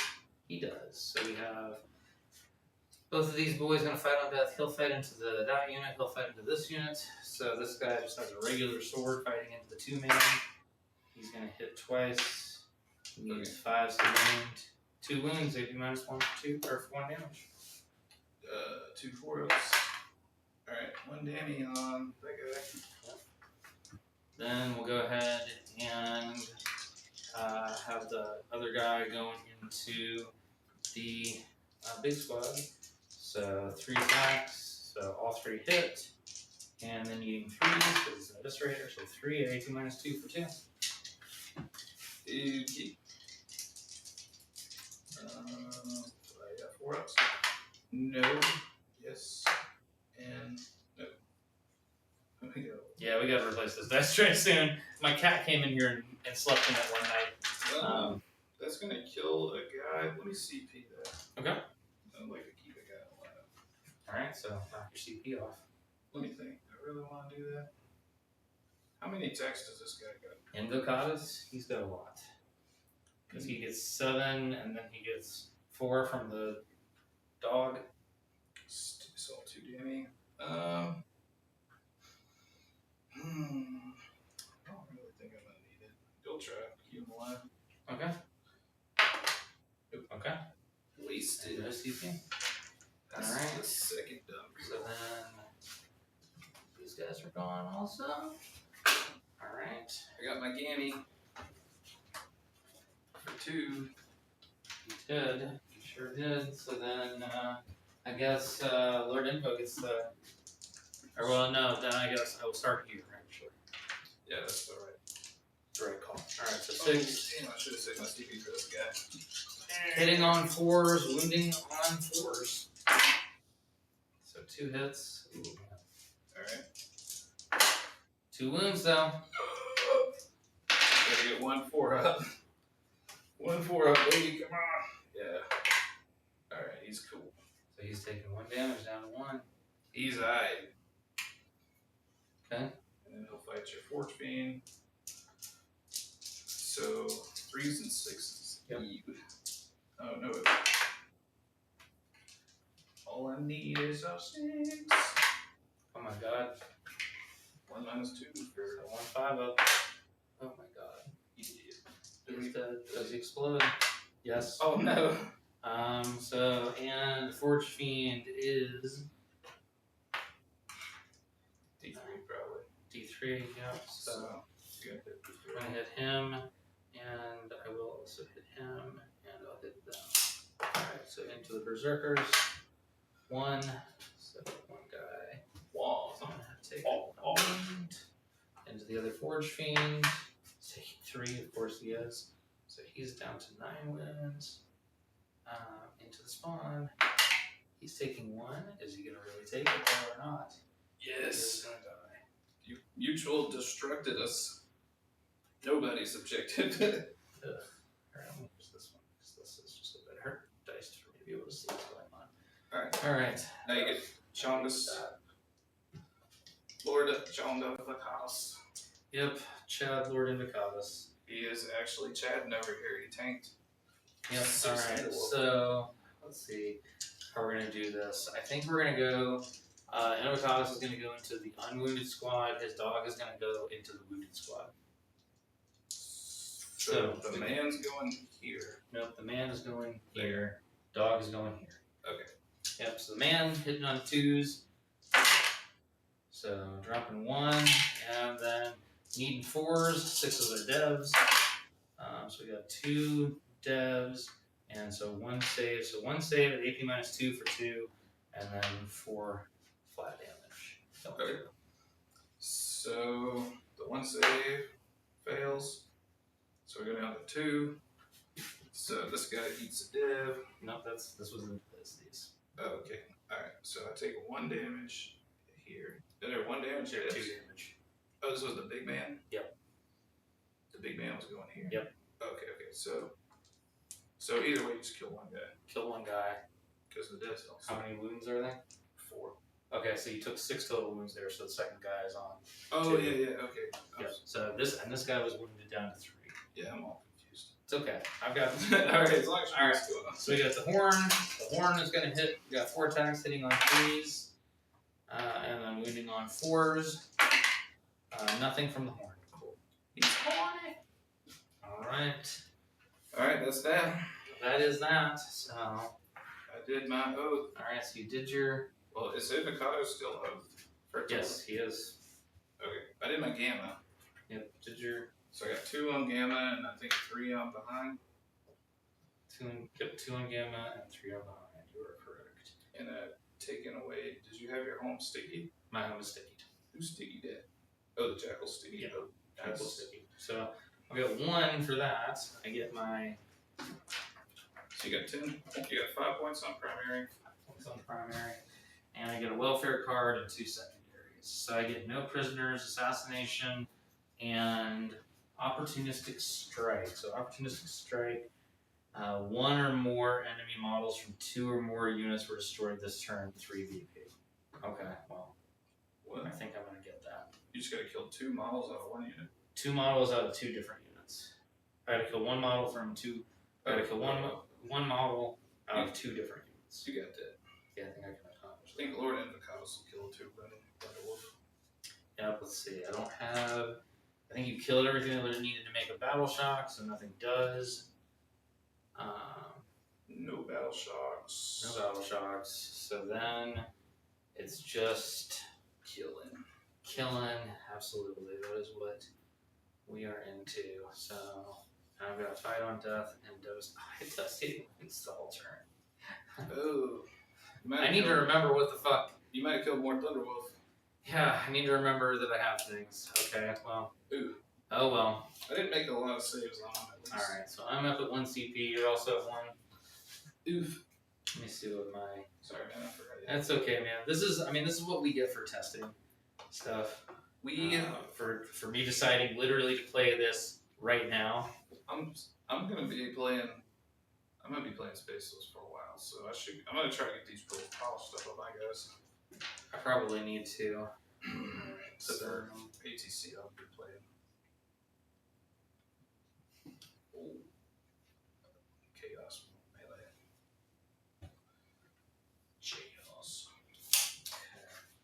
He does. So we have both of these boys going to fight on death. He'll fight into that unit. He'll fight into this unit. So this guy just has a regular sword fighting into the 2-man. He's going to hit twice. He needs 5s to wound. 2 wounds, AP minus 1 for 2 or for 1 damage. 2 4-ups. Alright, 1 Danny on that guy. Then we'll go ahead and have the other guy going into the big squad. So 3 attacks, so all 3 hit. And then needing 3s because it's an eviscerator, so 3 at 18 minus 2 for 2. Okay. I got 4-ups. No. Yes. And no. There we go. Yeah, we gotta replace this dice tray soon. My cat came in here and slept in it one night. Well, that's gonna kill a guy. Let me CP that. Okay. I'd like to keep a guy alive. Alright, so knock your CP off. Let me think. Do I really want to do that? How many attacks does this guy got? Invocatus, he's got a lot. Because he gets 7, and then he gets 4 from the dog. So 2 damage. I don't really think I'm gonna need it. Go try. Keep him alive. Okay. Okay. Wasted. No CP. That's Alright. the second dump. So then these guys are gone also. Alright. I got my gammy. For 2. You did. You sure did. So then I guess Lord Info gets the. Or well, no. Then I guess I will start here actually. Yeah, that's the right. The right call. All right. So Oh, 6. damn, I should have saved my CP for this guy. Hitting on 4s, wounding on 4s. So 2 hits. Ooh. Alright. 2 wounds though. Gotta get 1 4 up. 1 4 up, baby. Come on. Yeah. Alright, he's cool. So he's taking 1 damage down to 1. He's aight. Okay. And then he'll fight your Forge Fiend. So 3s and 6s. Yep. Oh no. All I need is a 6. Oh my god. 1 minus 2 for So 1 5 up. Oh my god. idiot. He's dead. Does he explode? Yes. Oh no. So, and the Forge Fiend is D3 probably. D3, yep. So, you got I'm gonna hit him, and I will also hit him, and I'll hit them. Alright, so into the Berserkers. 1, so 1 guy. Wall. I'm gonna have to take a wound. Into the other Forge Fiend. Taking 3, of course he is. So he's down to 9 wounds. Into the spawn. He's taking 1. Is he gonna really take it though or not? Yes. He's gonna die. You mutual destructed us. Nobody's objective. Alright, I'm gonna use this one because this is just a better dice for me to be able to see what's going on. Alright. Now you get Chongus. Lord Chonda of the house. Yep, Chad, Lord Invocatus. He is actually Chad over here. He tanked. Yep, So alright, standstill. so let's see how we're gonna do this. I think we're gonna go Invocatus is gonna go into the unwounded squad, his dog is gonna go into the wounded squad. So the man's going here. Nope, the man is going here, dog is going here. Okay. Yep, so the man hitting on 2s. So dropping 1, and then needing 4s, 6 of the devs. So we got 2 devs, and so 1 save. So 1 save at AP minus 2 for 2, and then 4 flat damage. Okay. So the 1 save fails. So we're going down to 2. So this guy eats a dev. No, this was these. Oh, okay. Alright. So I take 1 damage here. Is there 1 damage? There, Yes. 2 damage. Oh, this was the big man? Yep. The big man was going here? Yep. Okay. So either way, you just kill 1 guy. Kill 1 guy. Because the devs don't. How many wounds are there? 4. Okay, so you took 6 total wounds there, so the second guy is on. Oh, 2. yeah, okay. Yep. So this guy was wounded down to 3. Yeah, I'm all confused. It's okay. I've got. Alright, as long as All right. what's going on. So we got the horn. The horn is going to hit. We got 4 attacks hitting on 3s, and then wounding on 4s. Nothing from the horn. Cool. He's horny. All right. Alright, that's that. That is that. So, all I did my oath. right. So you did your. Well, is Avocado still oath? For Yes, he is. Okay, I did my gamma. Yep. Did your So I got 2 on gamma and I think 3 on behind. 2 on gamma and 3 on behind. You are correct. And taken away. Did you have your home sticky? My home is sticky. Who's sticky dead? Oh, the jackal sticky. Yeah. Oh, Triple nice. sticky. So I'll get 1 for that. I get my So you got 10. You got 5 points on primary. points on primary, and I get a welfare card and 2 secondaries. So I get no prisoners, assassination, and opportunistic strike. So opportunistic strike One or more enemy models from 2 or more units were destroyed this turn. 3 VP. Okay, well, What? I think I'm gonna get that. You just gotta kill 2 models out of 1 unit. 2 models out of 2 different units. I gotta kill 1 model from 2. I gotta kill one model out of 2 different units. You got that. Yeah, I think I can accomplish I think Lord Invocatus will kill 2 Wolf. Yep, let's see. I don't have. I think you killed everything that needed to make a battle shock, so nothing does. No battle shocks. No battle shocks. So then it's just killing. Absolutely, that is what we are into. So I've got fight on death and dose. It does take install turn. Oh. I need to remember what the fuck. You might have killed more Thunderwolf. Yeah, I need to remember that I have things. Okay, well. Ooh. Oh well. I didn't make a lot of saves on him at least. Alright, so I'm up at 1 CP, you're also at 1. Oof. Let me see what my. Sorry, man, I forgot. That's okay, man. This is what we get for testing stuff. For me deciding literally to play this right now. I'm gonna be playing Spaceless for a while, so I'm gonna try to get these polished stuff up, I guess. I probably need to. Except for ATC, I'll be playing. Oh. Chaos melee. Chaos.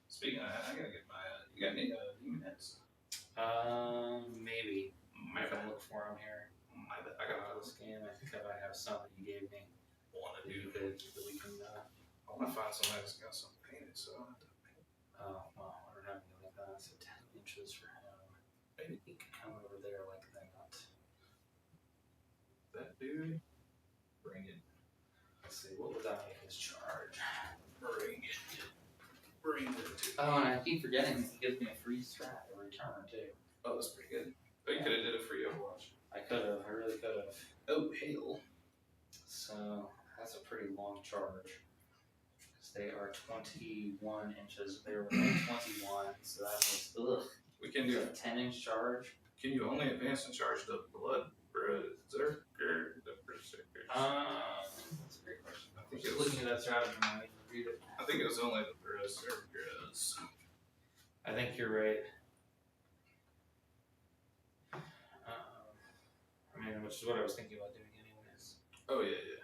Speaking of that, I gotta get my. You got any demon heads? Maybe. I can look for them here. I got this game. I think I might have some that you gave me. Wanna do that we can. I wanna find somebody that's got something painted, so I don't have to paint. Oh well, I don't have anything like that. So 10 inches for him. Maybe he could come over there like that. That dude. Bring it. Let's see. What would that make his charge? Bring it. Bring it. Oh, and I keep forgetting he gives me a free strat every turn too. Oh, that's pretty good. Oh, you could have did it for your Overwatch. I could have. I really could have. Oh, hail. So that's a pretty long charge. Because they are 21 inches. They were like 21, so that makes We can do a 10-inch charge. Can you only advance and charge the blood berserker? The berserkers? That's a great question. I think Just it was, looking at that strategy, I need to read it. I think it was only the berserkers. I think you're right. Which is what I was thinking about doing anyways. Oh, yeah.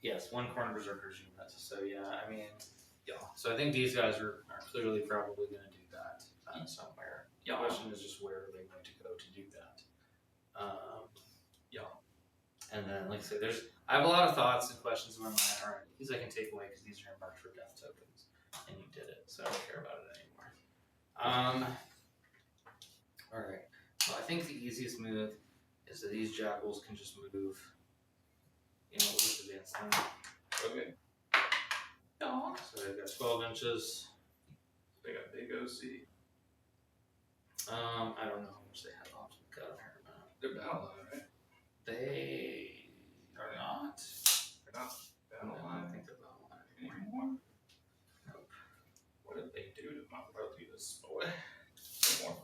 Yes, 1 Khorne berserker's unit. So yeah, yeah. So I think these guys are clearly probably going to do that somewhere. The question is just where are they going to go to do that? Yeah. And then, like I said, I have a lot of thoughts and questions in my mind. All right, these I can take away because these are marked for death tokens, and you did it, so I don't care about it anymore. All right. So I think the easiest move is that these jackals can just move. We'll just advance them. Okay. Oh. So they've got 12 inches. They got big OC. I don't know how much they have on to cut here. They're battle line, right? They are not. They're not battle No, line. I think they're battle line Anymore? Nope. What did they do to my brothers, boy?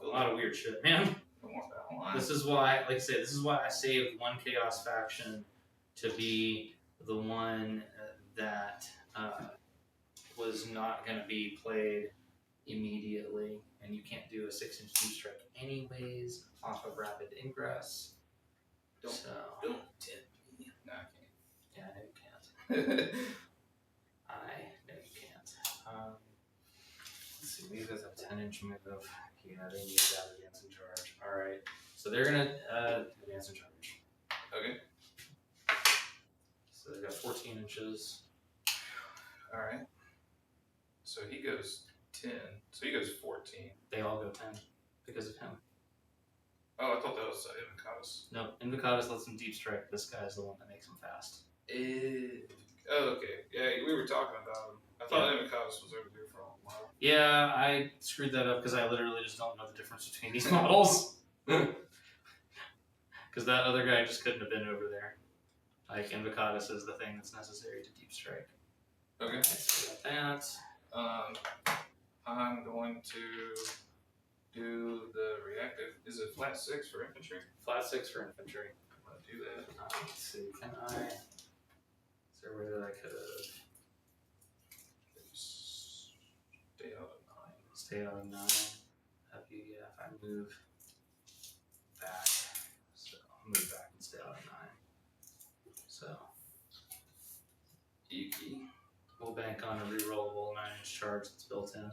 A lot of weird shit, man. No more battle line. This is why, like I said, this is why I saved 1 Chaos faction to be the one that was not going to be played immediately, and you can't do a 6-inch deep strike anyways off of rapid ingress. Don't tempt me. No, I can't. Yeah, I know you can't. I know you can't. Let's see, these guys have 10-inch move. Yeah, they need that advance and charge. Alright, so they're gonna advance and charge. Okay. So they've got 14 inches. Alright. So he goes 10. So he goes 14. They all go 10 because of him. Oh, I thought that was Invocatus. No, Invocatus lets him deep strike. This guy's the one that makes him fast. Oh, okay. Yeah, we were talking about him. I thought Invocatus was over there for a while. Yeah, I screwed that up because I literally just don't know the difference between these models. Because that other guy just couldn't have been over there. Like, Invocatus is the thing that's necessary to deep strike. Okay. So we got that. I'm going to do the reactive. Is it flat 6 for infantry? Flat 6 for infantry. I'm going to do do that. Let's see, can I? Is there a way that I could have Stay out of 9. stayed out of 9? That'd be, yeah, if I move back. So I'll move back and stay out of 9. So Yuki. we'll bank on a rerollable 9-inch charge that's built in.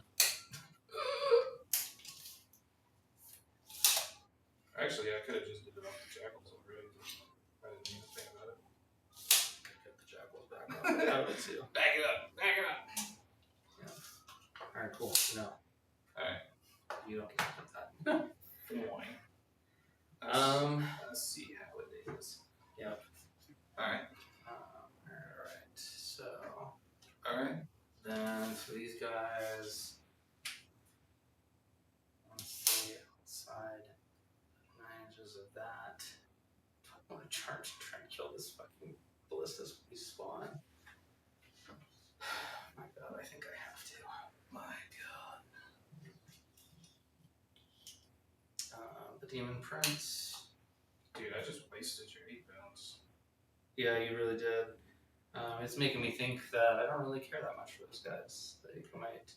Actually, I could have just did it off the jackals already. I didn't even think about it. Get the jackals back up. That would too. Back it up. Back it up. Alright, cool. No. Alright. You don't get to put that. Fine. Let's see how it is. Yep. Alright. Alright. So Alright. then for these guys, once they outside 9 inches of that, I want to charge and try and kill this fucking ballistas respawn. My god, I think I have to. My god. The Demon Prince. Dude, I just wasted your 8 bounds. Yeah, you really did. It's making me think that I don't really care that much for those guys. They might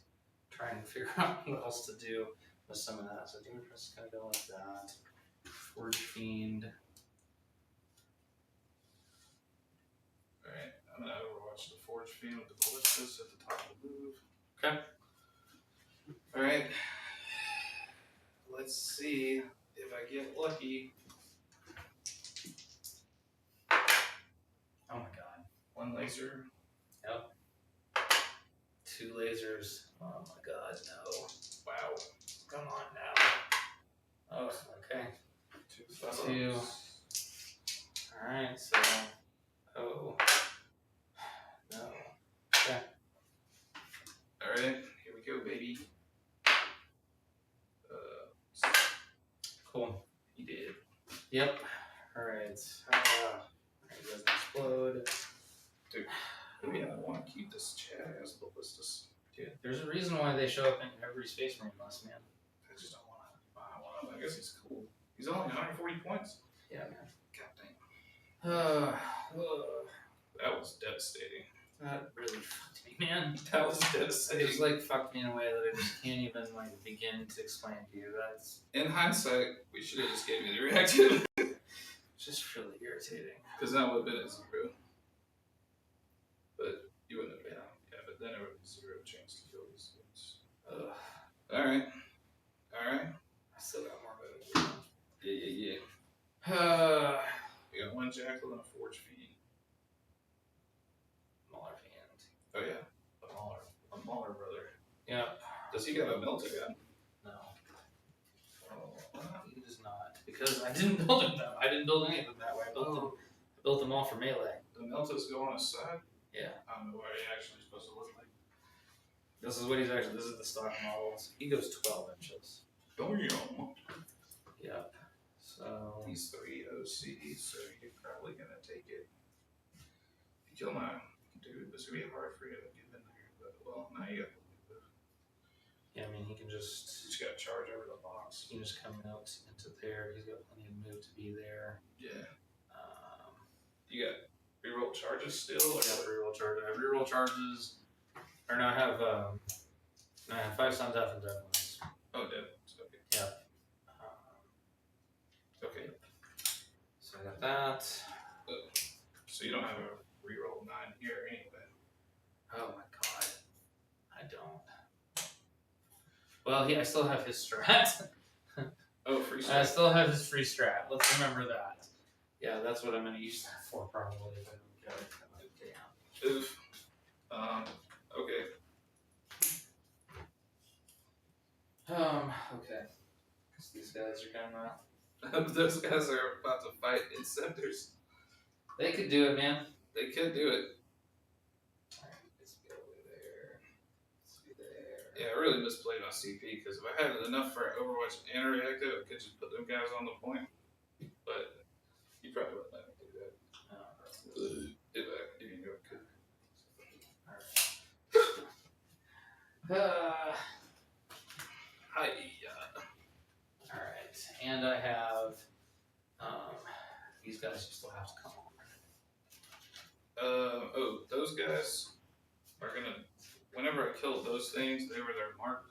try and figure out what else to do with some of that. So Demon Prince is going to go like that. Forge Fiend. Alright, I'm gonna overwatch the Forge Fiend with the ballistas at the top of the move. Okay. Alright. Let's see if I get lucky. Oh my god. 1 laser. Yep. 2 lasers. Oh my god, no. Wow. Come on now. Oh, okay. 2 fellows. 2. Alright, so. Oh. No. Okay. Alright, here we go, baby. Cool. He did. Yep. Alright. It doesn't explode. Dude, maybe I want to keep this chat as ballistas. Dude, there's a reason why they show up in every Space Marine list, man. I just don't want to. I guess he's cool. He's only 140 points. Yeah, man. God dang. Uh, That was devastating. that really fucked me, man. That was It devastating. was like fucked me in a way that I just can't even like begin to explain to you. That's In hindsight, we should have just gave you the reaction. just really irritating. Because that would have been a 0. But you wouldn't have been. Yeah, but then it would be 0 chance to kill these things. Alright. Alright. I still got more of it. Yeah. We got 1 jackal and a Forge Fiend. Mauler Fiend. Oh, yeah. A Mauler brother. Yep. Does he got a melter gun? No. Oh, He does not. Because I didn't build him that way. I didn't build any of them that way. I built them all for melee. the meltas go on his side? Yeah. I don't know what he actually supposed to look like. This is what he's actually. This is the stock models. He goes 12 inches. Damn. Yep. So. He's 3 OC, so you're probably gonna take it. If you kill my dude, this would be hard for you to get in there, but well, now you got Yeah, I mean, he can just. you just gotta charge over the box. He can just come out into there. He's got plenty of move to be there. Yeah. You got reroll charges still? Or I got reroll charges. I have reroll charges. Or no, I have 5 sun death and death ones. Oh, dead. Okay. Yep. Okay. So I got that. So you don't have a reroll 9 here anyway. Oh my god. I don't. Well, I still have his strat. Oh, free I strat. still have his free strat. Let's remember that. Yeah, that's what I'm going to use that for probably if I don't get it. Damn. Oof. Okay. Okay. Because these guys are kind of. Those guys are about to fight Inceptors. They could do it, man. They could do it. Alright, let's go over there. Let's be there. Yeah, I really misplayed my CP because if I had enough for Overwatch and Reactive, I could just put them guys on the point. But you probably wouldn't let me do that. If you know, could. Alright, and I have these guys you still have to come on. Those guys are gonna. Whenever I killed those things, they were their mark.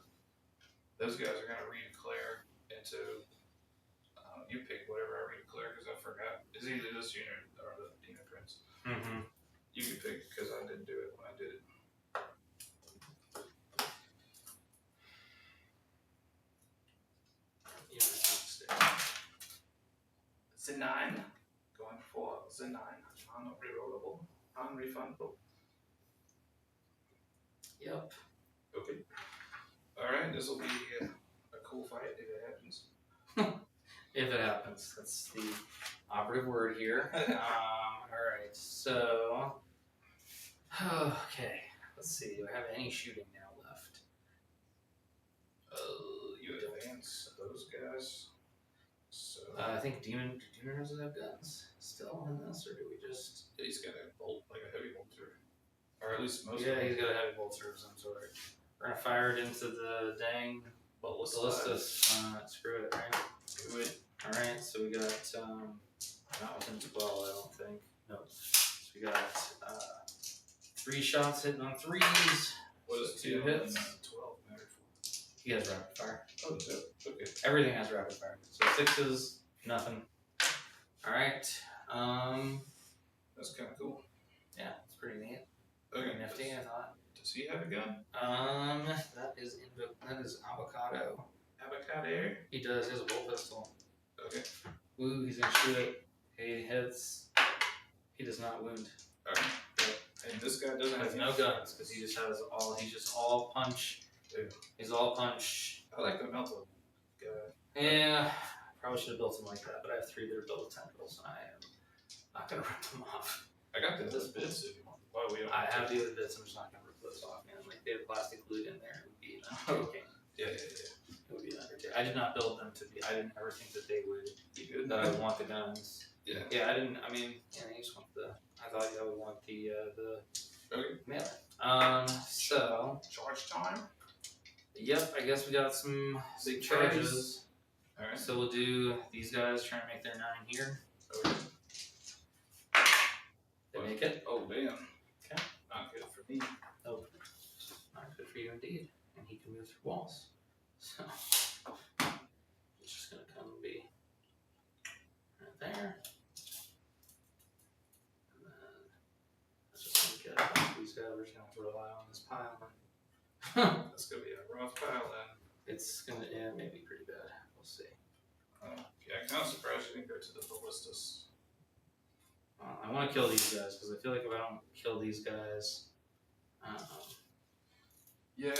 Those guys are gonna redeclare into. You pick whatever I redeclare because I forgot. It's either this unit or the Demon Prince. Mm-hmm. You can pick because I didn't do it when I did it. Z9. Going for Z9. Non-rerollable. Non-refundable. Yep. Okay. Alright, this will be a cool fight if it happens. If it happens. That's the operative word here. Alright, so. Okay. Let's see. Do I have any shooting now left? You advance those guys. So I think Demon doesn't have guns still in this, or do we just? he's got a bolt, like a heavy bolter, or at least most. Yeah, of them. he's got a heavy bolter of some sort. We're gonna fire it into the dang ballistas. Screw it, right? Do it. All right, so we got not within 12, I don't think. No, so we got 3 shots hitting on 3s. What is 2 hits? 12 matter for? He has rapid fire. Oh, dope. Okay. Everything has rapid fire. So 6s, nothing. All right. That's kind of cool. Yeah, it's pretty neat. Okay. Pretty nifty, I thought. Does he have a gun? That is avocado. Avocado. He does. He has a bolt pistol. Okay. Woo, he's gonna shoot it. He hits. He does not wound. Alright. And this guy doesn't Has have no guns because he just has all. He's just all punch. Dude. He's all punch. I like the melted guy. Yeah, probably should have built him like that, but I have 3 that are built with tentacles, and I am not gonna rip them off. I got this bits if you want. Why we don't? I have the other bits. I'm just not gonna rip those off, man. Like they have plastic glued in there. It would be an undertaking. Yeah. It would be an undertaking. I did not build them to be. I didn't ever think that they would. Be good. That I would want the guns. Yeah. Yeah, I didn't. I mean, yeah, you just want the. I thought I would want the Okay. melee. So. Charge time. Yep, I guess we got some Big charges. Alright. So we'll do these guys trying to make their 9 here. Okay. They make it. Oh damn. Okay. Not good for me. Oh, not good for you indeed. And he can move through walls. So it's just gonna come and be right there. And then I just gonna get these guys. We're just gonna have to rely on this pile. That's gonna be a rough pile then. It's gonna, yeah, it may be pretty bad. We'll see. Yeah, I'm kind of surprised you didn't go to the ballistas. I want to kill these guys because I feel like if I don't kill these guys, Yeah,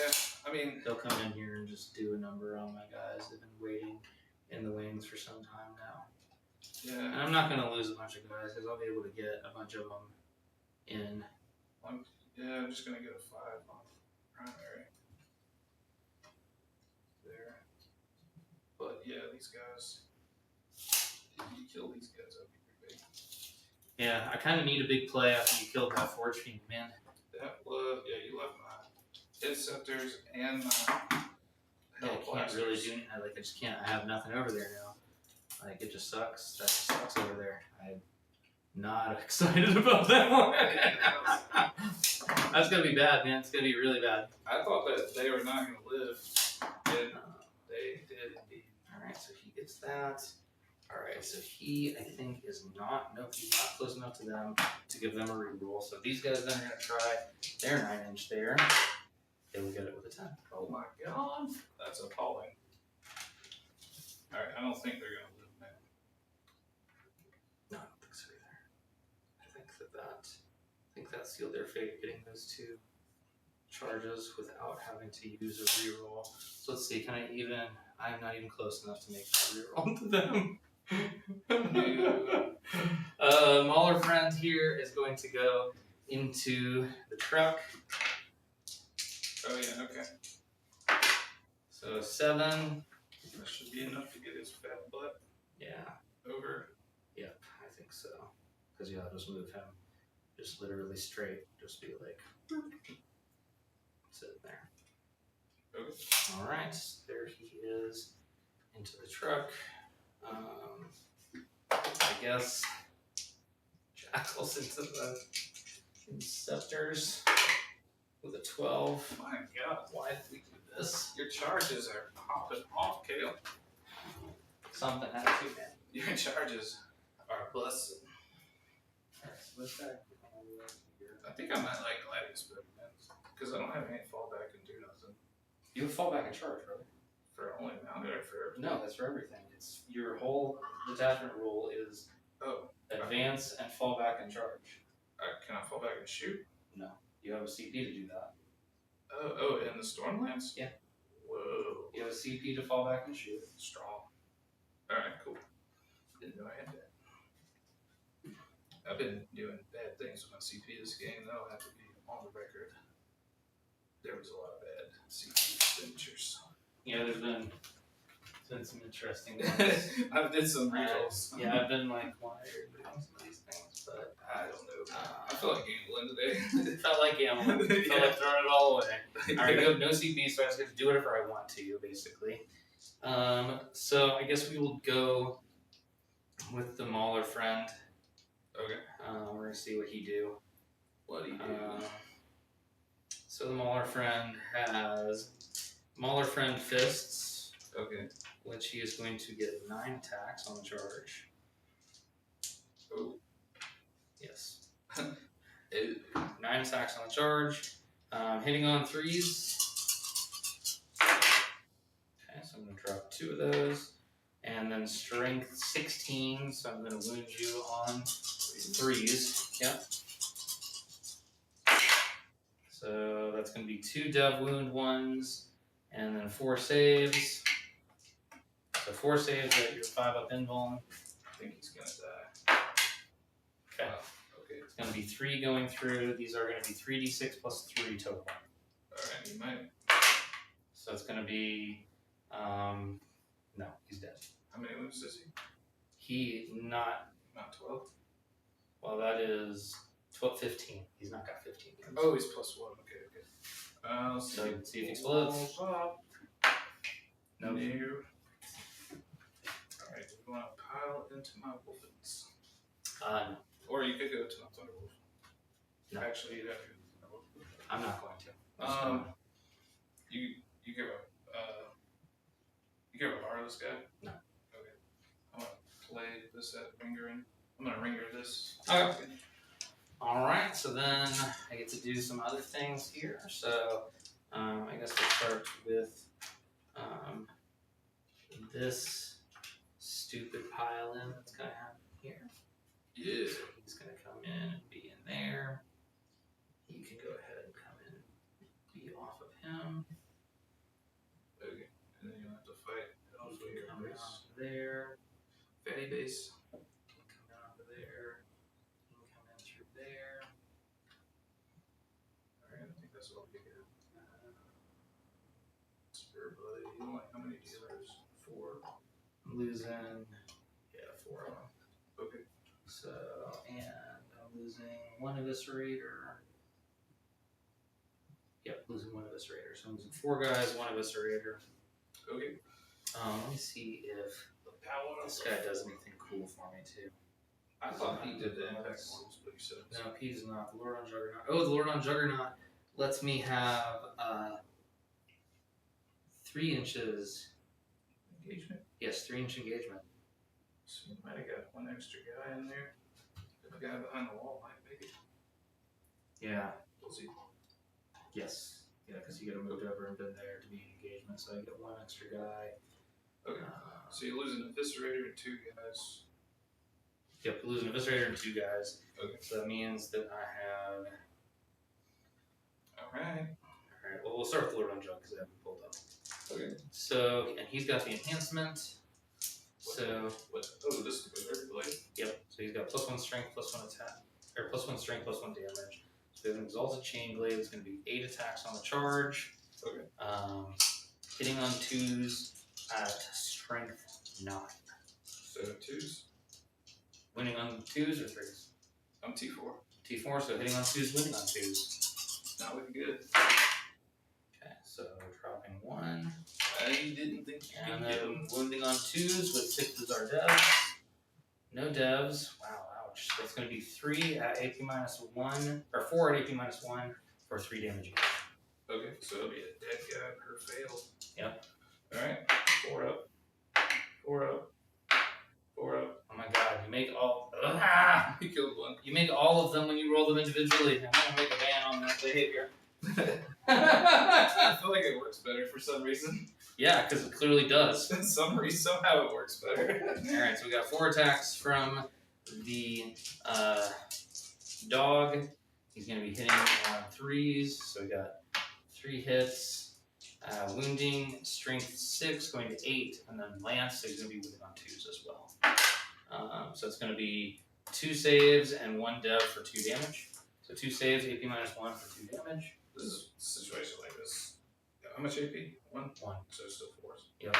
I mean, they'll come in here and just do a number on my guys. They've been waiting in the wings for some time now. And yeah. I'm not going to lose a bunch of guys because I'll be able to get a bunch of them in. I'm just gonna get a 5 on primary. There. But yeah, these guys. If you kill these guys, that'd be pretty big. Yeah, I kind of need a big play after you killed that Forge Fiend, man. That was, yeah, you left my Interceptors and my I Hell can't Blasters. really do anything. Like, I just can't. I have nothing over there now. Like, it just sucks. That just sucks over there. I'm not excited about that one. That's gonna be bad, man. It's gonna be really bad. I thought that they were not going to live, and they did indeed. Alright, so he gets that. Alright, so he, I think, is not, nope, he's not close enough to them to give them a reroll. So these guys then are going to try their 9-inch there. They will get it with a 10. Oh my god, that's appalling. Alright, I don't think they're going to live now. No, I don't think so either. I think that sealed their fate, getting those 2 charges without having to use a reroll. So let's see, can I even, I'm not even close enough to make a reroll to them. Mauler friend here is going to go into the truck. Oh yeah, okay. So 7. That should be enough to get his fat butt Yeah, over. yep, I think so. Because yeah, I'll just move him just literally straight. Just be like, sit there. Okay. Alright, there he is into the truck. I guess tackles into the Inceptors with a 12. My God, Why did we do this? your charges are popping off, Kael. Something had to, man. Your charges are busting. Alright, so what's that? I think I might like Gladius better, man, because I don't have any fallback and do nothing. You fall back and charge, brother. For only mounted or for everything? No, that's for everything. It's your whole detachment rule is advance and fall back and charge. Can I fall back and shoot? No, you have a CP to do that. Oh, in the Stormlands? Yeah. Whoa. You have a CP to fall back and shoot. Strong. Alright, cool. Didn't know I had that. I've been doing bad things with my CP this game, though. I have to be on the record. There was a lot of bad CP expenditures. Yeah, there's been some interesting ones. I've did some rerolls. Yeah, I've been like, why are you doing some of these things? But I don't know. I feel like gambling today. it felt like gambling. It felt like throwing it all away. Alright, you have no CP, so I just get to do whatever I want to you, basically. So I guess we will go with the Mauler friend. Okay. We're gonna see what he do. What do you do? So the Mauler friend has Mauler friend fists, Okay. which he is going to get 9 attacks on the charge. Oh. Yes. 9 attacks on the charge. Hitting on 3s. Okay, so I'm going to drop 2 of those. And then strength 16, so I'm going to wound you on 3s. Yep. So that's going to be 2 dev wound ones, and then 4 saves. So 4 saves at your 5 up invuln. I think he's gonna die. Okay. Wow. Okay. It's going to be 3 going through. These are going to be 3d6 plus 3 total. Alright, you might. So it's going to be, no, he's dead. How many wounds does he? He not, Not 12? well, that is 12, 15. He's not got 15 wounds. Oh, he's +1. Okay. Let's So see if he explodes. No. Alright, do you want to pile into my weapons? No. Or you could go to my Thunderwolf. No. Actually, you'd have to go to the Thunderwolf. I'm not going to. I'm just gonna- You give a borrow this guy? No. Okay. I'm gonna play this at ringering. I'm gonna ringer this. Okay. Alright, so then I get to do some other things here. So I guess we'll start with this stupid pile in that's gonna happen here. Yeah. So he's gonna come in and be in there. He can go ahead and come in and be off of him. Okay. And then you'll have to fight. He Also, can your come base. out there. Fatty base. He can come out of there. He can come in through there. Alright, I think that's all we get. Spirit Blood. You don't like how many dealers? 4. I'm losing, 4 of them. Okay. So, and I'm losing 1 Eviscerator. Yep, losing 1 Eviscerator. So I'm losing 4 guys, 1 Eviscerator. Okay. Let me see if The power this guy does anything cool for me too. I thought he did the impact ones, but you said No, he does not. The Lord on Juggernaut. Oh, the Lord on Juggernaut lets me have 3 inches. engagement. Yes, 3-inch engagement. So you might have got 1 extra guy in there. The guy behind the wall might make it. Yeah. We'll see. Yes. Yeah, because you got to move over and been there to be in engagement, so I get 1 extra guy. Okay. So you lose an Eviscerator and 2 guys. Yep, lose an Eviscerator and 2 guys. Okay. So that means that I have. Alright. Alright, well, we'll start with Lord on Jug because I haven't pulled up. Okay. So, and he's got the enhancement. So, What? Oh, this is good. Everybody. yep. So he's got +1 strength, +1 attack, or +1 strength, +1 damage. So he has an exalted chain blade. It's going to be 8 attacks on the charge. Okay. Hitting on 2s at strength 9. So 2s. Winning on 2s or 3s. I'm T4. T4. So hitting on 2s, winning on 2s. Not looking good. Okay. So dropping 1. I didn't think you And could get then him. wounding on 2s with 6 as our devs. No devs. Wow, much. So it's going to be 3 at AP -1, or 4 at AP -1 for 3 damage each. Okay, so it'll be a dead guy per fail. Yep. Alright, 4 up. 4 up. 4 up. Oh my god, you make all. He killed one. You make all of them when you roll them individually. I'm gonna make a ban on that behavior. I feel like it works better for some reason. Yeah, because it clearly does. Somehow it works better. Alright, so we got 4 attacks from the dog. He's going to be hitting on 3s. So we got 3 hits. Wounding, strength 6, going to 8. And then lance, so he's going to be wounded on 2s as well. So it's going to be 2 saves and 1 dev for 2 damage. So 2 saves, AP -1 for 2 damage. This is a situation like this. How much AP? 1? 1. So it's still 4. Yep.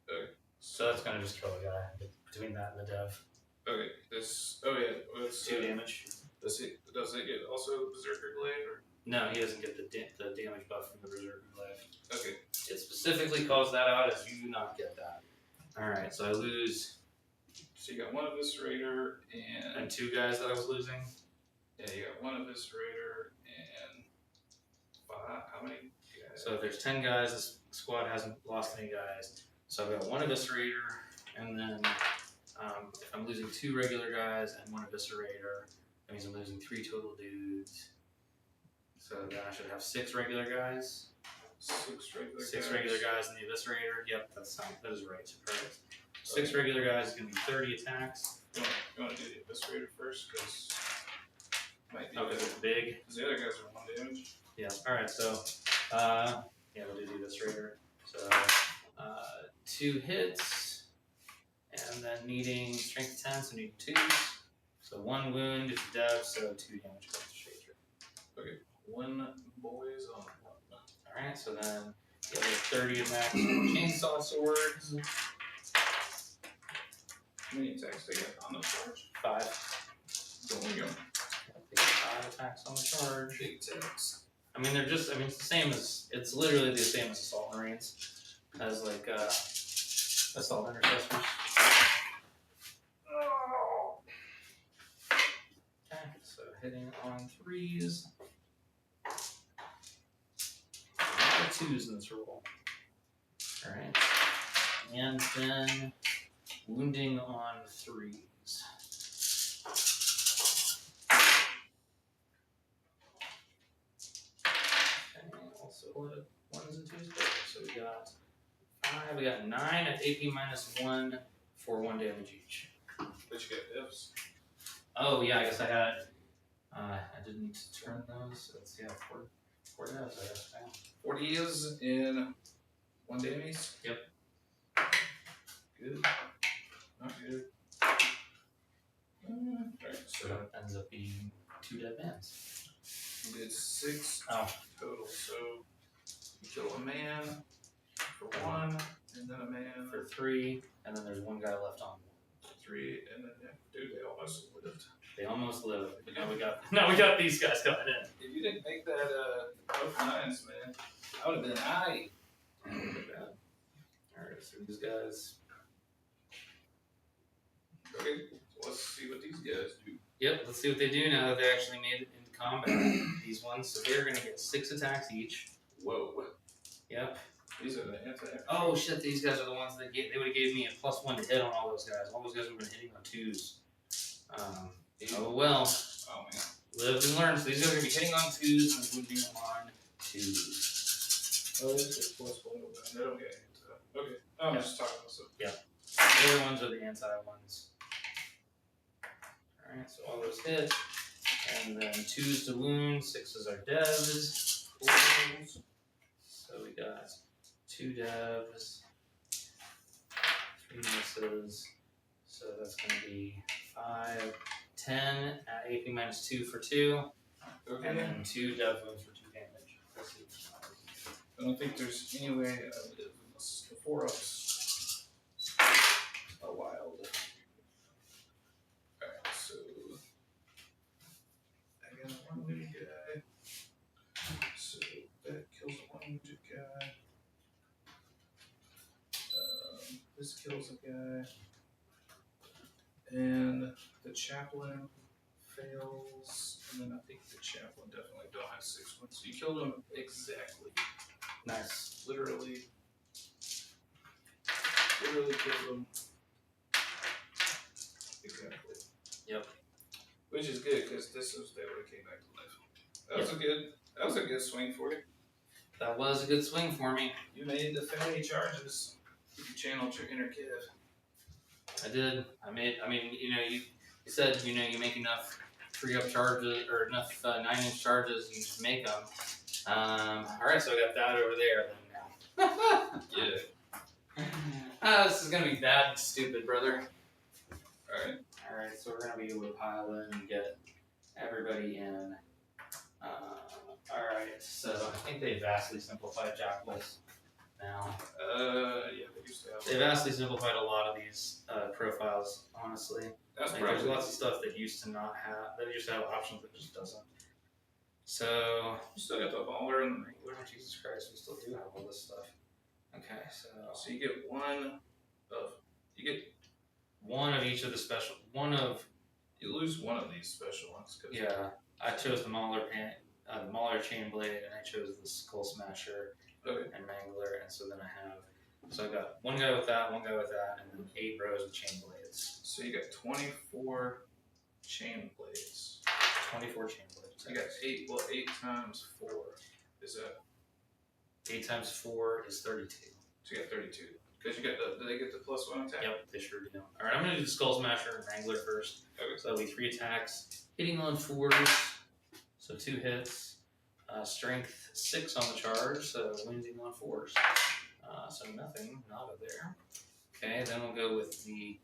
Okay. So that's going to just kill a guy between that and the dev. Okay, this. Oh yeah, what's 2 damage. Does it get also Berserker Glaive? Or? No, he doesn't get the damage buff from the Berserker Glaive. Okay. It specifically calls that out as you do not get that. Alright, so I lose. So you got 1 Eviscerator And 2 guys that I was losing. Yeah, you got 1 Eviscerator and 5. How many guys? So if there's 10 guys, this squad hasn't lost any guys. So I've got 1 Eviscerator, and then if I'm losing 2 regular guys and 1 Eviscerator, that means I'm losing 3 total dudes. So then I should have 6 regular guys. 6 regular guys. 6 regular guys and the Eviscerator. Yep, that is right. Perfect. 6 regular guys is going to be 30 attacks. You want to do the Eviscerator first? Because might be because it's big. Because the other guys are 1 damage. Yeah, alright, so, yeah, we'll do the Eviscerator. So, 2 hits, and then needing strength 10, so needing 2s. So 1 wound is dev, so 2 damage goes to Shaker. Okay, 1 boys on 1. Alright, so then the other 30 attacks chainsaw swords. How many attacks they get on the charge? 5. There we go. They get 5 attacks on the charge. Big attacks. I mean, they're just, it's the same as, it's literally the same as Assault Marines. As like, Assault Intercessors. Okay, so hitting on 3s. A lot of 2s in this roll. Alright. And then wounding on 3s. Also a lot of 1s and 2s there. So we got 5, we got 9 at AP -1 for 1 damage each. But you got devs. Oh yeah, I guess I had. I didn't turn those. So let's see, 4 devs, I guess. Yeah. 40 is in 1 damage. Yep. Good. Not good. Alright, So so it ends up being 2 dead bands. you did 6 Oh. total. So you kill a man for 1, and then a man For 3, and then there's 1 guy left on. 3, and then dude, they almost lived. They almost live, but now we got these guys coming in. If you didn't make that both 9s, man, I would have been high. Alright, so these guys. Okay, so let's see what these guys do. Yep, let's see what they do now that they actually made it into combat. These ones, so they're gonna get 6 attacks each. Whoa. Yep. These are the anti. Oh shit, these guys are the ones that they would have gave me a +1 to hit on all those guys. All those guys would have been hitting on 2s. Oh well. Oh man. Lived and learned. So these guys are gonna be hitting on 2s and wounding on 2s. Oh, this is +1 to win. They don't get anti. Okay. Oh, I'm just talking about stuff. The other ones are the anti ones. Alright, so all those hit. And then 2s to wound, 6s are devs. 4s. So we got 2 devs, 3 misses. So that's going to be 5, 10 at AP -2 for 2. Okay. And then 2 dev wounds for 2 damage. Let's see. I don't think there's any way I would have unless the 4-ups are wild. Alright, so I got 1 wounded guy. So that kills a 1 wounded guy. This kills a guy. And the chaplain fails, and then I think the chaplain definitely don't have 6 wounds. So you killed him exactly. Nice. Literally killed him exactly. Yep. Which is good because this was they would have came back to life. That was a good swing for you. That was a good swing for me. You made the family charges. You channeled your inner kid. I did. You said, you make enough 3-up charges, or enough 9-inch charges, you just make them. Alright, so I got that over there then now. Yeah. This is gonna be bad and stupid, brother. Alright, so we're gonna be able to pile in and get everybody in. Alright, so I think they vastly simplified Jackals now. yeah, they used to have. They vastly simplified a lot of these profiles, honestly. That's Like, probably there's lots of stuff that used to not have, that used to have options that just doesn't. So, You still got the Mauler and the Wrangler. Jesus Christ, we still do have all this stuff. Okay, So you get one of each of the special, you lose one of these special ones. yeah, I chose the Mauler Chain Blade, and I chose the Skull Smasher and Mangler, and so then I got one guy with that, and then 8 rows of Chain Blades. So you got 24 chain blades. 24 Chain Blades. So you got 8 times 4. Is that? 8 times 4 is 32. So you got 32. Because you got do they get the +1 attack? Yep, they sure do. Alright, I'm going to do the Skull Smasher and Wrangler first. Okay. So that'll be 3 attacks, hitting on 4s, so 2 hits. Strength 6 on the charge, so wounding on 4s. So nothing, not of there. Okay, then we'll go with the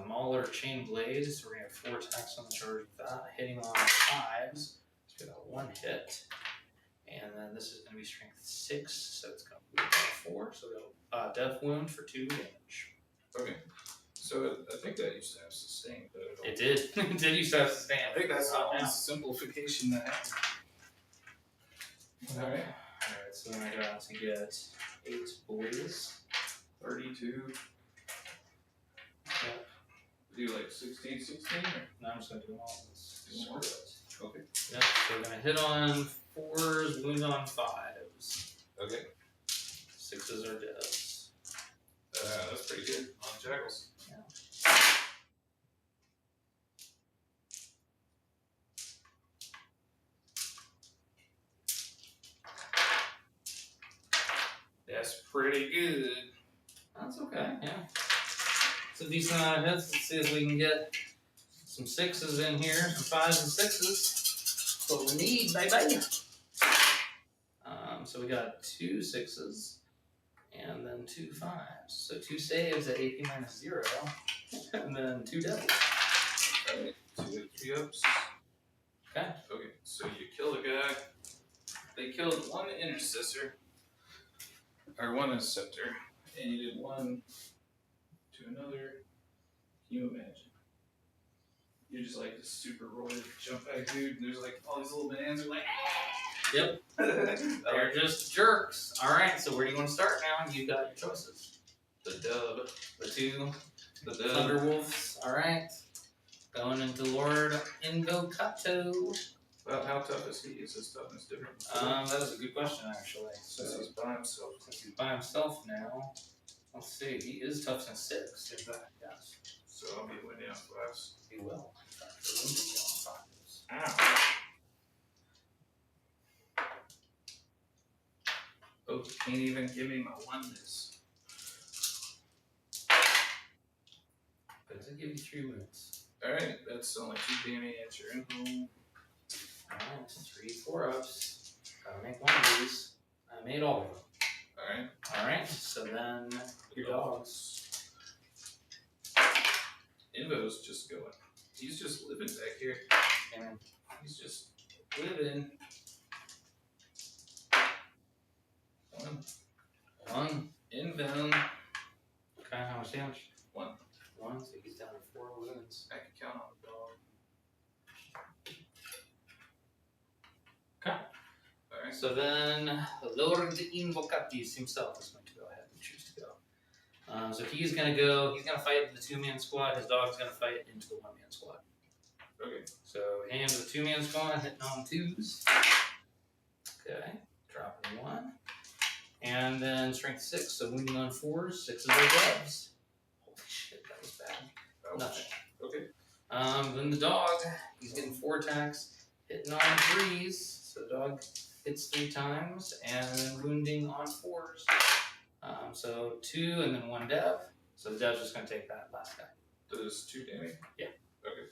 Mauler Chain Blade. So we're going to have 4 attacks on the charge with that, hitting on 5s. So we got 1 hit. And then this is going to be strength 6, so it's going to be 4. So we'll death wound for 2 damage. Okay. So I think that used to have sustain, but It did. It did used to have sustain. I think that's the now. only simplification that happened. Alright. Alright, so then I got to get 8 boys. 32. Yep. Do like 16, 16? Or? No, I'm just going to do them all. Do more. Okay. Yep, so we're going to hit on 4s, wound on 5s. Okay. 6s are deaths. That's pretty good on Jackals. Yeah. That's pretty good. That's okay, yeah. It's a decent amount of hits. Let's see if we can get some 6s in here, some 5s and 6s. That's what we need, baby. So we got 2 6s and then 2 5s. So 2 saves at AP -0, and then 2 devils. Alright, 2 3-ups. Okay. Okay, so you kill a guy. They killed 1 intercessor, or 1 interceptor, and you did 1 to another. Can you imagine? You're just like this super roided jump back dude, and there's like all these little bananas are like, Yep. They're just jerks. Alright, so where do you want to start now? You got your choices. the dub. The Thunderwolves. Alright. Going into Lord Invocato. Well, how tough is he? Is his toughness different? That is a good question, actually. Since he's by himself. Since he's by himself now, let's see. He is tough since 6. In fact, yes. So I'll be winning on 5s. He will. In fact, he will be on 5s. Ow. Oh, you can't even give me my oneness. But to give you 3 wounds. Alright, that's only 2 damage. You're in home. Alright, 3 4-ups. Gotta make one of these. I made all of them. Alright. Alright, so then your dogs. Invo's just going. He's just living back here. And He's just living. 1. Inbound. Okay, how much damage? 1. 1, so he's down to 4 wounds. I can count on the dog. Okay. Alright. So then, Lord Invocatius himself is going to go ahead and choose to go. So he's gonna go. He's gonna fight the 2-man squad. His dog's gonna fight into the 1-man squad. Okay. So hand to the 2-man squad, hitting on 2s. Okay, dropping 1. And then strength 6, so wounding on 4s, 6 of their gloves. Holy shit, that was bad. Ouch. Nothing. Okay. Then the dog, he's getting 4 attacks, hitting on 3s. So the dog hits 3 times, and then wounding on 4s. So 2 and then 1 dev. So the dev's just gonna take that last guy. Does 2 damage? Yeah. Okay.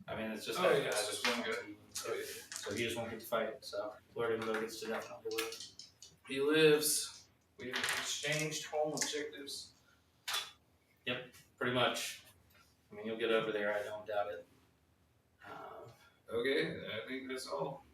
I mean, it's just Oh, that yeah, guy. it's just one guy. Oh, yeah. So he just won't get to fight. So Lord Invo gets to definitely live. He lives. We've exchanged home objectives. Pretty much. I mean, you'll get over there. I don't doubt it. Okay, I think that's all.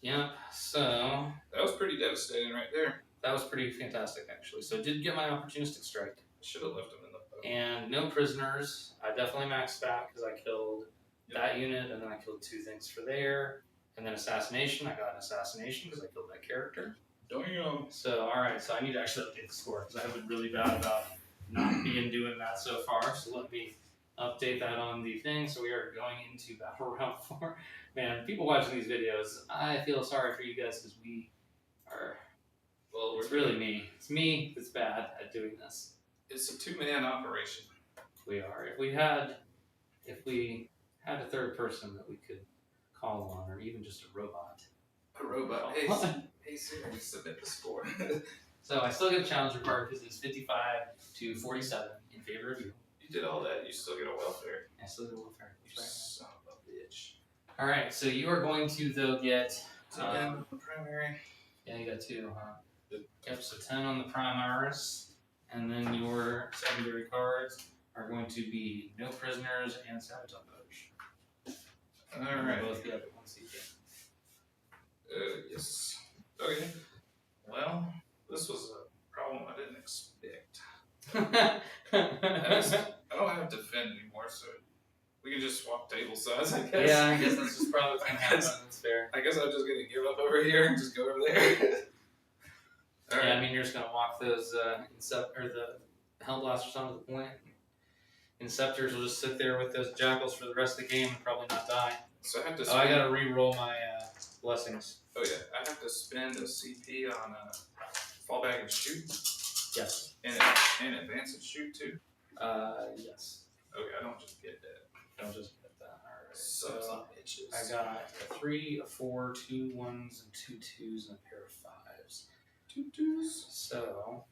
Yeah. So That was pretty devastating right there. that was pretty fantastic, actually. So did get my opportunistic strike. Should have left him in the boat. And no prisoners. I definitely maxed out because I killed that unit, and then I killed 2 things for there. And then assassination. I got an assassination because I killed that character. Damn. So, alright, so I need to actually update the score because I've been really bad about not doing that so far. So let me update that on the thing. So we are going into Battle Round 4. Man, people watching these videos, I feel sorry for you guys because we are, well, it's really me. It's me that's bad at doing this. It's a 2-man operation. We are. If we had a third person that we could call on, or even just a robot. A robot. Hey Siri, submit the score. So I still get a challenge card because it's 55 to 47 in favor of you. You did all that, you still get a welfare. I still get a welfare. You son of a bitch. All right, so you are going to though get 10 primary. yeah, you got 2, huh? Yep, so 10 on the primaries, and then your secondary cards are going to be no prisoners and sabotage. Alright. Both get 1 CP. Yes. Okay. Well, this was a problem I didn't expect. I don't have to defend anymore, so we can just swap table sides, I guess. Yeah, I guess that's just probably what's gonna happen. That's fair. I guess I'm just gonna give up over here and just go over there. Alright. Yeah, I mean, you're just gonna walk those the Hellblasters onto the point. Inceptors will just sit there with those jackals for the rest of the game and probably not die. So I have to. Oh, I gotta re-roll my blessings. Oh yeah, I have to spend a CP on fall back and shoot. Yes. And advance and shoot too. Yes. Okay, I don't just get that. Don't just get that. Alright. So bitches. I got a 3, a 4, 2 1s, and 2 2s, and a pair of 5s. 2 2s. So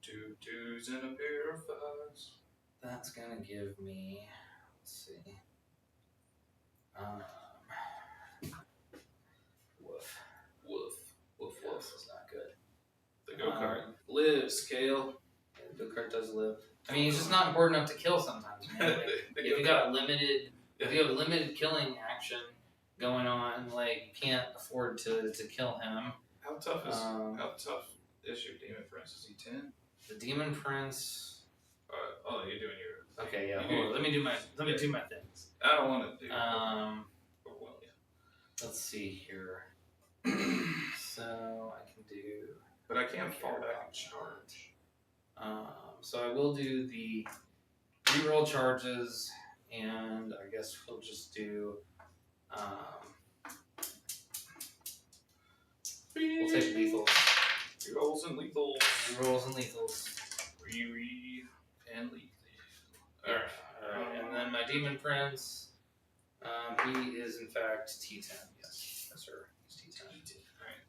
2 2s and a pair of 5s. that's gonna give me. Let's see. Woof. This is not good. The go-kart lives, Kael. Yeah, the go-kart does live. I mean, it's just not important enough to kill sometimes, man. Like, if you got if you have a limited killing action going on, like, you can't afford to kill him. How tough is your demon prince? Is he 10? The demon prince. Oh, you're doing your. Okay, yeah. Hold on. Let me do my things. I don't want to do. Well, yeah. Let's see here. So I can do. But I can't fall back and charge. So I will do the reroll charges, and I guess we'll just do. We'll take lethals. Rerolls and lethals. Rerolls and lethals. And lethal. Alright, and then my demon prince. He is in fact T10. Yes, sir. He's T10.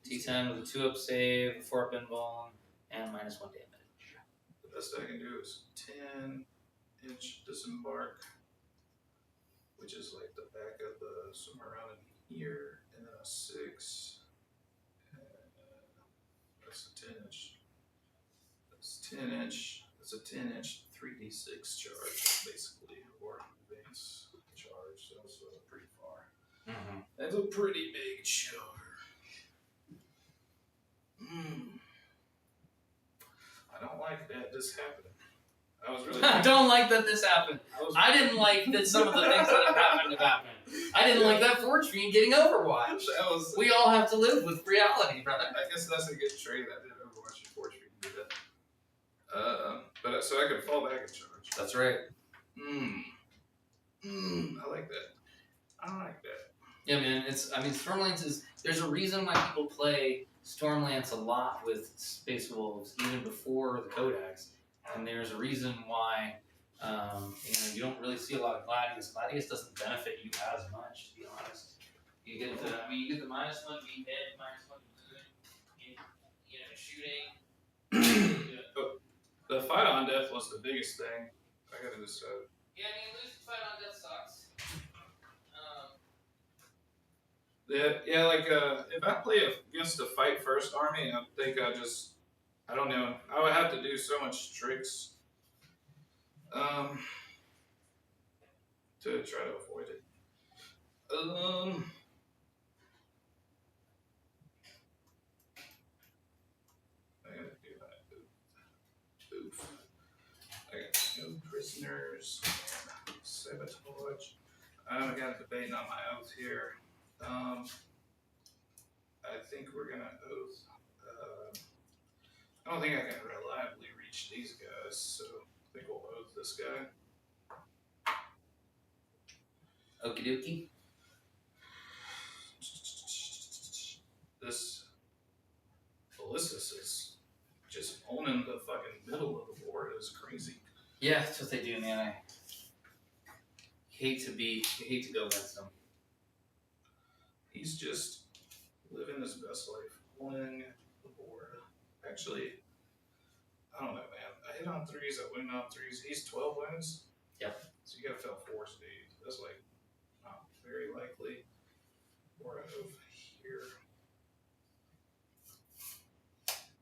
T10 with a 2-up save, 4-up invuln, and -1 damage. The best I can do is 10-inch disembark, which is like the back of the somewhere around in here, and then a 6. That's a 10-inch. That's 10-inch. That's a 10-inch 3d6 charge, basically, or advance charge. So it's pretty far. Mm-hmm. That's a pretty big charge. I don't like that this happened. I was really. I don't like that this happened. I didn't like that some of the things that have happened. I didn't like that Forge Fiend getting Overwatch. That was. We all have to live with reality, brother. I guess that's a good trade. I did Overwatch and Forge Fiend do that. But so I could fall back and charge. That's right. I like that. I like that. Yeah, man. Stormlance is. There's a reason why people play Stormlance a lot with Space Wolves, even before the Codex, and there's a reason why. You don't really see a lot of Gladius. Gladius doesn't benefit you as much, to be honest. You get the -1 beat hit, -1 wound, shooting. The fight on death was the biggest thing. I gotta decide. Yeah, losing fight on death sucks. If I play against a fight first army, I think I don't know. I would have to do so much tricks, to try to avoid it. I gotta do that. Oof. I got no prisoners. Sabotage. I got debating on my oath here. I think we're gonna oath. I don't think I can reliably reach these guys, so I think we'll oath this guy. Okie dokie. This Ballistus is just owning the fucking middle of the board. It's crazy. Yeah, that's what they do, man. I hate to go against them. He's just living his best life, owning the board. Actually, I don't know, man. I hit on 3s, I win on 3s. He's 12 wins. Yep. So you gotta fail 4 stages. That's like not very likely. Or over here.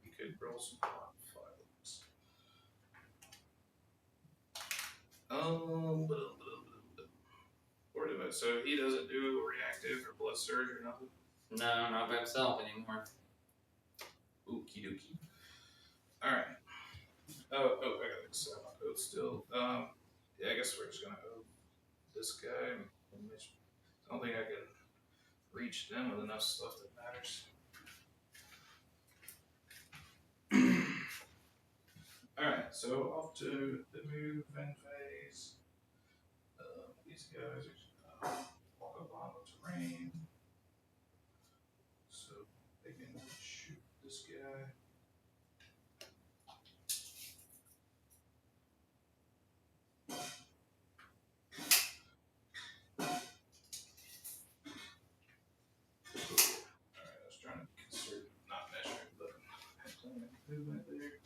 You could roll some plot files. So he doesn't do reactive or blood surge or nothing? No, not by himself anymore. Okie dokie. Alright. Oh, I gotta decide on oath still. Yeah, I guess we're just gonna oath this guy. I don't think I can reach them with enough stuff that matters. Alright, so off to the movement phase. These guys are just gonna walk up on the terrain. So they can shoot this guy. Alright, I was trying to conserve, not measure, but I had plenty of movement there.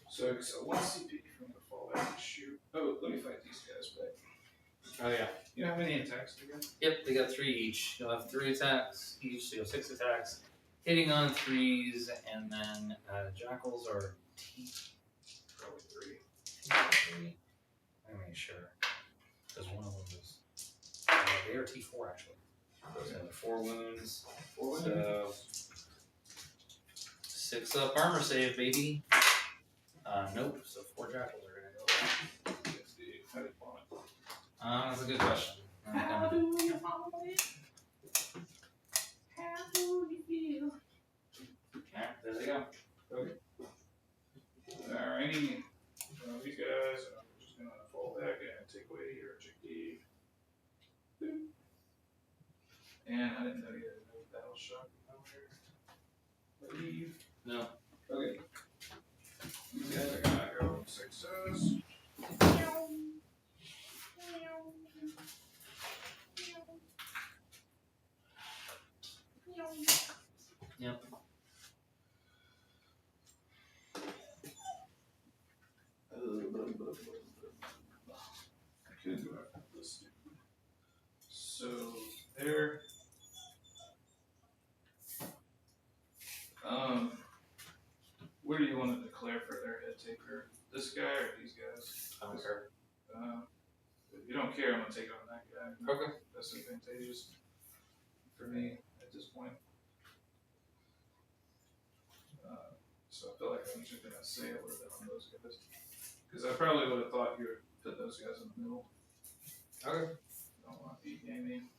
So 1 CP from the fall back and shoot. Oh, let me fight these guys back. Oh yeah. You know how many attacks they got? Yep, they got 3 each. You'll have 3 attacks each, so you'll have 6 attacks. Hitting on 3s, and then jackals are Probably 3. 3. Let me make sure. Because one of them is. They are T4 actually. So 4 wounds. 4 wounds. So 6 up armor save, baby. Nope. So 4 jackals are gonna go. How do you farm it? That's a good question. How do you farm it? How do you feel? Alright, there they go. Okay. Alrighty. These guys, I'm just gonna fall back and take away your chickpea. And I didn't know you had no battle shock over here. Leave. No. Okay. These guys are gonna go 6s. Yep. I could go after this. So there. What do you want to declare for their head taker? This guy or these guys? I don't care. If you don't care, I'm gonna take on that guy. Okay. That's advantageous for me at this point. So I feel like I'm just gonna say a little bit on those guys. Because I probably would have thought you would put those guys in the middle. Okay. Don't want to beat gaming.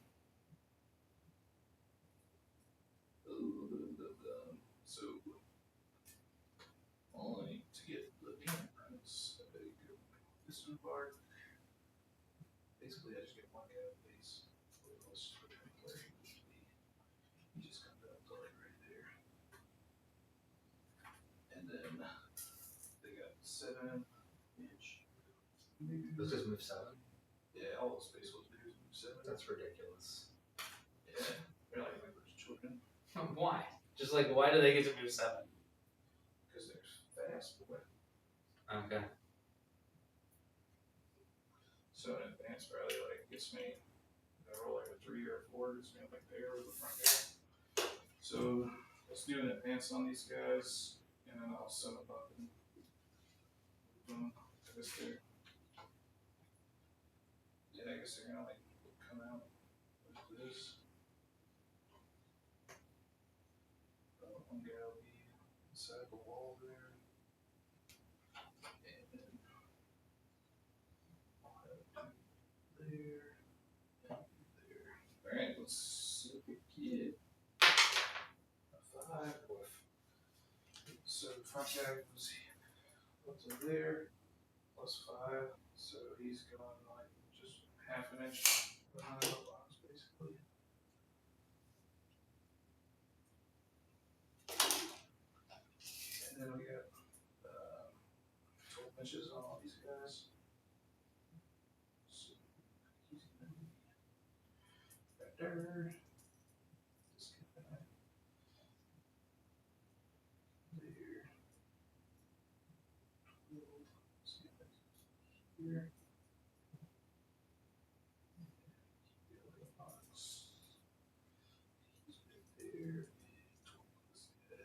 So, only to get the demon bark. Basically, I just get one guy at base. Let's just put him where he needs to be. He just comes out to like right there. And then they got 7-inch. Those just move 7. Yeah, all those space wolves do is move 7. That's ridiculous. Yeah, they're like just children. Why? Just like, why do they get to move 7? Because they're fast, boy. Okay. So in advance, probably like gets me. I roll like a 3 or a 4, gets me like there with the front guy. So let's do an advance on these guys, and then I'll set them up and boom, I guess they're. Yeah, I guess they're gonna like come out like this. One guy will be inside the wall there. And then I'll have 2 there. And there. Alright, let's see if we get a 5 with. So the front guy was up to there, +5. So he's going like just half an inch behind the box, basically. And then we got 12 inches on all these guys. So he's gonna be right there. This guy. There. See if that's here. Box. He's right there. 12 this guy.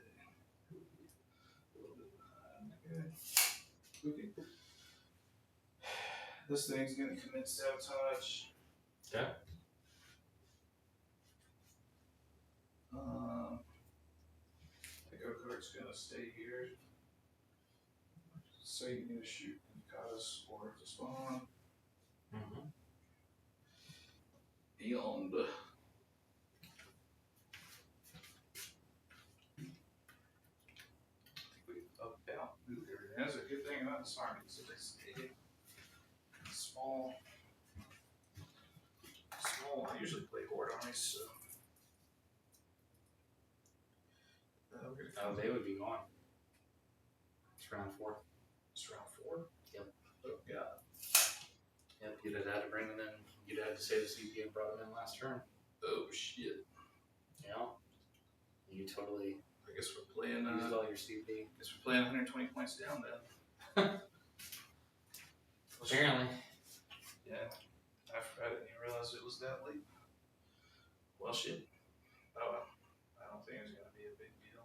A little bit behind that guy. Okay. This thing's gonna commit sabotage. Okay. The go kart's gonna stay here. So you need to shoot and cause or to spawn. Mm-hmm. Beyond. We about moved everything. That's a good thing about this army, so they stay small. I usually play horde armies, so. Oh, they would be gone. It's round 4. It's round 4? Yep. Oh, God. Yep, you'd have had to bring them in. You'd have to save the CP and brought them in last turn. Oh, shit. Yeah. You totally I guess we're playing. used all your CP. Guess we're playing 120 points down then. Apparently. Yeah. I didn't even realize it was that late. Well, shit. Oh, well. I don't think it's gonna be a big deal.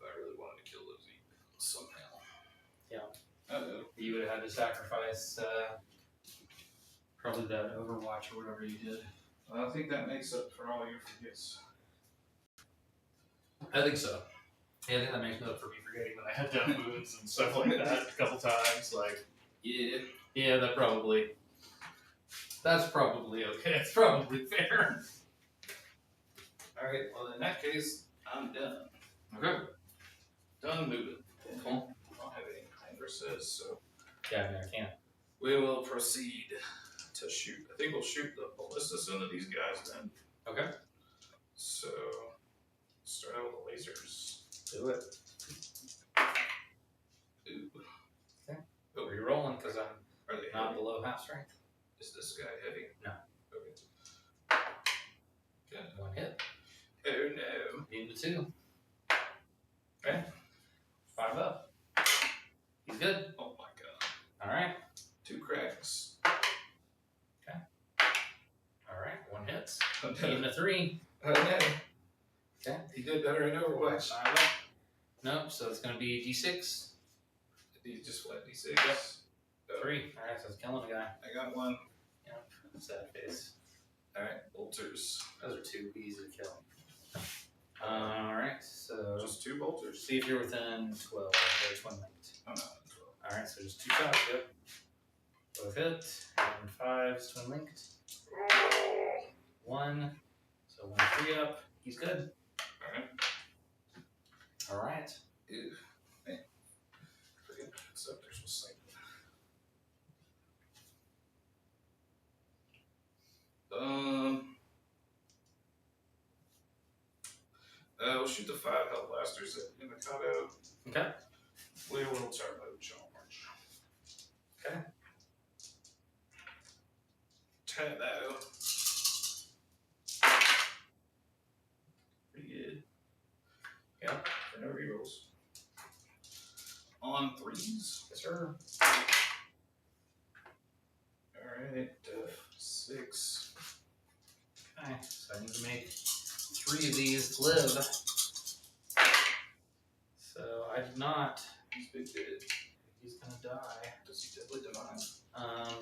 I really wanted to kill those eagles somehow. Yeah. Uh-oh. You would have had to sacrifice probably that Overwatch or whatever you did. Well, I think that makes up for all your forgets. I think so. Yeah, I think that makes up for me forgetting that I had done wounds and stuff like that a couple times. Like, yeah, that's probably okay. It's probably fair. Alright, well in that case, I'm done. Okay. Done moving. Cool. I don't have any verses, so Yeah, I mean, I can't. we will proceed to shoot. I think we'll shoot the ballistas into these guys then. Okay. So, start out with the lasers. Do it. Ooh. Okay. Oh, Are you rolling? Because I'm are they not heavy? below half strength. Is this guy heavy? No. Okay. Good. 1 hit. Oh no. Into 2. Okay. 5 up. He's good. Oh my god. Alright. 2 cracks. Alright. 1 hits. Oh no. Into 3. Oh no. Okay. He did better in Overwatch. 5 up. Nope, so it's going to be D6. He just flat D6. Yep. Oh, 3. Alright, so it's killing the guy. I got 1. Yep. Sad face. Alright, bolters. Those are 2 easy to kill. Alright, so Just 2 bolters. see if you're within 12. They're twin linked. Oh no. Alright, so just 2 shots, yep. Both hit. And 5 is twin linked. 1. So 1 3 up. He's good. Alright. Alright. Ew. Man. we'll shoot the 5 health blasters at Mikado. Okay. We will start by charge. Okay. Turbo. Pretty good. Yeah. For no rerolls. On 3s. Yes, sir. Alright, 6. Okay, so I need to make 3 of these live. So I did not. He's big dead. He's gonna die. Does he deadly demise?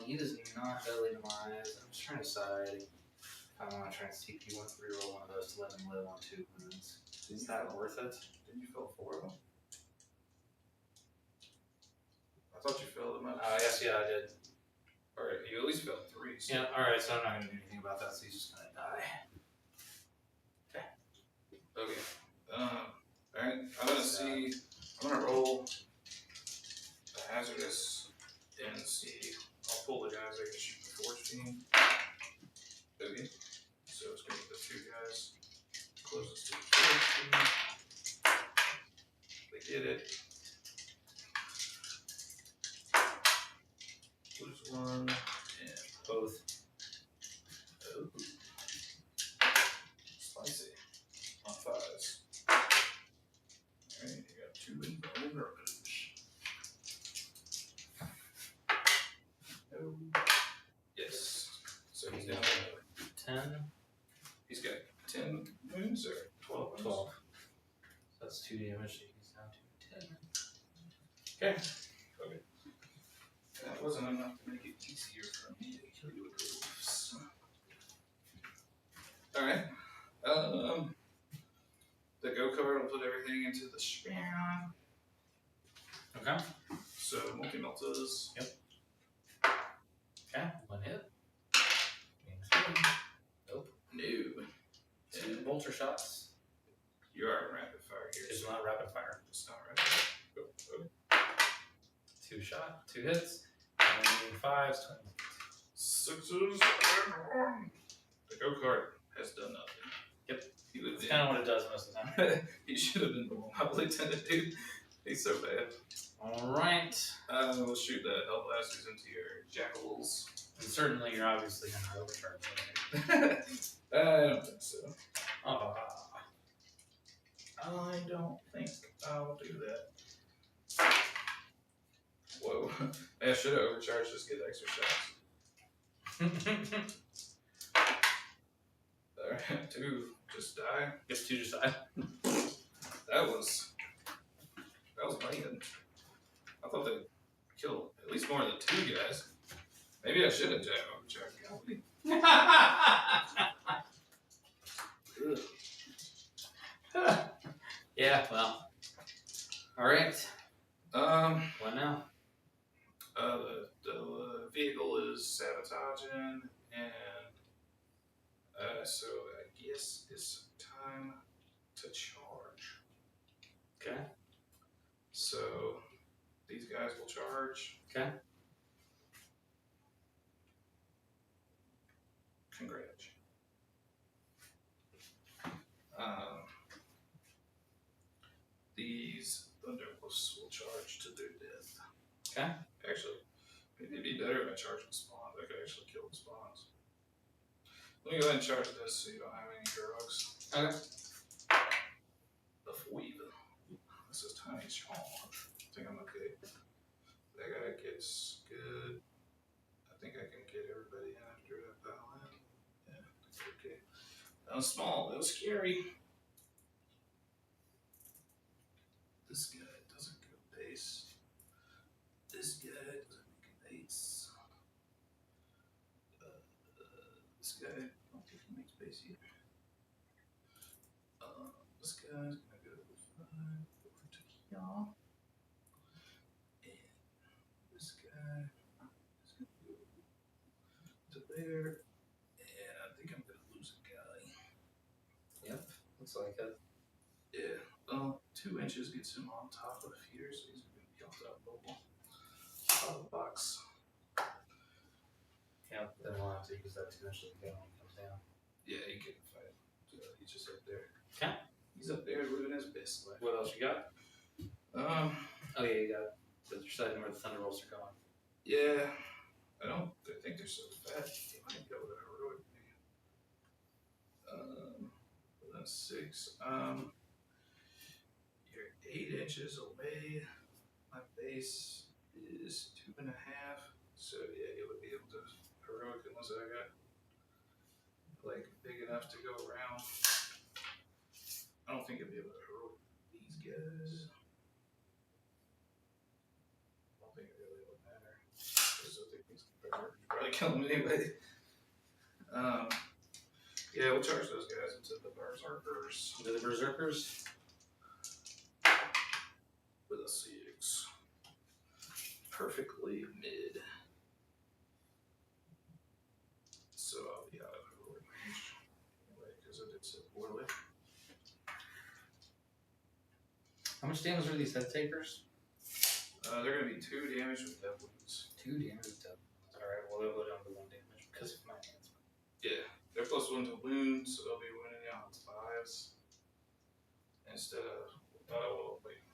He does not deadly demise. I'm just trying to decide if I want to try and see if you want to reroll one of those to let him live on 2 wounds. Is that worth it? Didn't you fill 4 of them? I thought you filled them up. Yes, yeah, I did. Alright, you at least filled 3. So. Yeah, alright, so I'm not going to do anything about that, so he's just going to die. Okay. Alright, I'm gonna see. I'm gonna roll a hazardous and see. I'll pull the guys I can shoot the force beam. Okay. So it's gonna be the 2 guys closest to the force beam. They did it. Lose 1 and Both. oh. Spicy. On 5s. Alright, you got 2 invulnerables. Oh. Yes. So he's down to 10. he's got 10 wounds or 12 wounds? 12. So that's 2 damage, so he's down to 10. Okay. Okay. That wasn't enough to make it easier for me to kill you with wolves. Alright. The go card will put everything into the spam. Okay. So multi-meltas. Yep. Okay, 1 hit. Nope. No. 2 bolter shots. You are rapid fire here. It's not rapid fire. It's not rapid fire. Go. 2 shot, 2 hits. And 5s, 20. 6s and 1. The go card has done nothing. Yep. He would That's kind of what it does most of the time. He should have been the one. I lieutenant, dude. He's so bad. Alright. We'll shoot the hell blasters into your jackals. And certainly you're obviously going to overcharge it. I don't think so. Oh. I don't think I'll do that. Whoa. I should have overcharged, just get extra shots. Alright, 2 just die. Guess 2 just died. That was bad. I thought they'd kill at least more than 2 guys. Maybe I should have overcharged. Yeah, well. Alright. What now? The vehicle is sabotaging, and so I guess it's time to charge. Okay. So these guys will charge. Okay. Congrats. These Thunderwolves will charge to their death. Okay. Actually, maybe it'd be better if I charge the spawns. I could actually kill the spawns. Let me go ahead and charge this so you don't have any drugs. Okay. The weave. This is tiny charge. I think I'm okay. That guy gets good. I think I can get everybody in after that battle in. Yeah, that's okay. That was small. That was scary. This guy doesn't go base. This guy doesn't make an ace. This guy, I don't think he makes base either. This guy's gonna go 5 over to Kael. And this guy is gonna go to there. And I think I'm gonna lose a guy. Yep. Looks like it. Yeah. 2 inches gets him on top of here, so he's gonna be on top mobile. Out of the box. Yeah, then we'll have to use that to eventually go when he comes down. Yeah, he can fight. He's just up there. Okay. He's up there living his best life. What else you got? Oh yeah, you got the deciding where the Thunderbolts are going. Yeah. I think they're so fat. They might go with a heroic. That's 6. You're 8 inches away. My base is 2.5. So yeah, you would be able to heroic unless I got like big enough to go around. I don't think I'd be able to heroic these guys. I don't think it really would matter. Because I think these berserkers probably kill them anyway. Yeah, we'll charge those guys into the berserkers. Into the Berserkers? With a 6. Perfectly mid. So I'll be out of heroic range. Anyway, because I did so poorly. How much damage are these head takers? They're going to be 2 damage with death wounds. 2 damage with death. Alright, well they'll go down to 1 damage because of my hands. Yeah, they're +1 to wounds, so they'll be winning out on 5s. Instead of, well, wait,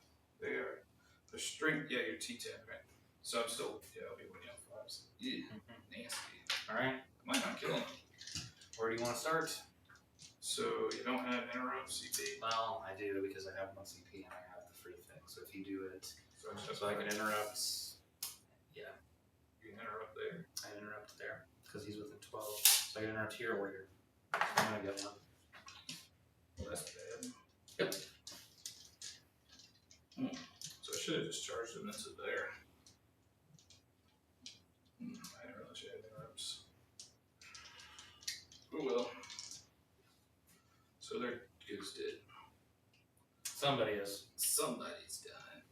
they are, the strength, yeah, you're T10, right? So I'm still, yeah, I'll be winning on 5s. Yeah, nasty. Alright, Might not kill him. where do you want to start? So you don't have interrupt CP. Well, I do because I have 1 CP and I have the free thing. So if you do it, So it's just so I can interrupt. you can interrupt there. I interrupt there because he's within 12. So I can interrupt here or here. I'm gonna get 1. Well, that's bad. Yep. So I should have just charged him into there. I didn't realize you had interrupts. Oh well. So their goose did. Somebody is. Somebody's dying.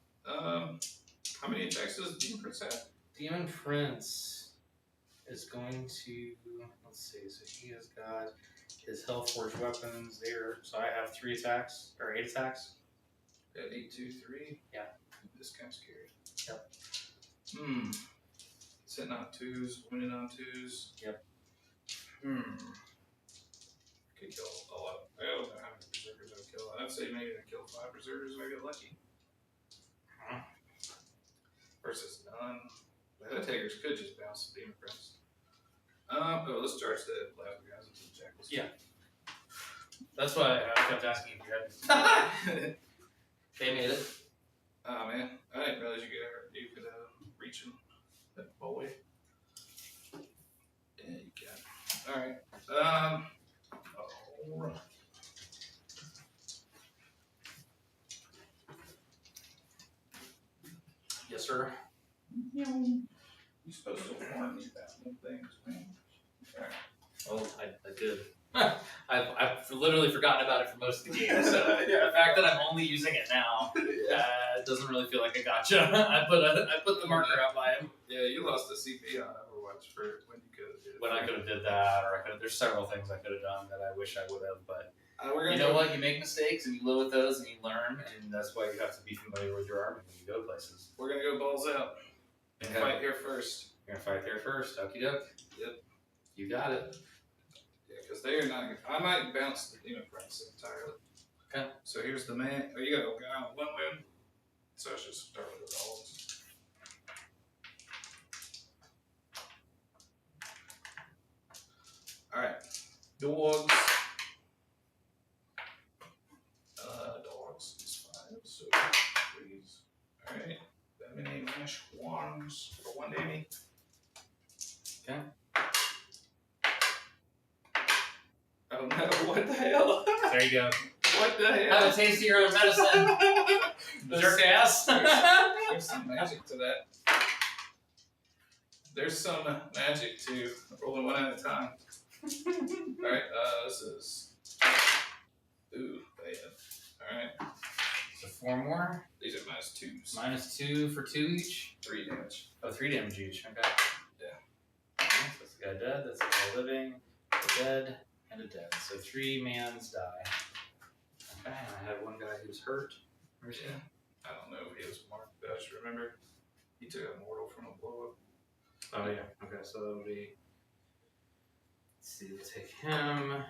How many attacks does Demon Prince have? Demon Prince is going to, let's see, so he has got his Hellforge weapons there. So I have 3 attacks, or 8 attacks. Got 8, 2, 3? Yeah. This kind of scary. Yep. It's hitting on 2s, winning on 2s. Yep. Could kill a lot. I don't know how many berserkers I would kill. I'd say maybe I kill 5 berserkers if I get lucky. Versus none. The head takers could just bounce the Demon Prince. Let's charge the last guys into the jackals. Yeah. That's why I kept asking if you had. They made it. Oh man, I didn't realize you could reach him. That boy. Yeah, you can. Alright. Alright. Yes, sir. You're supposed to warn these baffling things, man. Alright. Oh, I did. I've literally forgotten about it for most of the game, so the fact that I'm only using it now it doesn't really feel like a gotcha. I put the marker out by him. Yeah, you lost the CP on Overwatch for when you could have did it. When I could have did that, or I could have. There's several things I could have done that I wish I would have, but you know what? You make mistakes and you live with those and you learn, and that's why you have to be familiar with your army when you go places. We're gonna go balls out. Okay. Fight here first. You're gonna fight there first. Okie doke. Yep. You got it. Yeah, because they are not. I might bounce the Demon Prince entirely. Okay. So here's the man. Oh, you got a guy on 1 win. So I should start with the dogs. Alright. Dogs. Dogs is 5, so please. Alright. Many mash wands for 1 damage. Okay. Oh no, what the hell? There you go. What the hell? Have a taste of your own medicine. Berserk ass. There's some magic to that. There's some magic to rolling 1 at a time. Alright, this is. Ooh, bad. Alright. So 4 more. These are -2s. -2 for 2 each. 3 damage. Oh, 3 damage each. Okay. Yeah. Okay, so that's the guy dead. That's the guy living. A dead and a dead. So 3 mans die. Okay, and I had 1 guy who's hurt. Where's he? I don't know if he was marked, but I just remember he took a mortal from a blow up. Oh yeah. Okay, so that'll be. Let's see. We'll take him.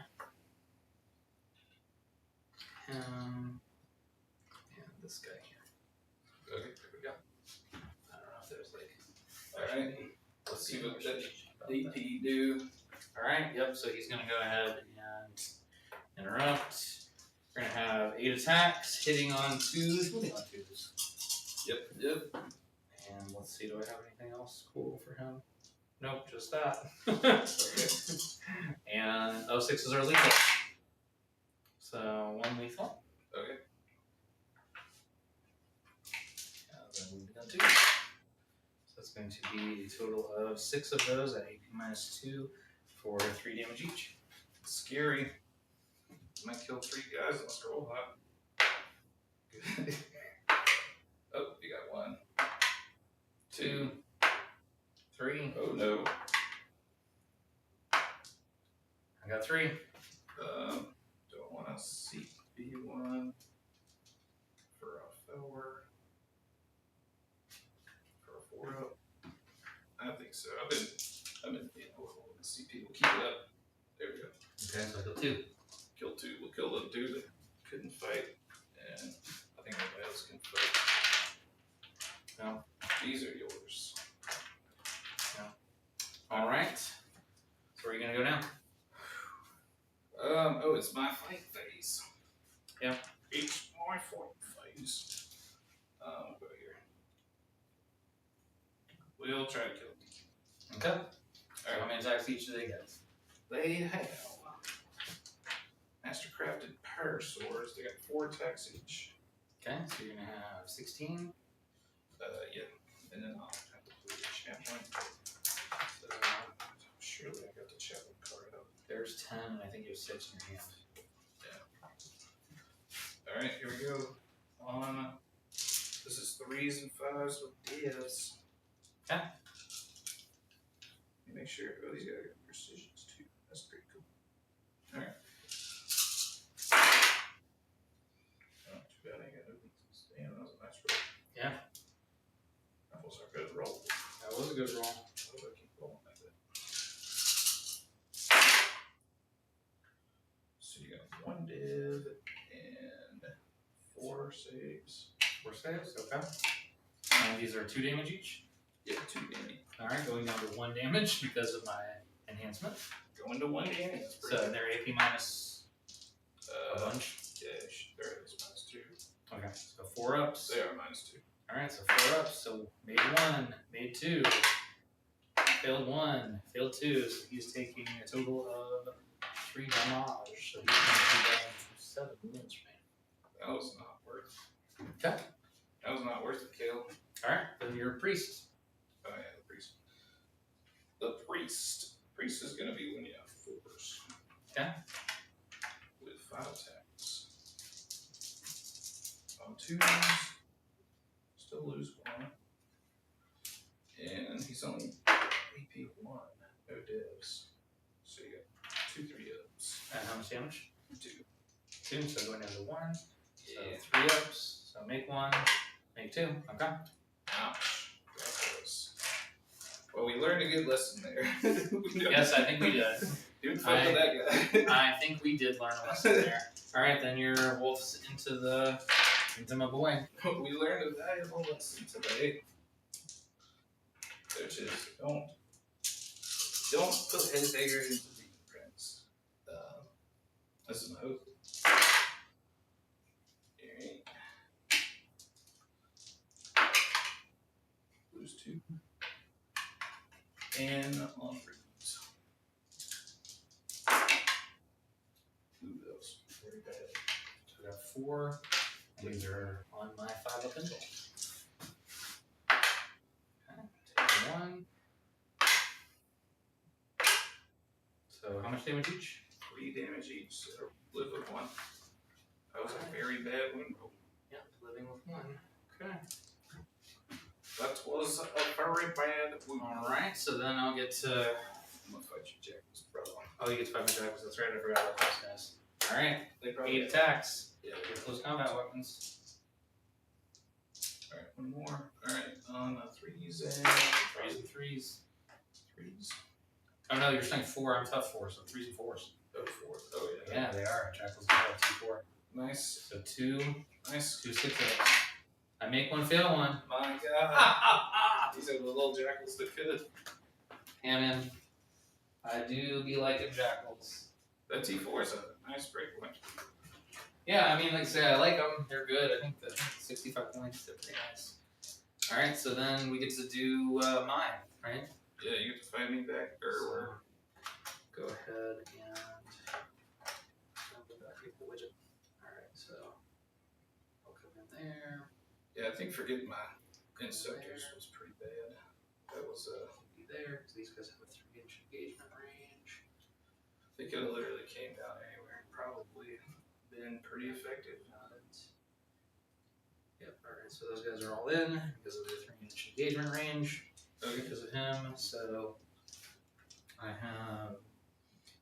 him and this guy here. Okay, here we go. I don't know if there's like. Alright. Let's see what that DP do. Alright, yep, so he's gonna go ahead and interrupt. We're gonna have 8 attacks, hitting on 2s, moving on 2s. Yep. And let's see, do I have anything else cool for him? Nope, just that. Okay. And 6s are lethal. So 1 lethal. Okay. And then moving on 2. So it's going to be a total of 6 of those at AP -2 for 3 damage each. Scary. Might kill 3 guys unless they're all hot. Oh, you got 1. 2. 3. Oh no. I got 3. Don't want to CP1 for a 4. For a 4 up. I think so. I've been holding the CP. We'll keep it up. There we go. Okay, so I got 2. Kill 2. We'll kill the dude that couldn't fight. And I think everybody else can fight. No. These are yours. Alright. So where are you gonna go now? Oh, it's my fight phase. Yeah. It's my fight phase. Go here. We'll try to kill them. Okay. Alright, how many attacks each do they get? They have mastercrafted power swords. They got 4 attacks each. Okay, so you're gonna have 16. Yeah. And then I'll have to play the champion. Surely I got the chaplain card out. There's 10, and I think you have 6 in your hand. Alright, here we go. This is 3s and 5s with divs. Okay. Let me make sure. Oh, these guys got precisions too. That's pretty cool. Alright. Oh, too bad I got open. Damn, that was a nice roll. Yeah. That was a good roll. That was a good roll. I hope I keep rolling like that. So you got 1 div and 4 saves. 4 saves, okay. And these are 2 damage each. Yeah, 2 damage. Alright, going down to 1 damage because of my enhancement. Going to 1 damage. That's pretty So good. they're AP minus a bunch. Yeah, they're at least -2. Okay, so 4 ups. They are -2. Alright, so 4 ups. So made 1, made 2, failed 1, failed 2. So he's taking a total of 3 damage. So he's going to be down to 7 wounds remaining. That was not worth it. Okay. That was not worth it, Kael. Alright, then you're a priest. Oh yeah, the priest. The priest. Priest is going to be when you have 4s. Okay. With 5 attacks. On 2s. Still lose 1. And he's only AP 1. No divs. So you got 2 3-ups. And how much damage? 2. 2, so going down to 1. So Yeah. 3 ups. So make 1, make 2. Okay. Ouch. That was. Well, we learned a good lesson there. Yes, I think we did. Dude, fuck with that guy. I think we did learn a lesson there. Alright, then your wolf's into my boy. We learned a valuable lesson today. Which is don't put head daggers into the prints. This is my oath. Alright. Lose 2. And on 3s. Ooh, that was very bad. So we got 4. And these are on my 5 up intel. Okay, take 1. So how much damage each? 3 damage each, so live with 1. That was a very bad wound roll. Yep, living with 1. Okay. That was a very bad wound. Alright, so then I'll get to. I'm gonna fight you, Jack. Brother. Oh, you get to 5 attacks. That's right, I forgot about those guys. Alright, They probably 8 attacks. Yeah, Your close combat weapons. Alright, 1 more. Alright, on 3s and 3s and 3s. 3s. Oh no, you're saying 4. I'm tough 4, so 3s and 4s. Oh, 4. Oh, yeah. Yeah, they are. Jackals have 2-4. Nice. So 2, Nice. 2 success. I make one, fail one. My God. These are the little jackals that could. Yeah, man. I do be liking jackals. The T4 is a nice break point. Yeah, I mean, like I say, I like them. They're good. I think the 65 points, they're pretty nice. Alright, so then we get to do mine, right? Yeah, you get to fight me back. Or Go ahead and put that people widget. Alright, so I'll come in there. yeah, I think forgetting my instructors was pretty bad. That was Be there, because these guys have a 3-inch engagement range. they could have literally came down anywhere and probably been pretty effective. Got it. Yep, alright, so those guys are all in because of their 3-inch engagement range. Okay. Because of him, so I have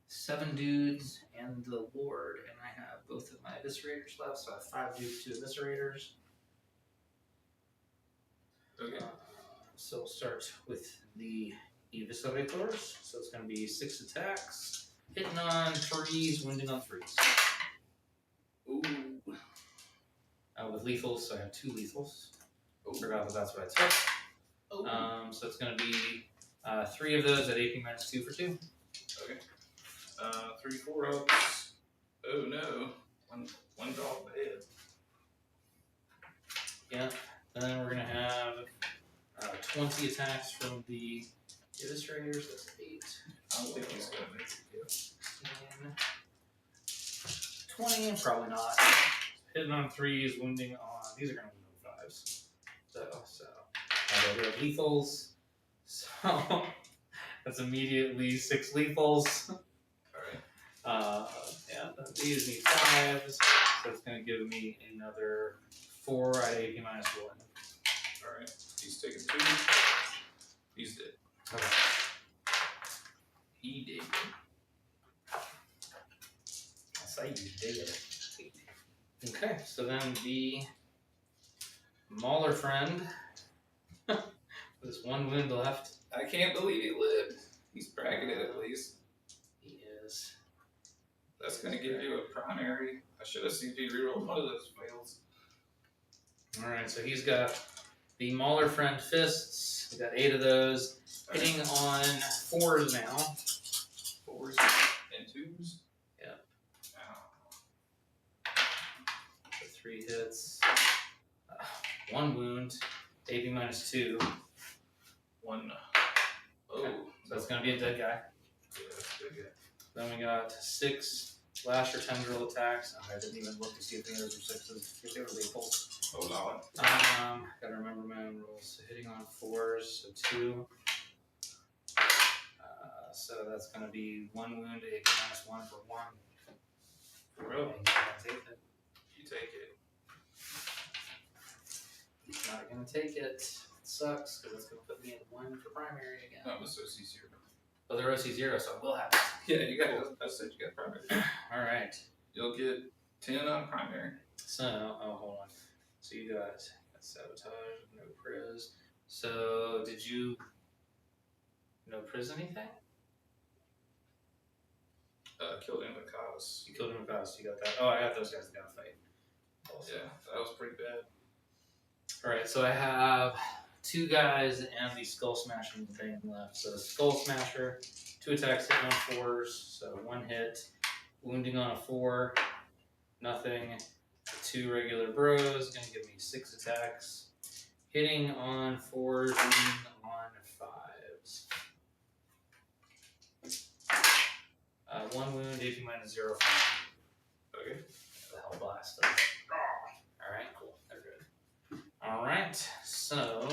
7 dudes and the Lord, and I have both of my eviscerators left, so I have 5 dudes, 2 eviscerators. Okay. So we'll start with the eviscerators. So it's going to be 6 attacks, hitting on 3s, wounding on 3s. Ooh. With lethals, so I have 2 lethals. Ooh. Forgot that that's what I took. Oh. So it's going to be 3 of those at AP minus 2 for 2. Okay. 3 4-ups. Oh no. One dog bad. Yeah. Then we're going to have 20 attacks from the illustrators. That's 8. I don't think he's gonna make it. 20, probably not. Hitting on 3s, wounding on. These are going to wound on 5s. So. We have lethals. So that's immediately 6 lethals. Alright. And these need 5s. So it's going to give me another 4 at AP minus 1. Alright. He's taking 2. He's dead. Okay. He did. I say you did it. Okay, so then the Mauler friend. There's 1 wound left. I can't believe he lived. He's bracketed at least. He is. That's gonna give you a primary. I should have CP rerolled one of those fails. Alright, so he's got the Mauler friend fists. We got 8 of those. Hitting on 4s now. 4s and 2s? Yep. Ow. So 3 hits. 1 wound. AP minus 2. 1. Oh. Okay. So that's going to be a dead guy. Yeah, that's good. Then we got 6 lash or tendril attacks. I didn't even look to see if the others were 6s. If they were lethal. Oh, Lord. Gotta remember my own rules. So hitting on 4s, so 2. So that's gonna be 1 wound, AP minus 1 for 1. Bro, Take it. you take it. He's not gonna take it. It sucks because it's gonna put me in 1 for primary again. That was OC0. Oh, they're OC0, so I will have it. Yeah, you got. I said you got primary. All right. You'll get 10 on primary. So, hold on. So you got sabotage, no priz. So did you no priz anything? Killed him because. You killed him fast. You got that. Oh, I got those guys that got fight. Yeah, that was pretty bad. Alright, so I have 2 guys and the skull smashing thing left. So skull smasher, 2 attacks hitting on 4s, so 1 hit, wounding on a 4, nothing. 2 regular bros, gonna give me 6 attacks, hitting on 4s, wounding on 5s. 1 wound, AP minus 0 for 1. Okay. The hell blast stuff. Alright, cool. They're good. Alright, so.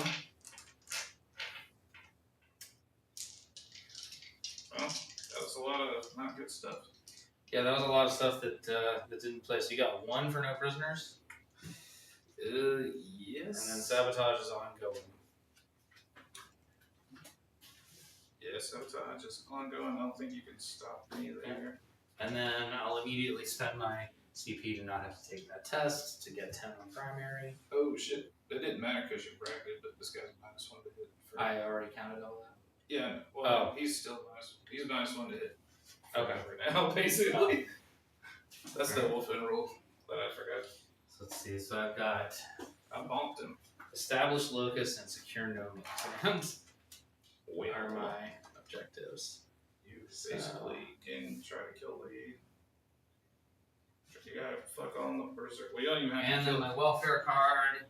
Well, that was a lot of not good stuff. Yeah, that was a lot of stuff that that didn't play. So you got 1 for no prisoners? Yes. And then sabotage is ongoing. Yeah, sabotage is ongoing. I don't think you can stop me there. And then I'll immediately spend my CP to not have to take that test to get 10 on primary. Oh shit. It didn't matter because you're bracketed, but this guy's -1 to hit. I already counted all that. Yeah, well, he's still he's -1 to hit. Okay. Right now, basically. That's the Wolfen rule. but I forgot. So let's see. So I've got I bonked him. establish locus and secure no man's Wait, are my objectives. You basically can try to kill the. You gotta fuck on the berserk. We don't even have And to then kill. my welfare card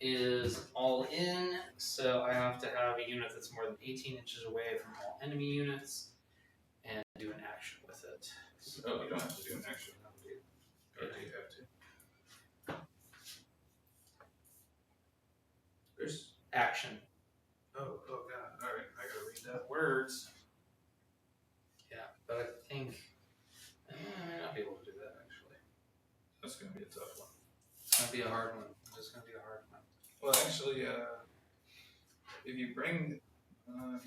is all in, so I have to have a unit that's more than 18 inches away from all enemy units and do an action with it. So, Oh, you don't have to do an action. Or do you have to? There's action. oh god. Alright, I gotta read that words. Yeah, but I think I might not be able to do that actually. That's gonna be a tough one. It's gonna be a hard one. It's gonna be a hard one. Well, actually, if you bring,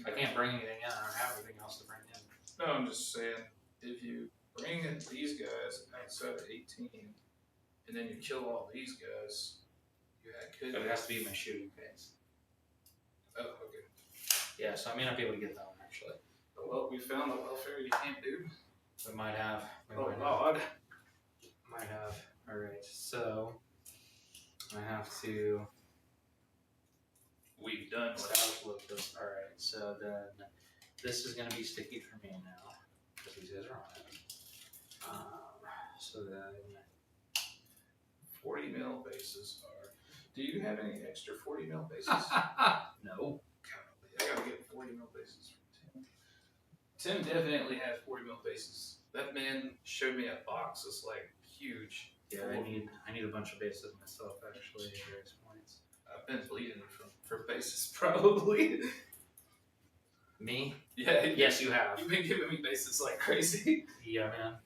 I can't bring anything in. I don't have anything else to bring in. no, I'm just saying, if you bring in these guys outside of 18, and then you kill all these guys, you could. But it has to be my shooting phase. Oh, okay. Yeah, so I may not be able to get that one actually. Well, we found the welfare you can't do. We might have. We Oh, might have. Lord. Might have. Alright, so I have to We've done what establish locus. Alright, so then this is going to be sticky for me now because these guys are on it. So then 40 mil bases are. Do you have any extra 40 mil bases? no. I gotta get 40 mil bases from Tim. Tim definitely has 40 mil bases. That man showed me a box that's like huge. Yeah, I need a bunch of bases myself actually at various points. I've been bleeding for bases probably. Me? Yeah. Yes, you have. You've been giving me bases like crazy. Yeah, man.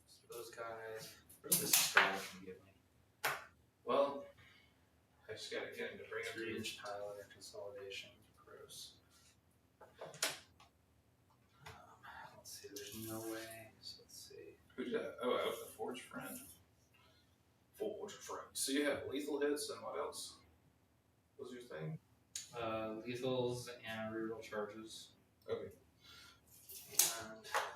So those guys. Where's this Australia can give me? Well, I just gotta get him to bring up 3-inch Tyler consolidation. Gross. Let's see. There's no way. So let's see. Who's that? Oh, that was the Forge Friend. Forge Friend. So you have lethal hits and what else? What was your thing? Lethals and reroll charges. Okay.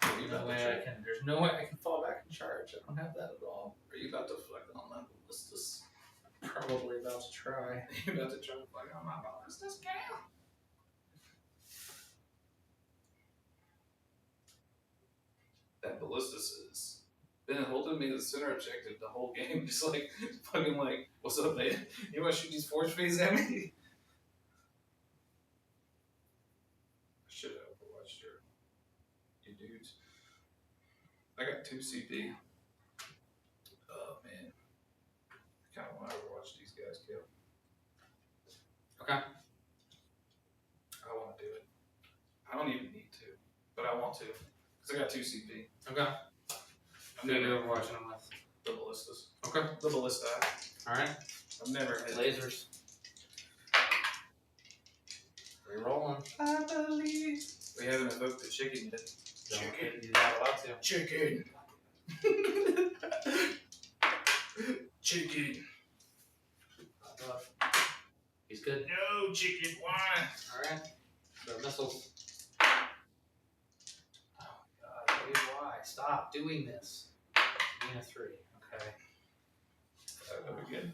And there's no way I can fall back and charge. I don't have that at all. Are you about to flex on that ballistas? Probably about to try. You about to try to flex on my ballistas, Kael? That ballistas has been holding me the center objective the whole game, just like fucking like, what's up, man? You want to shoot these forge phase at me? I should have overwatched you dudes. I got 2 CP. Oh man, I kind of want to overwatch these guys, Kael. Okay. I want to do it. I don't even need to, but I want to. Because I got 2 CP. Okay. I've Who are you never overwatching them with? the ballistas. Okay. The ballista. Alright. I've never hit Lasers. Rerolling. I believe. We haven't invoked the chicken yet. Chicken. You're not allowed to. Chicken. Chicken. He's good. No chicken. Why? Alright. So missiles. Oh god, why? Stop doing this. Mina 3. Okay. That'll be good.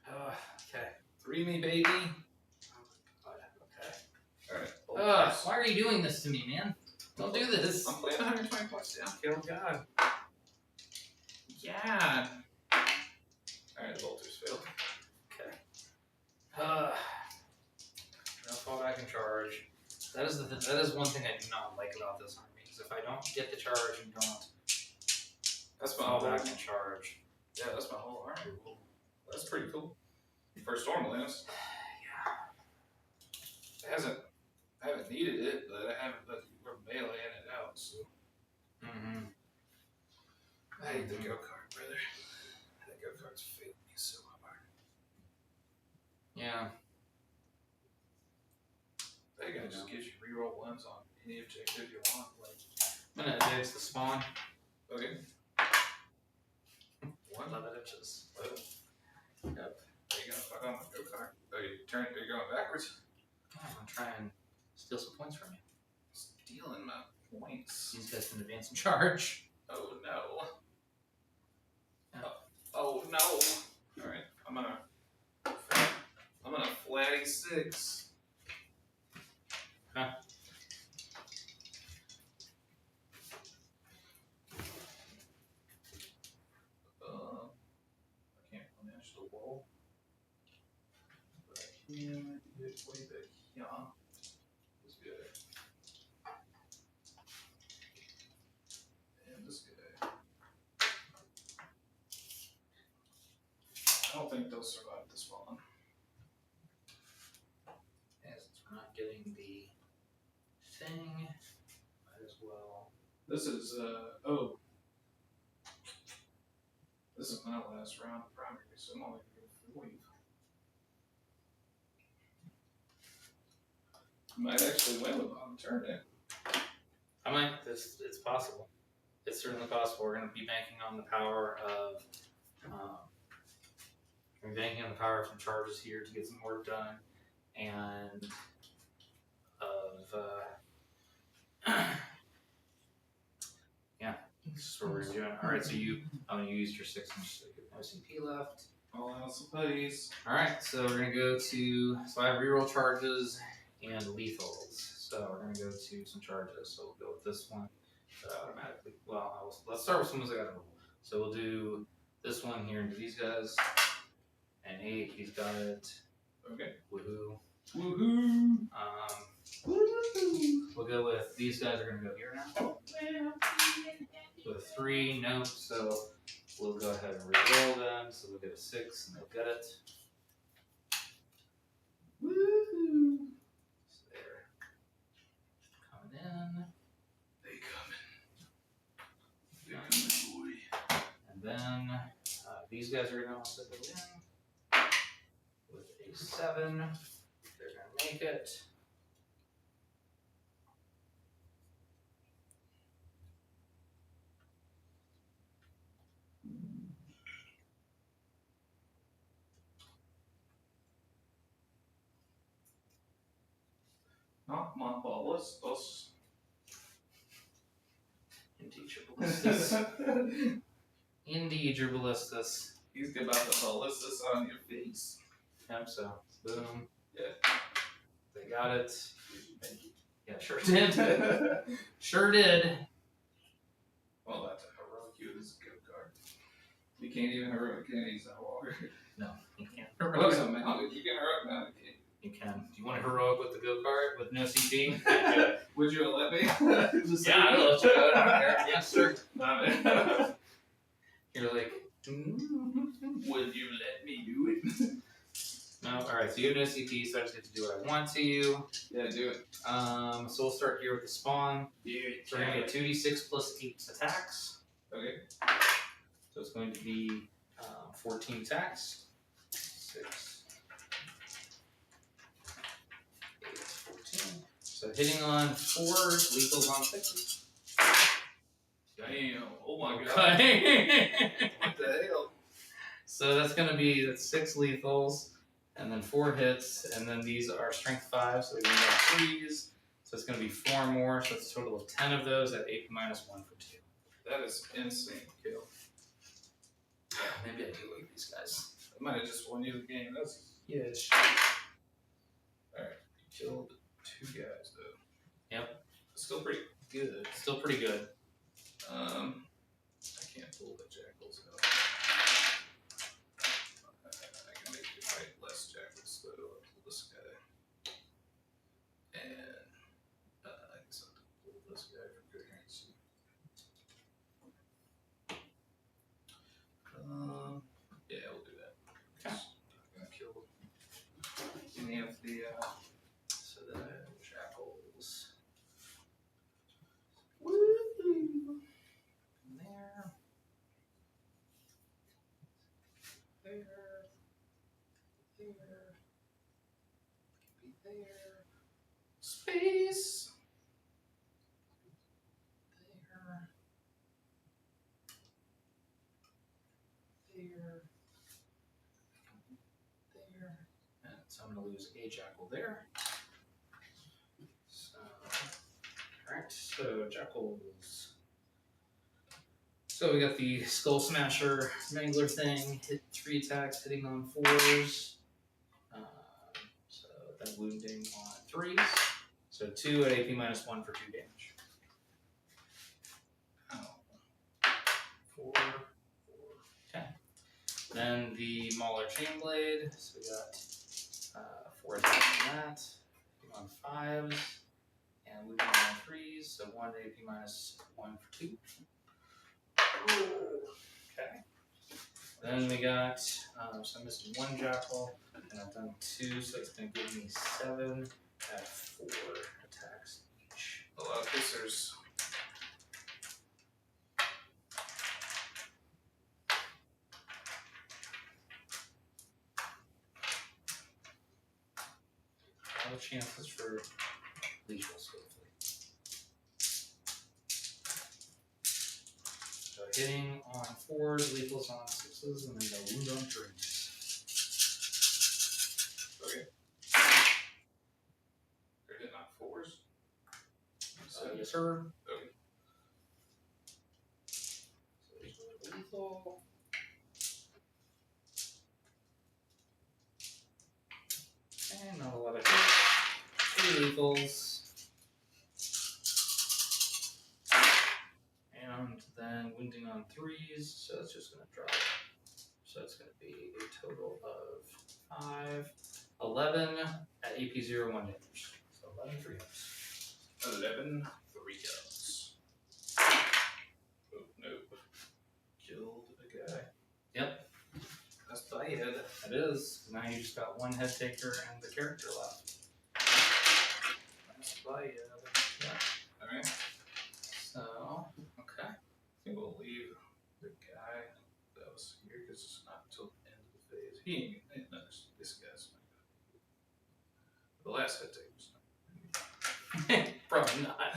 Okay. 3 me, baby. Oh my god. Okay. Alright. Why are you doing this to me, man? Don't do this. I'm playing 120 points down. Oh god. Yeah. Alright, the bolters failed. Okay. No fall back and charge. That is one thing I do not like about this army. Is if I don't get the charge and don't That's my fall whole. back and charge. Yeah, that's my whole army. That's pretty cool. For Stormlands. Yeah. I haven't needed it, but we're meleeing it out, so. Mm-hmm. I hate the go kart, brother. The go karts failed me so hard. Yeah. That guy just gives you reroll ones on any objective you want. Like, I'm gonna advance the spawn. okay. 11 inches. Well, Yep. are you gonna fuck on my go kart? Are you going backwards? I'm gonna try and steal some points from you. killing my points. These guys can advance and charge. Oh no. Oh no. Alright, I'm gonna flatty 6. Huh. I can't manage the wall. But I can get way back here. This guy. And this guy. I don't think they'll survive this one. Yeah, since we're not getting the thing, might as well. This is, this is my last round of primary, so I'm only going to leave. Might actually win with on the turn then. I might. It's possible. It's certainly possible. We're going to be banking on the power of. We're banking on the power of some charges here to get some work done, and of yeah. This is what we're doing. All right, so you used your 6 inch OCP left. All else please. All right, so we're gonna go to. So I have reroll charges and lethals. So we're gonna go to some charges. So we'll go with this one. Automatically. Well, let's start with some ones I got to roll. So we'll do this one here into these guys. And 8, he's got it. Okay. Woohoo. Woohoo. Woohoo. We'll go with these guys are gonna go here now. With 3, no. So we'll go ahead and re-roll them. So we'll get a 6 and they'll get it. Woohoo. So they're coming in. They coming. They're coming, boy. And then these guys are gonna also go in. With a 7, they're gonna make it. Not my ballistas. Indeed, your ballistas. Indeed, your ballistas. He's about to ballistas on your face. Yep, so boom. Yeah. They got it. Yeah, sure did. Sure did. Well, that's a heroic use as a good card. You can't even heroic use that water. No, you can't. Heroic mounted. You can heroic mounted. You can. Do you want a heroic with the go card with no CP? Would you let me? Yeah, I'll let you go. I don't care. Yes, sir. Nah, You're like, would you let me do it? no. All right. So you have no CP, so I just get to do what I want to you. Yeah, do it. So we'll start here with the spawn. Yeah. So we're gonna get 2d6 plus 8 attacks. Okay. So it's going to be 14 attacks. 6. 8, 14. So hitting on 4, lethals on 6. Damn. Oh my god. Okay. What the hell? So that's going to be 6 lethals, and then 4 hits, and then these are strength 5, so they're going to have 3s. So it's going to be 4 more, so it's a total of 10 of those at 8 minus 1 for 2. That is insane, kill. Maybe I do like these guys. I might have just won you the game. That's Yes. alright. You killed 2 guys though. Yep. Still pretty good. Still pretty good. I can't pull the jackals out. I can make you fight less jackals though. I'll pull this guy. And I guess I'll pull this guy for coherency. Yeah, we'll do that. Okay. I'm gonna kill any of the So the jackals. woo. There. There. There. Be there. Space. There. There. There. And so I'm going to lose a jackal there. So, alright. Alright, so Jackals. So we got the Skull Smasher Mangler thing, hit 3 attacks, hitting on 4s. So then wounding on 3s. So 2 at AP minus 1 for 2 damage. Oh. 4, 10. Then the Mauler Chainblade. So we got 4 attacks on that. Hitting on 5s. And wounding on 3s. So 1 AP minus 1 for 2. Okay. Then we got, so I'm missing 1 Jackal, and I've done 2, so it's going to give me 7 at 4 attacks each. A lot of kissers. A lot of chances for lethals, hopefully. So hitting on 4s, lethals on 6s, and then the wound on 3s. Okay. They're hitting on 4s. Yes, sir. Okay. So these are the lethal. And not a lot of hits. 3 lethals. And then wounding on 3s, so it's just going to drop. So it's going to be a total of 5, 11 at AP 0, 1 damage. So 11 free ups. 11 3-ups. Oh, no. Killed a guy. Yep, That's bad. it is. Now you just got 1 head taker and the character left. That's bad. Yeah. Alright. So, okay. I think we'll leave the guy that was here because it's not until the end of the phase. He ain't no, this guy's not gonna. The last head taker's not. Probably not.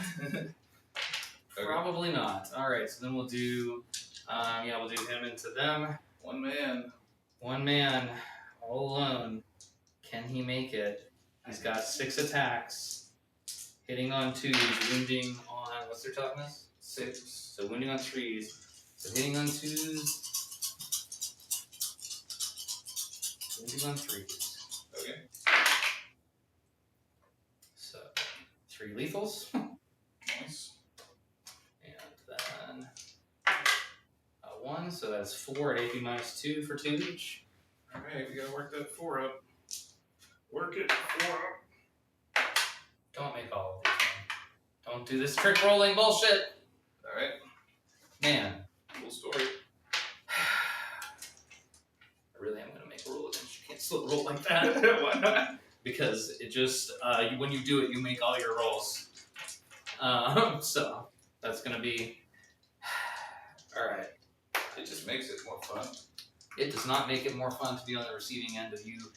Probably not. Alright, so then we'll do, we'll do him into them. One man. 1 man, all alone. Can he make it? He's got 6 attacks. Hitting on 2s, wounding on, what's their toughness? 6. So wounding on 3s. So hitting on 2s. Wounding on 3s. Okay. So 3 lethals. Nice. And then 1, so that's 4 at AP minus 2 for 2 each. Alright, we gotta work that 4 up. Work it 4 up. Don't make all of these, man. Don't do this trick rolling bullshit. Alright. Man. Cool story. I really am going to make a rule against you. Can't slow roll like that. Why not? Because it just, when you do it, you make all your rolls. So, that's going to be... Alright. It just makes it more fun. It does not make it more fun to be on the receiving end of you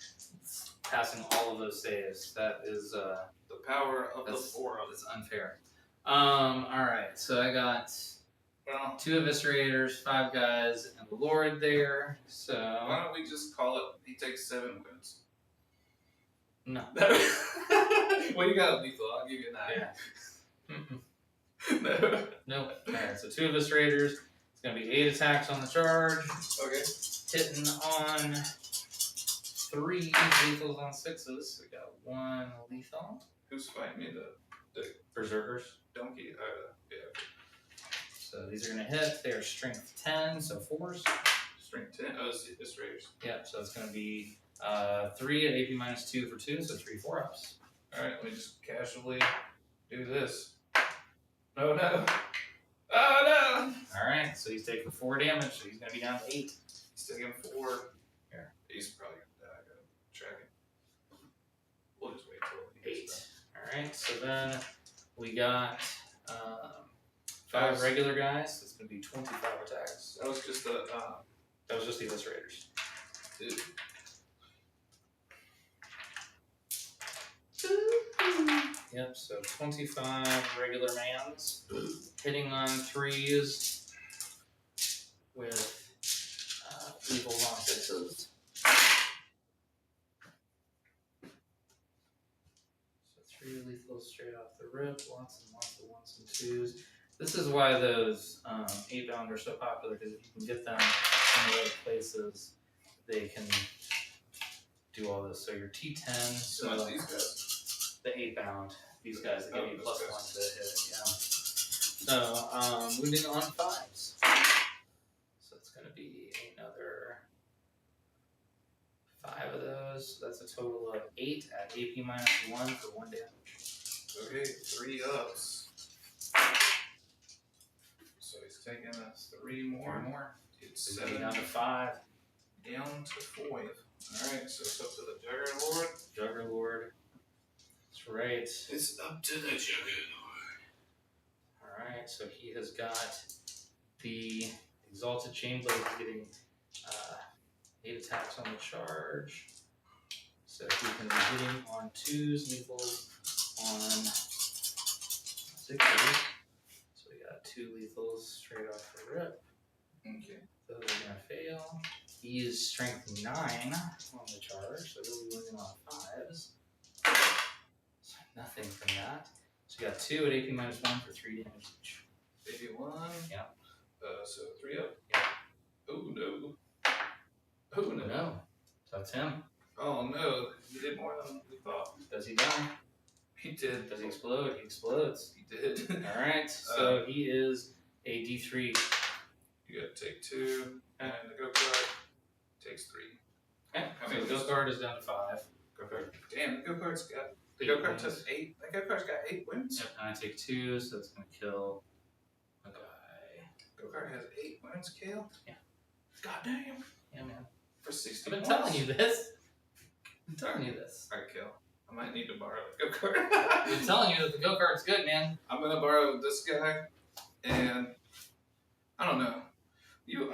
passing all of those saves. That is... The power of the 4 up. That's unfair. Alright, so I got Well, 2 Eviscerators, 5 guys, and the Lord there. So why don't we just call it he takes 7 wins? no. Well, you got a lethal. I'll give you that. Yeah. No. Nope. Alright, so 2 Eviscerators. It's gonna be 8 attacks on the charge. Okay. Hitting on 3 lethals on 6s. We got 1 lethal. Who's fighting me? The Berserkers. donkey? Yeah. So these are gonna hit. They are strength 10, so 4s. Strength 10. Oh, it's Raiders. Yep, so it's gonna be 3 at AP minus 2 for 2, so 3 4-ups. Alright, let me just casually do this. Oh no. Oh no! Alright, so he's taking 4 damage, so he's gonna be down to 8. He's taking 4. Here. He's probably gonna die. I gotta track it. We'll just wait till he 8. gets Alright, so then we got 5 regular guys, so it's gonna be 25 attacks. done. That was just a That was just the Eviscerators. dude. Yep, so 25 regular mans, hitting on 3s with lethal on 6s. So 3 lethal lethals straight off the rip. Lots and lots of ones and twos. This is why those 8-bound are so popular, because if you can get them in the right places, they can do all this. So your T10, So that's these guys. the 8-bound, these guys that give you those +1 guys. to hit, yeah. So wounding on 5s. So it's going to be another 5 of those. That's a total of 8 at AP -1 for 1 damage. Okay, 3 ups. So he's taking us 3 more. 4 more. It's So 7 down to 5. down to 5. Alright, so it's up to the Juggerlord. Juggerlord. That's right. It's up to the Juggerlord. Alright, so he has got the Exalted Chainblade getting 8 attacks on the charge. So he can be hitting on 2s, lethals on 6s. So we got 2 lethals straight off the rip. Okay. Those are going to fail. He is strength 9 on the charge, so he'll be wounding on 5s. So nothing from that. So we got 2 at AP -1 for 3 damage each. 81. Yeah. So 3 up. Yeah. Oh no. Oh no. No. So that's him. Oh no. He did more than we thought. Does he die? He did. Does he explode? He explodes. He did. Alright, so he is a D3. You gotta take 2, and the go card takes 3. Okay, How so many the go card is down to 5. Go card. Damn, the go card's got. The 8 go card wounds. has 8. The go card's got 8 wins. Yep, and I take 2, so that's going to kill a guy. Go card has 8 wins, Kael. Yeah. God damn. Yeah, man. For 60 I've been points. telling you this. I'm telling you this. Alright, Kael. I might need to borrow the go card. I've been telling you that the go card's good, man. I'm gonna borrow this guy, and I don't know. You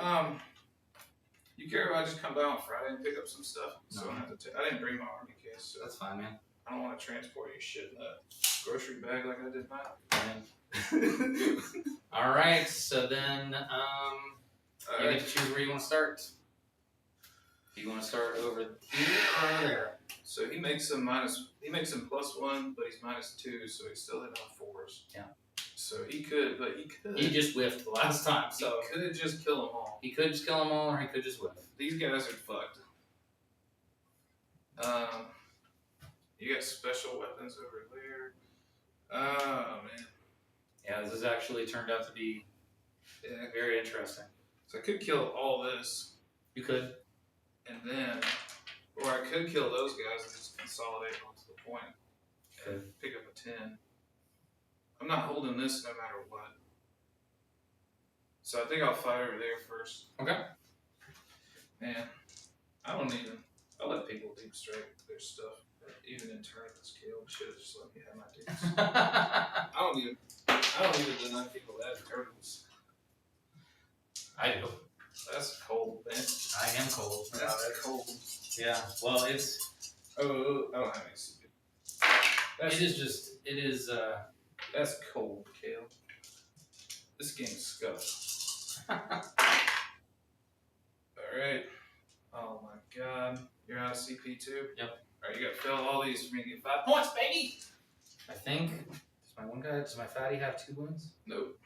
care if I just come by on Friday and pick up some stuff? So No. I don't have to. I didn't bring my army case, so That's fine, man. I don't want to transport your shit in a grocery bag like I did Man. mine. Alright, so then you Alright. get to choose where you want to start. Do you want to start over here or over there? So he makes him +1, but he's -2, so he's still hitting on 4s. Yeah. So he could, but he could. He just whiffed the last time, so he could just kill them all. he could just kill them all, or he could just whiff. These guys are fucked. You got special weapons over there. Oh man. Yeah, this has actually turned out to be very interesting. So I could kill all this, You could. and then, or I could kill those guys and just consolidate onto the point. And pick up a 10. I'm not holding this no matter what. So I think I'll fight over there first. Okay. Man, I'll let people deep strike their stuff. Even in tournaments, Kael should have just let me have my dudes. I don't even deny people that turtles. I do. That's cold, man. I am cold. That's cold. Yeah. Well, it's. Oh, I don't have any secret. It is. That's cold, Kael. This game's scuffed. Alright. Oh my god. You're out of CP too? Yep. Alright, you gotta fill all these for me to get 5 points, baby! I think. Does my fatty have 2 wounds? Nope.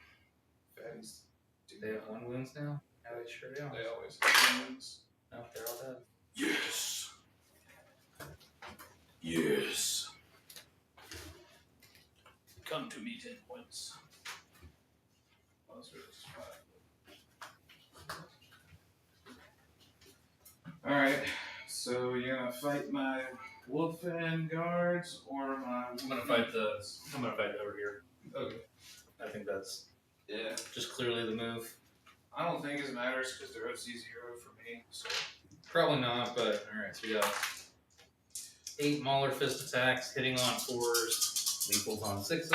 Fatties. Do they have 1 wounds now? Yeah, they sure do. They always have wins. No, they're all dead. Yes. Yes. Come to me, 10 points. Well, that's really just 5. Alright, so you're gonna fight my Wolfen guards or my. I'm gonna fight over here. Okay. I think that's Yeah. just clearly the move. I don't think it matters because they're OC0 for me, so. Probably not, but alright, so we got 8 Mauler fist attacks, hitting on 4s, lethals on 6s.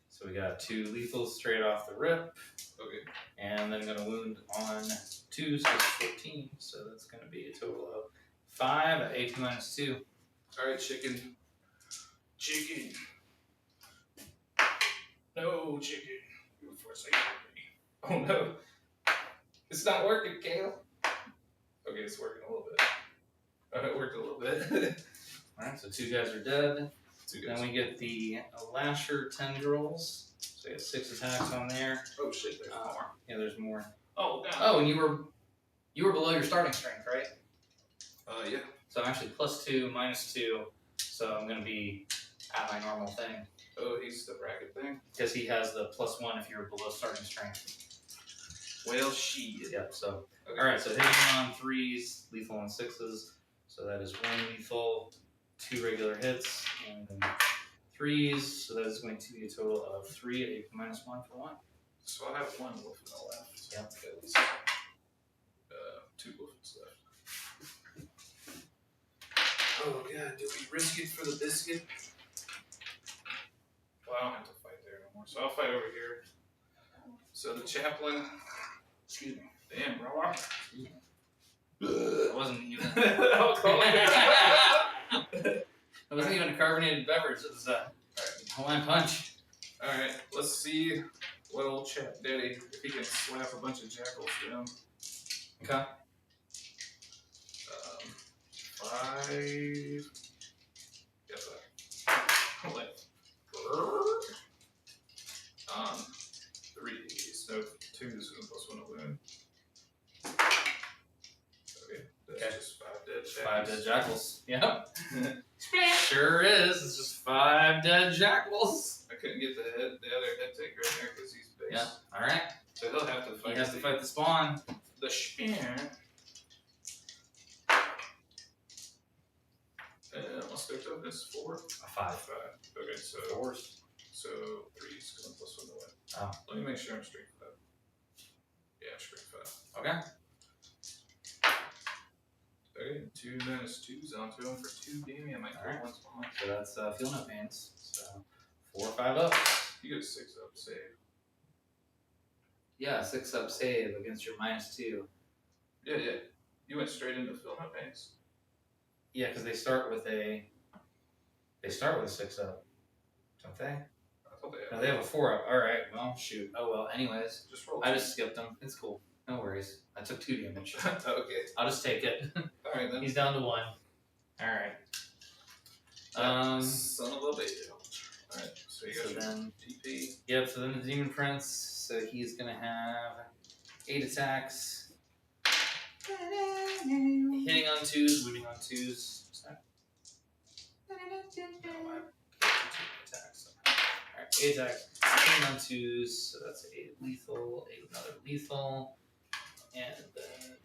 So we got 2 lethals straight off the rip. Okay. And then gonna wound on 2, so it's 14. So that's gonna be a total of 5 at AP -2. Alright, chicken. Chicken. No, chicken. You're forsaking me. Oh no. It's not working, Kael. Okay, it's working a little bit. It worked a little bit. Alright, so 2 guys are dead. 2 Then guys. we get the lasher tendrils. So we got 6 attacks on there. Oh shit, there's more. Yeah, there's more. Oh, God. Oh, and you were below your starting strength, right? Yeah. So I'm actually +2, -2. So I'm gonna be at my normal thing. Oh, he's the bracket thing? Because he has the +1 if you're below starting strength. Well, shit. Yep, so. Okay. Alright, so hitting on 3s, lethal on 6s. So that is 1 lethal, 2 regular hits, and then 3s. So that is going to be a total of 3 at AP-1 for 1. So I have 1 wolf in the left. Yep. At least. 2 wolves left. Oh god, do we risk it for the biscuit? Well, I don't have to fight there anymore, so I'll fight over here. So the chaplain. Excuse me. Damn, bro. It wasn't even. Alcohol. It wasn't even a carbonated beverage. It was a Hawaiian punch. Alright, let's see what old chap daddy, if he can slap a bunch of jackals down. Okay. 5. Guess what? Left. 3s. No, 2s and +1 to wound. Okay, that's Okay. just 5 dead jackals. 5 dead jackals. Yep. Sure is. It's just 5 dead jackals. I couldn't get the other head taker in there because he's base. Yeah. Alright. So he'll have to fight. He has to fight the spawn. the spear. And what's their toughness? 4? A 5. 5. Okay, so 4s. so 3's going +1 to win. Oh. Let me make sure I'm straight 5. Yeah, straight 5. Okay. Okay, 2 -2s onto him for 2 damage. I might throw Alright. 1 spawn. So that's feel no pains. So 4 or 5 up. You get a 6 up save. Yeah, 6 up save against your -2. Yeah, yeah. You went straight into fill no pains. Yeah, because they start with a 6 up, don't they? I thought they had. No, they have a 4 up. All right. Well, shoot. Oh well. Anyways, Just roll. I just skipped them. It's cool. No worries. I took 2 damage. Okay. I'll just take it. Alright then. He's down to 1. All right. Son of a bitch. Alright, so you got So your then, DP. yep. So then the Demon Prince. So he's gonna have 8 attacks. Hitting on 2s, wounding on 2s. Attacks. Alright, 8 attacks. Hitting on 2s, so that's 8 lethal, 8 another lethal. And then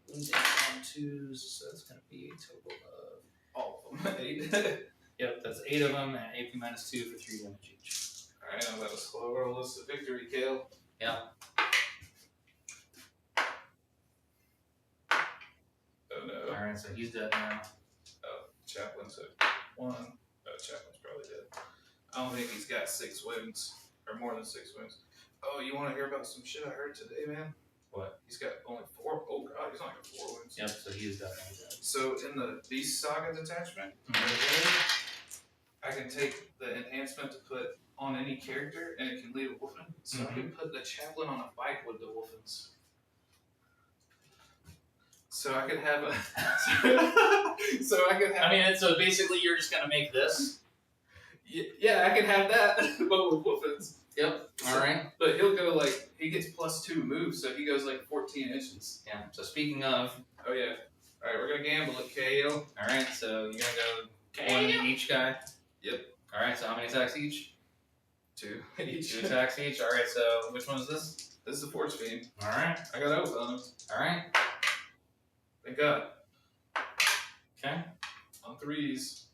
wounding on 2s, so that's gonna be a total of All of them. 8. yep, that's 8 of them, and AP -2 for 3 damage each. Alright, now that was slow roll us to victory, Kael. Yeah. Oh no. Alright, so he's dead now. Chaplain's at 1. Chaplain's probably dead. I don't think he's got 6 wounds. Or more than 6 wounds. Oh, you want to hear about some shit I heard today, man? What? He's got only 4. Oh god, he's only got 4 wounds. Yep, so he is definitely dead. So in the Beast Saga detachment, I can take the enhancement to put on any character and it can lead a wolfen. So I can put the chaplain on a bike with the wolfens. So I could have a so I could have I mean, so basically you're just gonna make this? yeah, I can have that but with wolfens. Yep. Alright. But he'll go like he gets +2 moves, so he goes like 14 inches. Yeah, so speaking of, Oh yeah. Alright, we're gonna gamble at Kael. alright, so you're gonna go 1 each guy? Yep. Alright, so how many attacks each? 2 each. 2 attacks each? Alright, so which one is this? This is the Force Fiend. Alright. I got oath on him. Alright. Thank God. Okay. On 3s.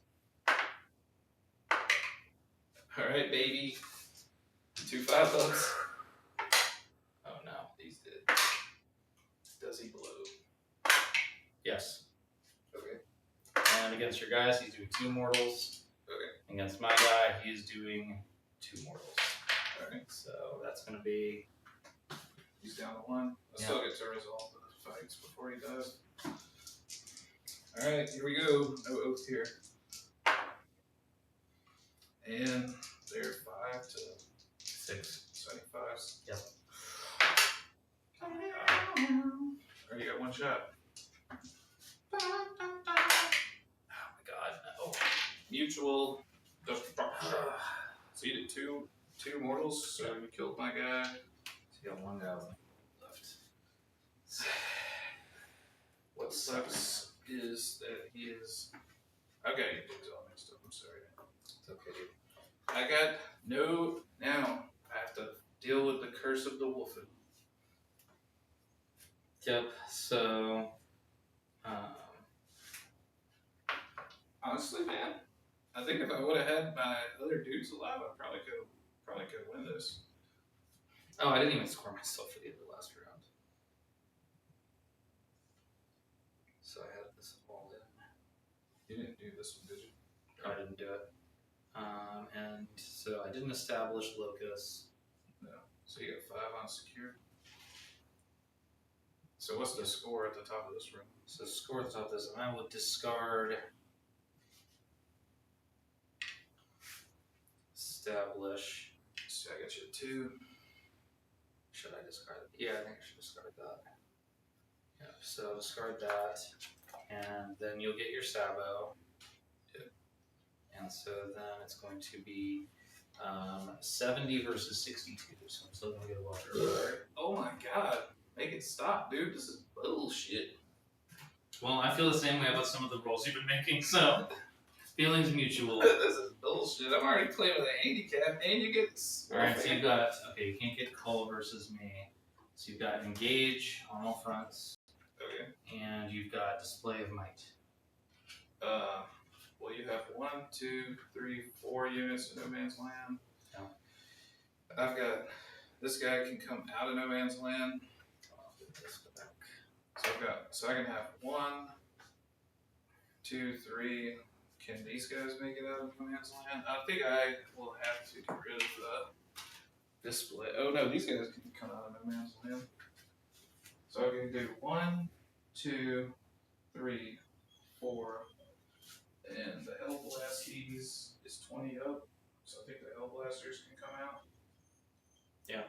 Alright, baby. 2 5-ups. Oh no. He's dead. Does he blow? Yes. Okay. And against your guys, he's doing 2 mortals. Okay. Against my guy, he's doing 2 mortals. Alright. So that's gonna be. He's down to 1. I still get to resolve the fights before he dies. Alright, here we go. No oath here. And they're 5 to 6. 75s. Yep. Alright, you got 1 shot. Oh my god, no. Mutual. Don't So you did two mortals. So you killed my guy. So you got one guy left. What sucks is that he is. I got your things all mixed up. I'm sorry. It's okay, dude. I got no. Now I have to deal with the curse of the wolfen. Yep. So, Honestly, man, I think if I would have had my other dudes alive, I probably could win this. oh, I didn't even score myself for the end of the last round. So I had this all in. You didn't do this one, did you? I didn't do it. And so I didn't establish locus. No. So you got 5 on secure. So what's the score at the top of this room? So score at the top of this, I will discard. Establish. So I got you 2. Should I discard it? Yeah, I think I should discard that. Yeah, so discard that, and then you'll get your Sabo. Yep. And so then it's going to be 70 versus 62, so I'm still going to get a water. Oh my god. Make it stop, dude. This is bullshit. Well, I feel the same way about some of the rolls you've been making, so feelings mutual. This is bullshit. I'm already playing with a handicap, and you get. Alright, so you've got, okay, you can't get Kael versus me. So you've got engage on all fronts, Okay. and you've got display of might. Well, you have 1, 2, 3, 4 units in no man's land. Yeah. I've got this guy can come out of no man's land. I'll get this back. So I can have 1, 2, 3. Can these guys make it out of no man's land? I think I will have to get rid of the display. Oh no, these guys can come out of no man's land. So I can do 1, 2, 3, 4, and the Hellblast keys is 20 up. So I think the Hellblasters can come out. Yeah.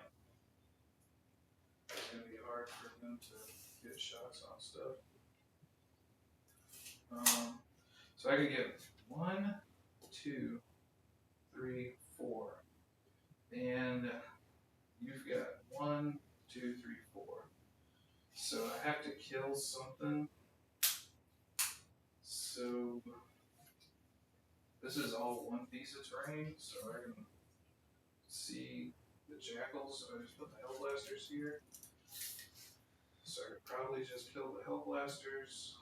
It's gonna be hard for them to get shots on stuff. So I could get 1, 2, 3, 4, and you've got 1, 2, 3, 4. So I have to kill something. So this is all 1 piece of terrain, so I can see the jackals. So I just put the Hellblasters here. So I could probably just kill the Hellblasters.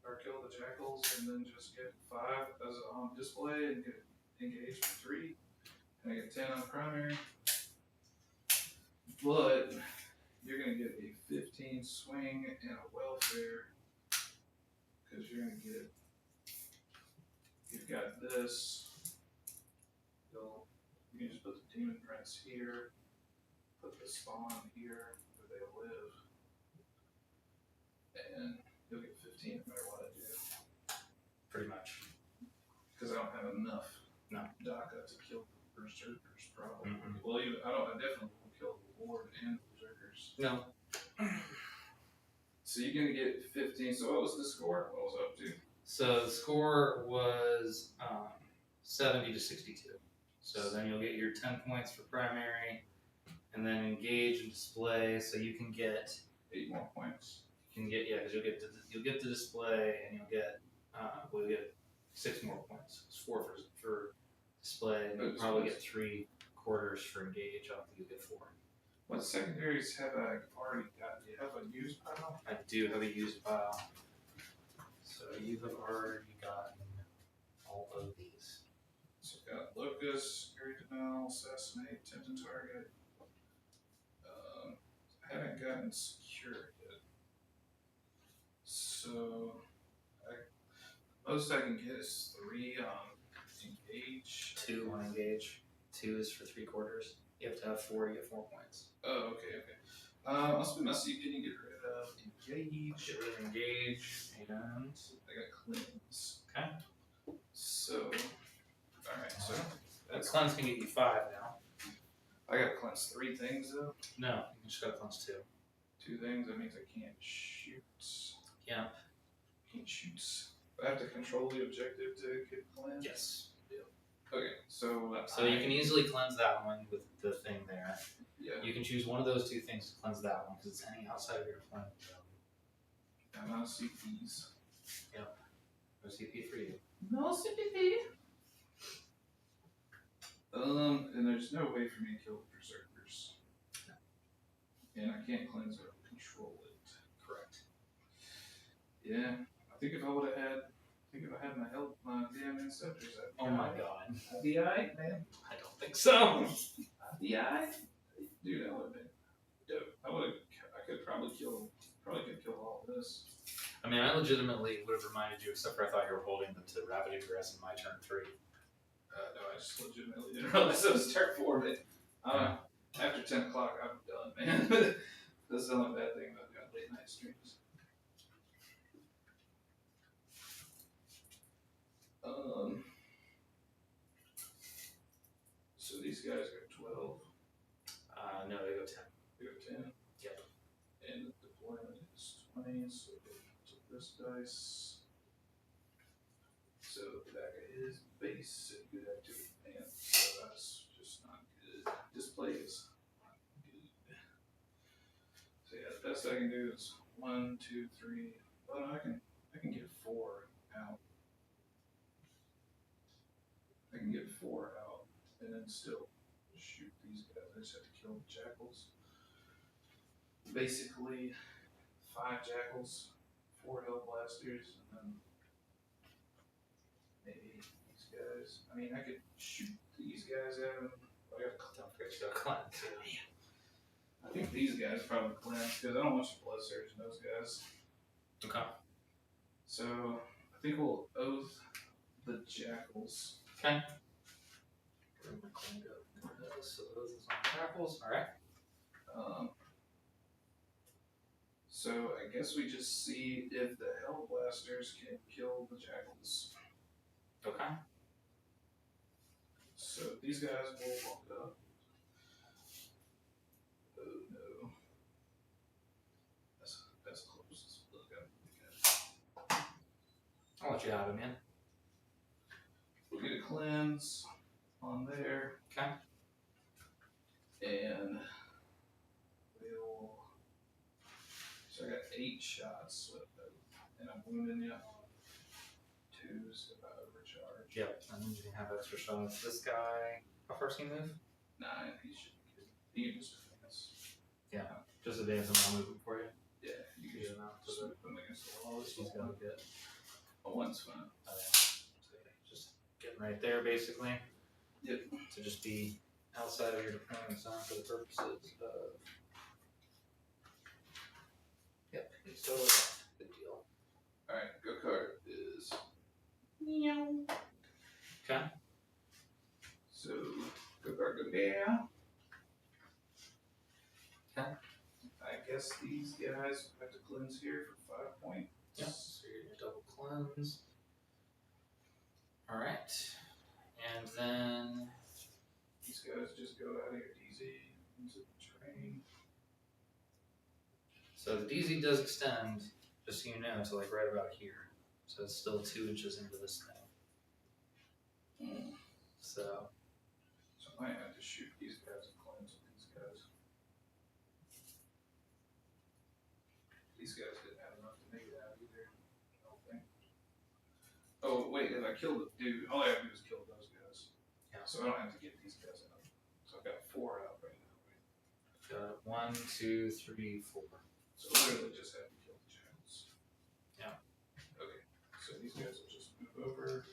Or kill the jackals and then just get 5 as on display and get engaged for 3. And I get 10 on primary. But you're gonna get a 15 swing and a welfare. Because you're gonna get, you've got this. You can just put the demon prince here. Put the spawn here where they live. And you'll get 15 no matter what I do. Pretty much. Because I don't have enough No. DACA to kill the berserkers, probably. Mm-mm. Well, I definitely will kill the Lord and the berserkers. No. So you're going to get 15. So what was the score? What was it up to? So the score was 70 to 62. So then you'll get your 10 points for primary, and then engage and display. So you can get 8 more points. You can get because you'll get the display, and you'll get 6 more points. It's 4 for display, and you'll probably get 3 quarters for engage. I don't think you'll get 4. What secondaries have I already got? Do you have a used pile? I do have a used pile. So you have already gotten all of these. So I've got Locust, Scary Denial, Assassinate, Tempting Target. I haven't gotten Secure yet. So most I can get is 3 on Engage. 2 on engage. 2 is for 3 quarters. You have to have 4 to get 4 points. Oh, okay. I'll spend my CP and get rid of Engage. Get rid of engage, and I got Cleanse. okay. So, alright, so that's. Cleanse can get you 5 now. I gotta cleanse 3 things though. No, you just got to cleanse 2. 2 things, that means I can't shoot. Yeah. Can't shoot. I have to control the objective to get cleansed. Yes. Okay, so So you can easily cleanse that one with the thing there. Yeah. You can choose one of those two things to cleanse that one because it's any outside of your deployment. I'm out of CPs. Yep. No CP for you. No CP. And there's no way for me to kill the berserkers. And I can't cleanse or control it. Correct. Yeah. I think if I would have had my help, my damn ancestors, Oh my god. I'd be alright, man. I don't think so. I'd be alright. Dude, that would have been dope. I could probably kill all of this. I mean, I legitimately would have reminded you, except for I thought you were holding them to rapid ingress in my turn 3. No, I just legitimately didn't realize it was turn 4, but after 10 o'clock, I'm done, man. That's the only bad thing about doing late night streams. So these guys go 12. No, they go 10. They go 10. Yep. And the deployment is 20, so we took this dice. So the back of his base and good activity. Man, so that's just not good. Display is not good. So yeah, the best I can do is 1, 2, 3. Well, no, I can get 4 out. I can get 4 out and then still shoot these guys. I just have to kill the jackals. Basically, 5 jackals, 4 hell blasters, and then maybe these guys. I mean, I could shoot these guys at them. I gotta Don't forget to go cleanse. I think these guys probably cleanse because I don't want your blood surge in those guys. Okay. So I think we'll oath the jackals. Okay. So those is on tackles. Alright. So I guess we just see if the hell blasters can kill the jackals. Okay. So these guys will walk up. Oh no. That's close as look. I'll let you have it, man. We'll get a cleanse on there. Okay. And we'll. So I got 8 shots with them. And I'm wounding you. 2s if I overcharge. Yep. And then you can have extra shots. This guy, how far can he move? 9, he should be good. He can just advance. Yeah. Just advance and I'll move him for you. Yeah, you can just put them against the wall. He's gonna get. A 1's fine. Oh, yeah. So yeah, just getting right there, basically. Yep. To just be outside of your deployment zone for the purposes of. Yep. So good deal. Alright, go card is. Okay. So, go card go down. Okay. I guess these guys have to cleanse here for 5 points. Yep. So you're gonna double cleanse. Alright. And then. These guys just go out of your DZ into the train. So the DZ does extend, just so you know, to like right about here. So it's still 2 inches into this thing. So. So I might have to shoot these guys and cleanse with these guys. These guys didn't have enough to make it out either. I don't think. Oh, wait, if I kill the dude, all I have to do is kill those guys. Yeah. So I don't have to get these guys out. So I've got 4 out right now. Got 1, 2, 3, 4. So literally just have to kill the jackals. Yeah. Okay, so these guys will just move over.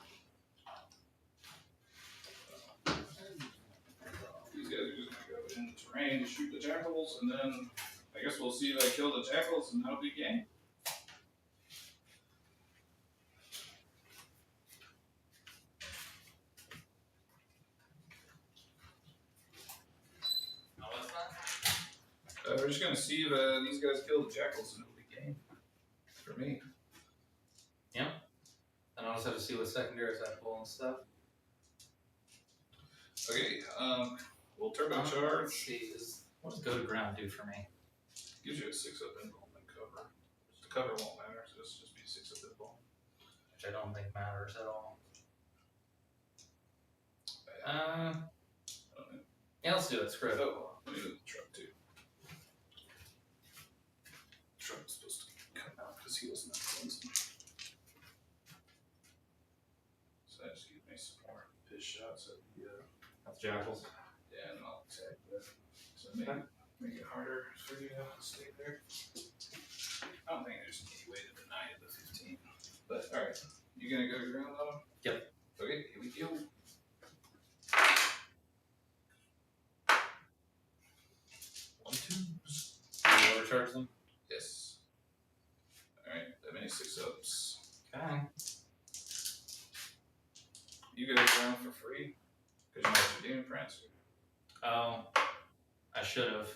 These guys are just gonna go in the terrain to shoot the jackals, and then I guess we'll see if I kill the jackals, and that'll be game. We're just gonna see if these guys kill the jackals, and it'll be game for me. Yeah. And I'll also have to see what secondaries I pull and stuff. Okay, we'll turbo Let's charge. see, what does go to ground do for me? Gives you a 6-up invuln and cover. The cover won't matter, so it's just be 6-up invuln. Which I don't think matters at all. Uh, I don't know. yeah, let's do it. Screw it. Oh, let me do the truck too. Truck was supposed to come out because he was not cleansing. So that just gives me some more pitch shots at the That's jackals. yeah, and I'll attack that. So make it harder for you to stay there. I don't think there's any way to deny it the 15. But alright. You gonna go ground on him? Yep. Okay, here we go. One, twos. You overcharge them? Yes. Alright, that many 6-ups. Okay. You go ground for free? Because you have your demon prancer. Oh, I should have.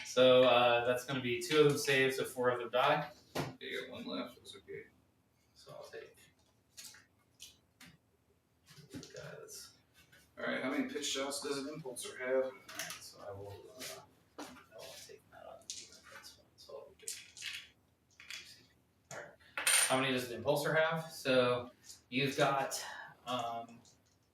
So that's going to be 2 of them save, so 4 of them die. You got 1 left, it's okay. So I'll take the guy that's. Alright, how many pitch shots does an impulsor have? Alright, so I will take that on the demon prince one. So I'll get. Alright. How many does the impulsor have? So you've got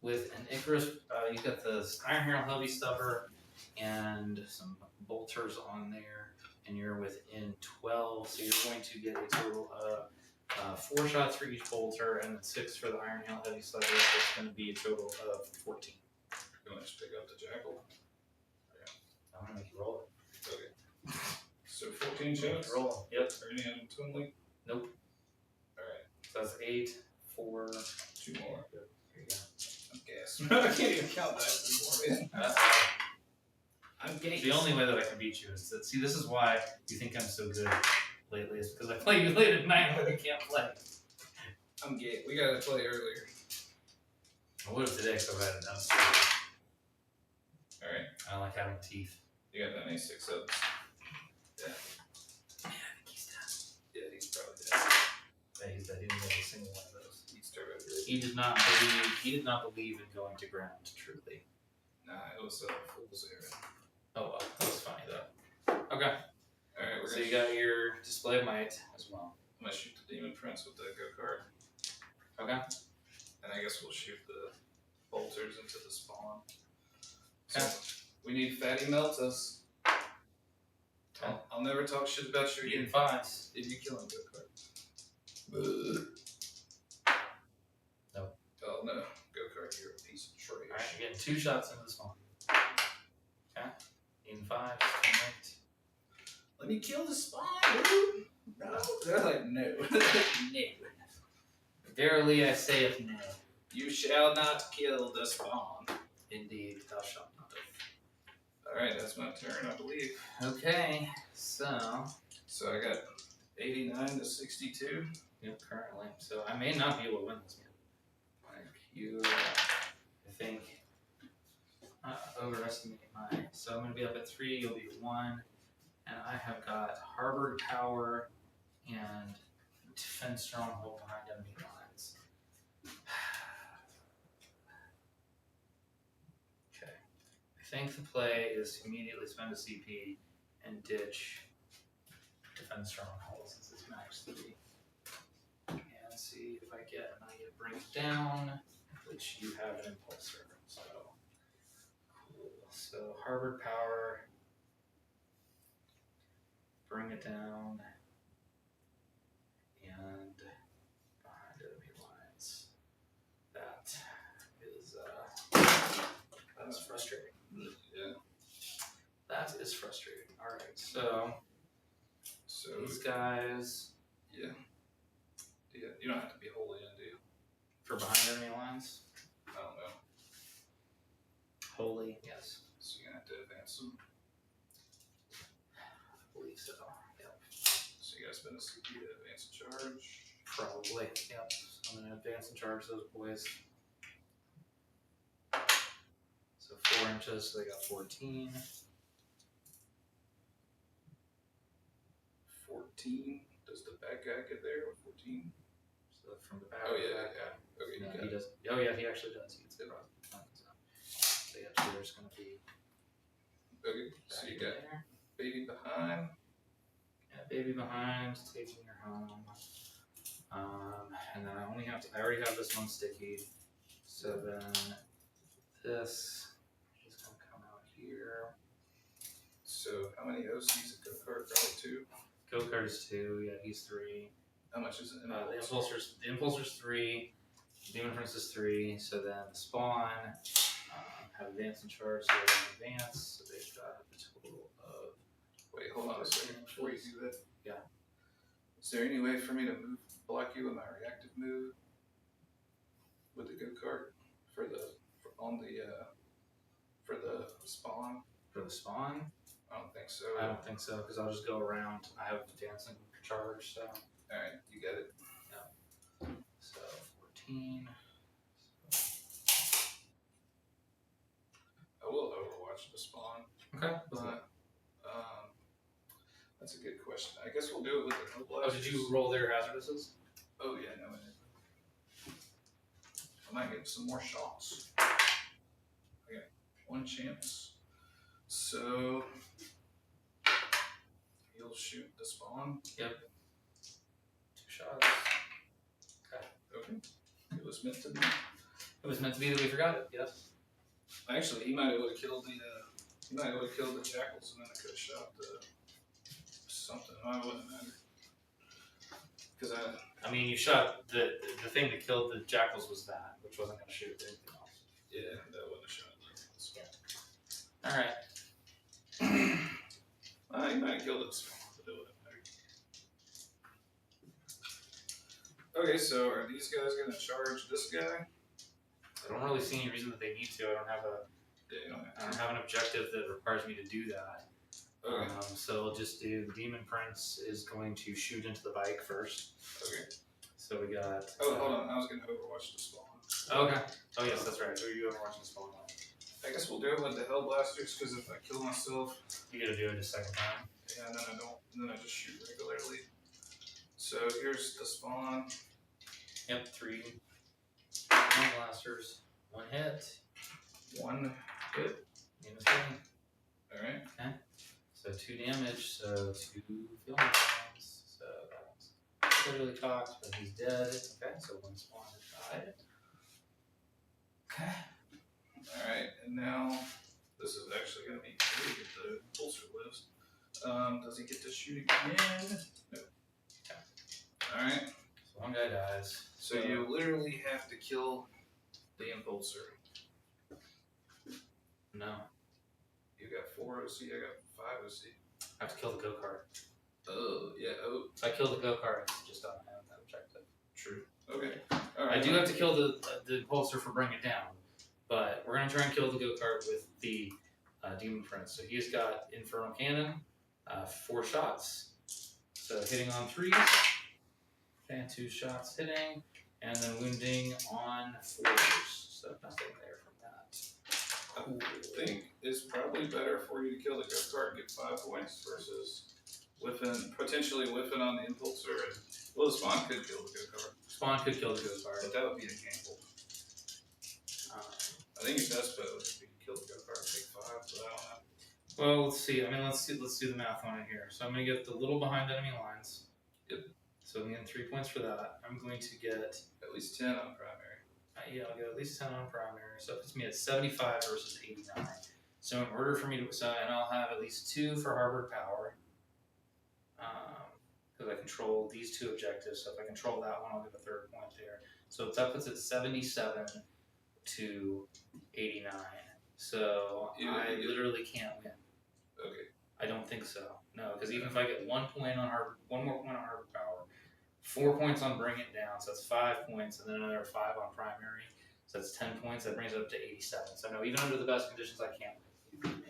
with an Icarus, you've got the Iron Herald Heavy Stubber and some bolters on there, and you're within 12, so you're going to get a total of 4 shots for each bolter, and then 6 for the Iron Hail Heavy Stubber, so it's going to be a total of 14. You want to just pick up the jackal? I'm going to make you roll it. Okay. So 14 shots? Roll. Yep. Are any of them twin link? Nope. Alright. So that's 8, 4. 2 more. Here you go. I'm gassed. I can't even count that anymore, man. I'm gassed. The only way that I can beat you is to see. This is why you think I'm so good lately. Is because I play you late at night when you can't play. I'm gay. We gotta play earlier. I would have today because I had it done. Alright. I don't like having teeth. You got that many 6-ups? Yeah. Yeah, I think he's dead. Yeah, he's probably dead. Yeah, he's dead. He didn't get a single one of those. He's turbo. He did not believe. He did not believe in going to ground. Truly. Nah, it was a fool's errand. Oh well, that was funny though. Okay. Alright, we're So gonna you got your display of might as well. I'm gonna shoot the demon prince with the go card. Okay. And I guess we'll shoot the bolters into the spawn. Okay. So we need fatty meltas. I'll never talk shit about your You're unit. getting 5s. Did you kill him, go card? No. Oh no, go card, you're a piece of trash. Alright, you're getting 2 shots into the spawn. Okay. In 5s. Right. Let me kill the spawn, dude. No. They're like, no. No. Verily I saith no. You shall not kill the spawn. Indeed, thou shalt not. Alright, that's my turn, I believe. Okay, so. So I got 89 to 62. Yep, currently. So I may not be able to win this game. Like, you, I think, overestimate my. So I'm going to be up at 3, you'll be at 1. And I have got Harbored Power and Defend Stronghold behind enemy lines. Okay. I think the play is to immediately spend a CP and ditch Defend Stronghold since it's max 3. And see if I get Bring It Down, which you have an Impulsor. So, cool. So, Harbored Power. Bring It Down, and behind enemy lines. That is that's frustrating. Yeah. That is frustrating. All right, so these guys Yeah. Yeah. You don't have to be wholly in, do you? for behind enemy lines. I don't know. Holy, yes, So you're gonna have to advance them. I believe so. Yep, So you gotta spend a CP to advance a charge. probably. Yep. So I'm gonna advance and charge those boys. So 4 inches, so they got 14. 14. Does the bad guy get there with 14? So from the back. Oh of the yeah, back. yeah. Okay, No, you got he it. doesn't. Oh yeah, he actually does. He gets the cross. So yeah, so there's gonna be. Okay, so you got there. baby behind. Yeah, baby behind, taking her home. And then I already have this one sticky. So then this is going to come out here. So how many OCs a go card? Probably 2. Go card is 2. Yeah, he's 3. How much is it? The impulsor's 3. Demon Prince is 3. So then the spawn have advance and charge. So they have advance. So they've got a total of. Wait, hold on a second before you do that. Yeah. Is there any way for me to block you with my reactive move with the go card for the spawn? For the spawn? I don't think so. I don't think so, because I'll just go around. I have advance and charge, so. Alright, you got it. Yeah. So 14. I will overwatch the spawn. Okay. But that's a good question. I guess we'll do it with the no Oh, did you roll their hazarduses? Oh yeah, no it is. I might get some more shots. I got 1 chance. So you'll shoot the spawn. Yep. 2 shots. Okay. It was meant to be. It was meant to be that we forgot it. Yes. Actually, he might have would have killed the jackals, and then I could have shot the something. I wouldn't matter. Because I mean, you shot the thing that killed the jackals was that, which wasn't going to shoot anything else. Yeah, that wouldn't have shot the jackals. All right. He might have killed it, but it wouldn't matter. Okay, so are these guys going to charge this guy? I don't really see any reason that they need to. I don't have an objective that requires me to do that. Okay. So we'll just do the Demon Prince is going to shoot into the bike first. Okay. So we got. Oh, hold on. I was going to overwatch the spawn. Okay. Oh yes, that's right. So you overwatching the spawn. I guess we'll do it with the Hell Blasters because if I kill myself, you got to do it a second time. Yeah, and then I don't. And then I just shoot regularly. So here's the spawn. Yep, 3 Hell Blasters, 1 hit. 1 hit. Minus 1. All right. Okay. So 2 damage. So 2 field points. So that's literally cocked, but he's dead. Okay. So 1 spawn has died. Okay. All right, and now this is actually going to be good if the pulsar lives. Does he get to shoot again? No. Okay. All right. So 1 guy dies. So you literally have to kill the impulsor. No. You got 4 OC. I got 5 OC. I have to kill the go kart. Oh yeah. Oh. If I kill the go kart, it's just on that objective. True. Okay. All right. I do have to kill the impulsor for bring it down, but we're gonna try and kill the go kart with the Demon Prince. So he's got Infernal Cannon, 4 shots. So hitting on 3s, and 2 shots hitting, and then wounding on 4s. So nothing there from that. I think it's probably better for you to kill the go kart and get 5 points versus potentially whiffing on the impulsor. Well, the spawn could kill the go kart. Spawn could kill the go kart, but that would be a gamble. I think your best bet would be to kill the go kart and take 5, but I don't know. Well, let's see. I mean, let's do the math on it here. So I'm gonna get the little behind enemy lines. Yep. So I'm getting 3 points for that. I'm going to get at least 10 on primary. Yeah, I'll get at least 10 on primary. So it puts me at 75 versus 89. So in order for me to and I'll have at least 2 for Harbored Power. Because I control these 2 objectives. So if I control that one, I'll get a 3rd point there. So that puts it 77 to 89. So I literally can't win. Okay. I don't think so. No, because even if I get 1 point on one more point on Harbored Power, 4 points on Bring It Down, so that's 5 points, and then another 5 on Primary, so that's 10 points. That brings it up to 87. So no, even under the best conditions, I can't win.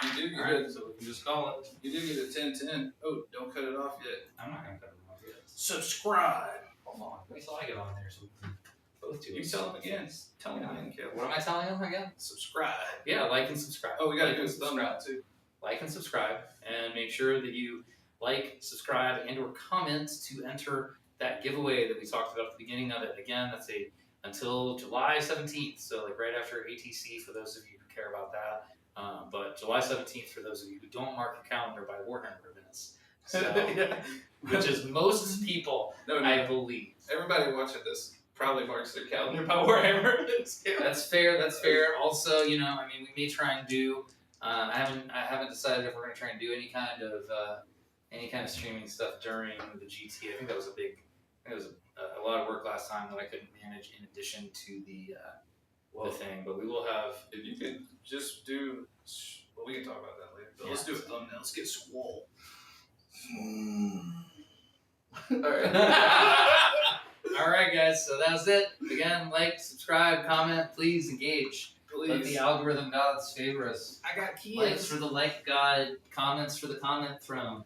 You do get Alright, so we can just call it. You do get a 10-10. Oh, don't cut it off yet. I'm not gonna cut it off yet. Subscribe. Hold on. Wait till I get on there so we can both do it. You tell them again. Tell them again, Kael. What am I telling them again? Subscribe. Yeah, like and subscribe. Oh, we gotta like do a thumbnail too. Like and subscribe, and make sure that you like, subscribe, and or comment to enter that giveaway that we talked about at the beginning of it. Again, that's until July 17th, so like right after ATC for those of you who care about that. But July 17th for those of you who don't mark the calendar by Warhammer events. So, Yeah. which is most people, No, no. I believe. Everybody watching this probably marks their calendar by Warhammer. That's fair. That's fair. Also, you know, I mean, we may try and do. I haven't decided if we're going to try and do any kind of streaming stuff during the GT. I think that was it was a lot of work last time that I couldn't manage in addition to the thing. But we will have. If you could just do, well, we can talk about that later. But let's do a thumbnail. Let's get swole. All right. All right, guys. So that was it. Again, like, subscribe, comment, please engage. Let the algorithm gods favor us. I got keys. Likes for the like god, comments for the comment throne.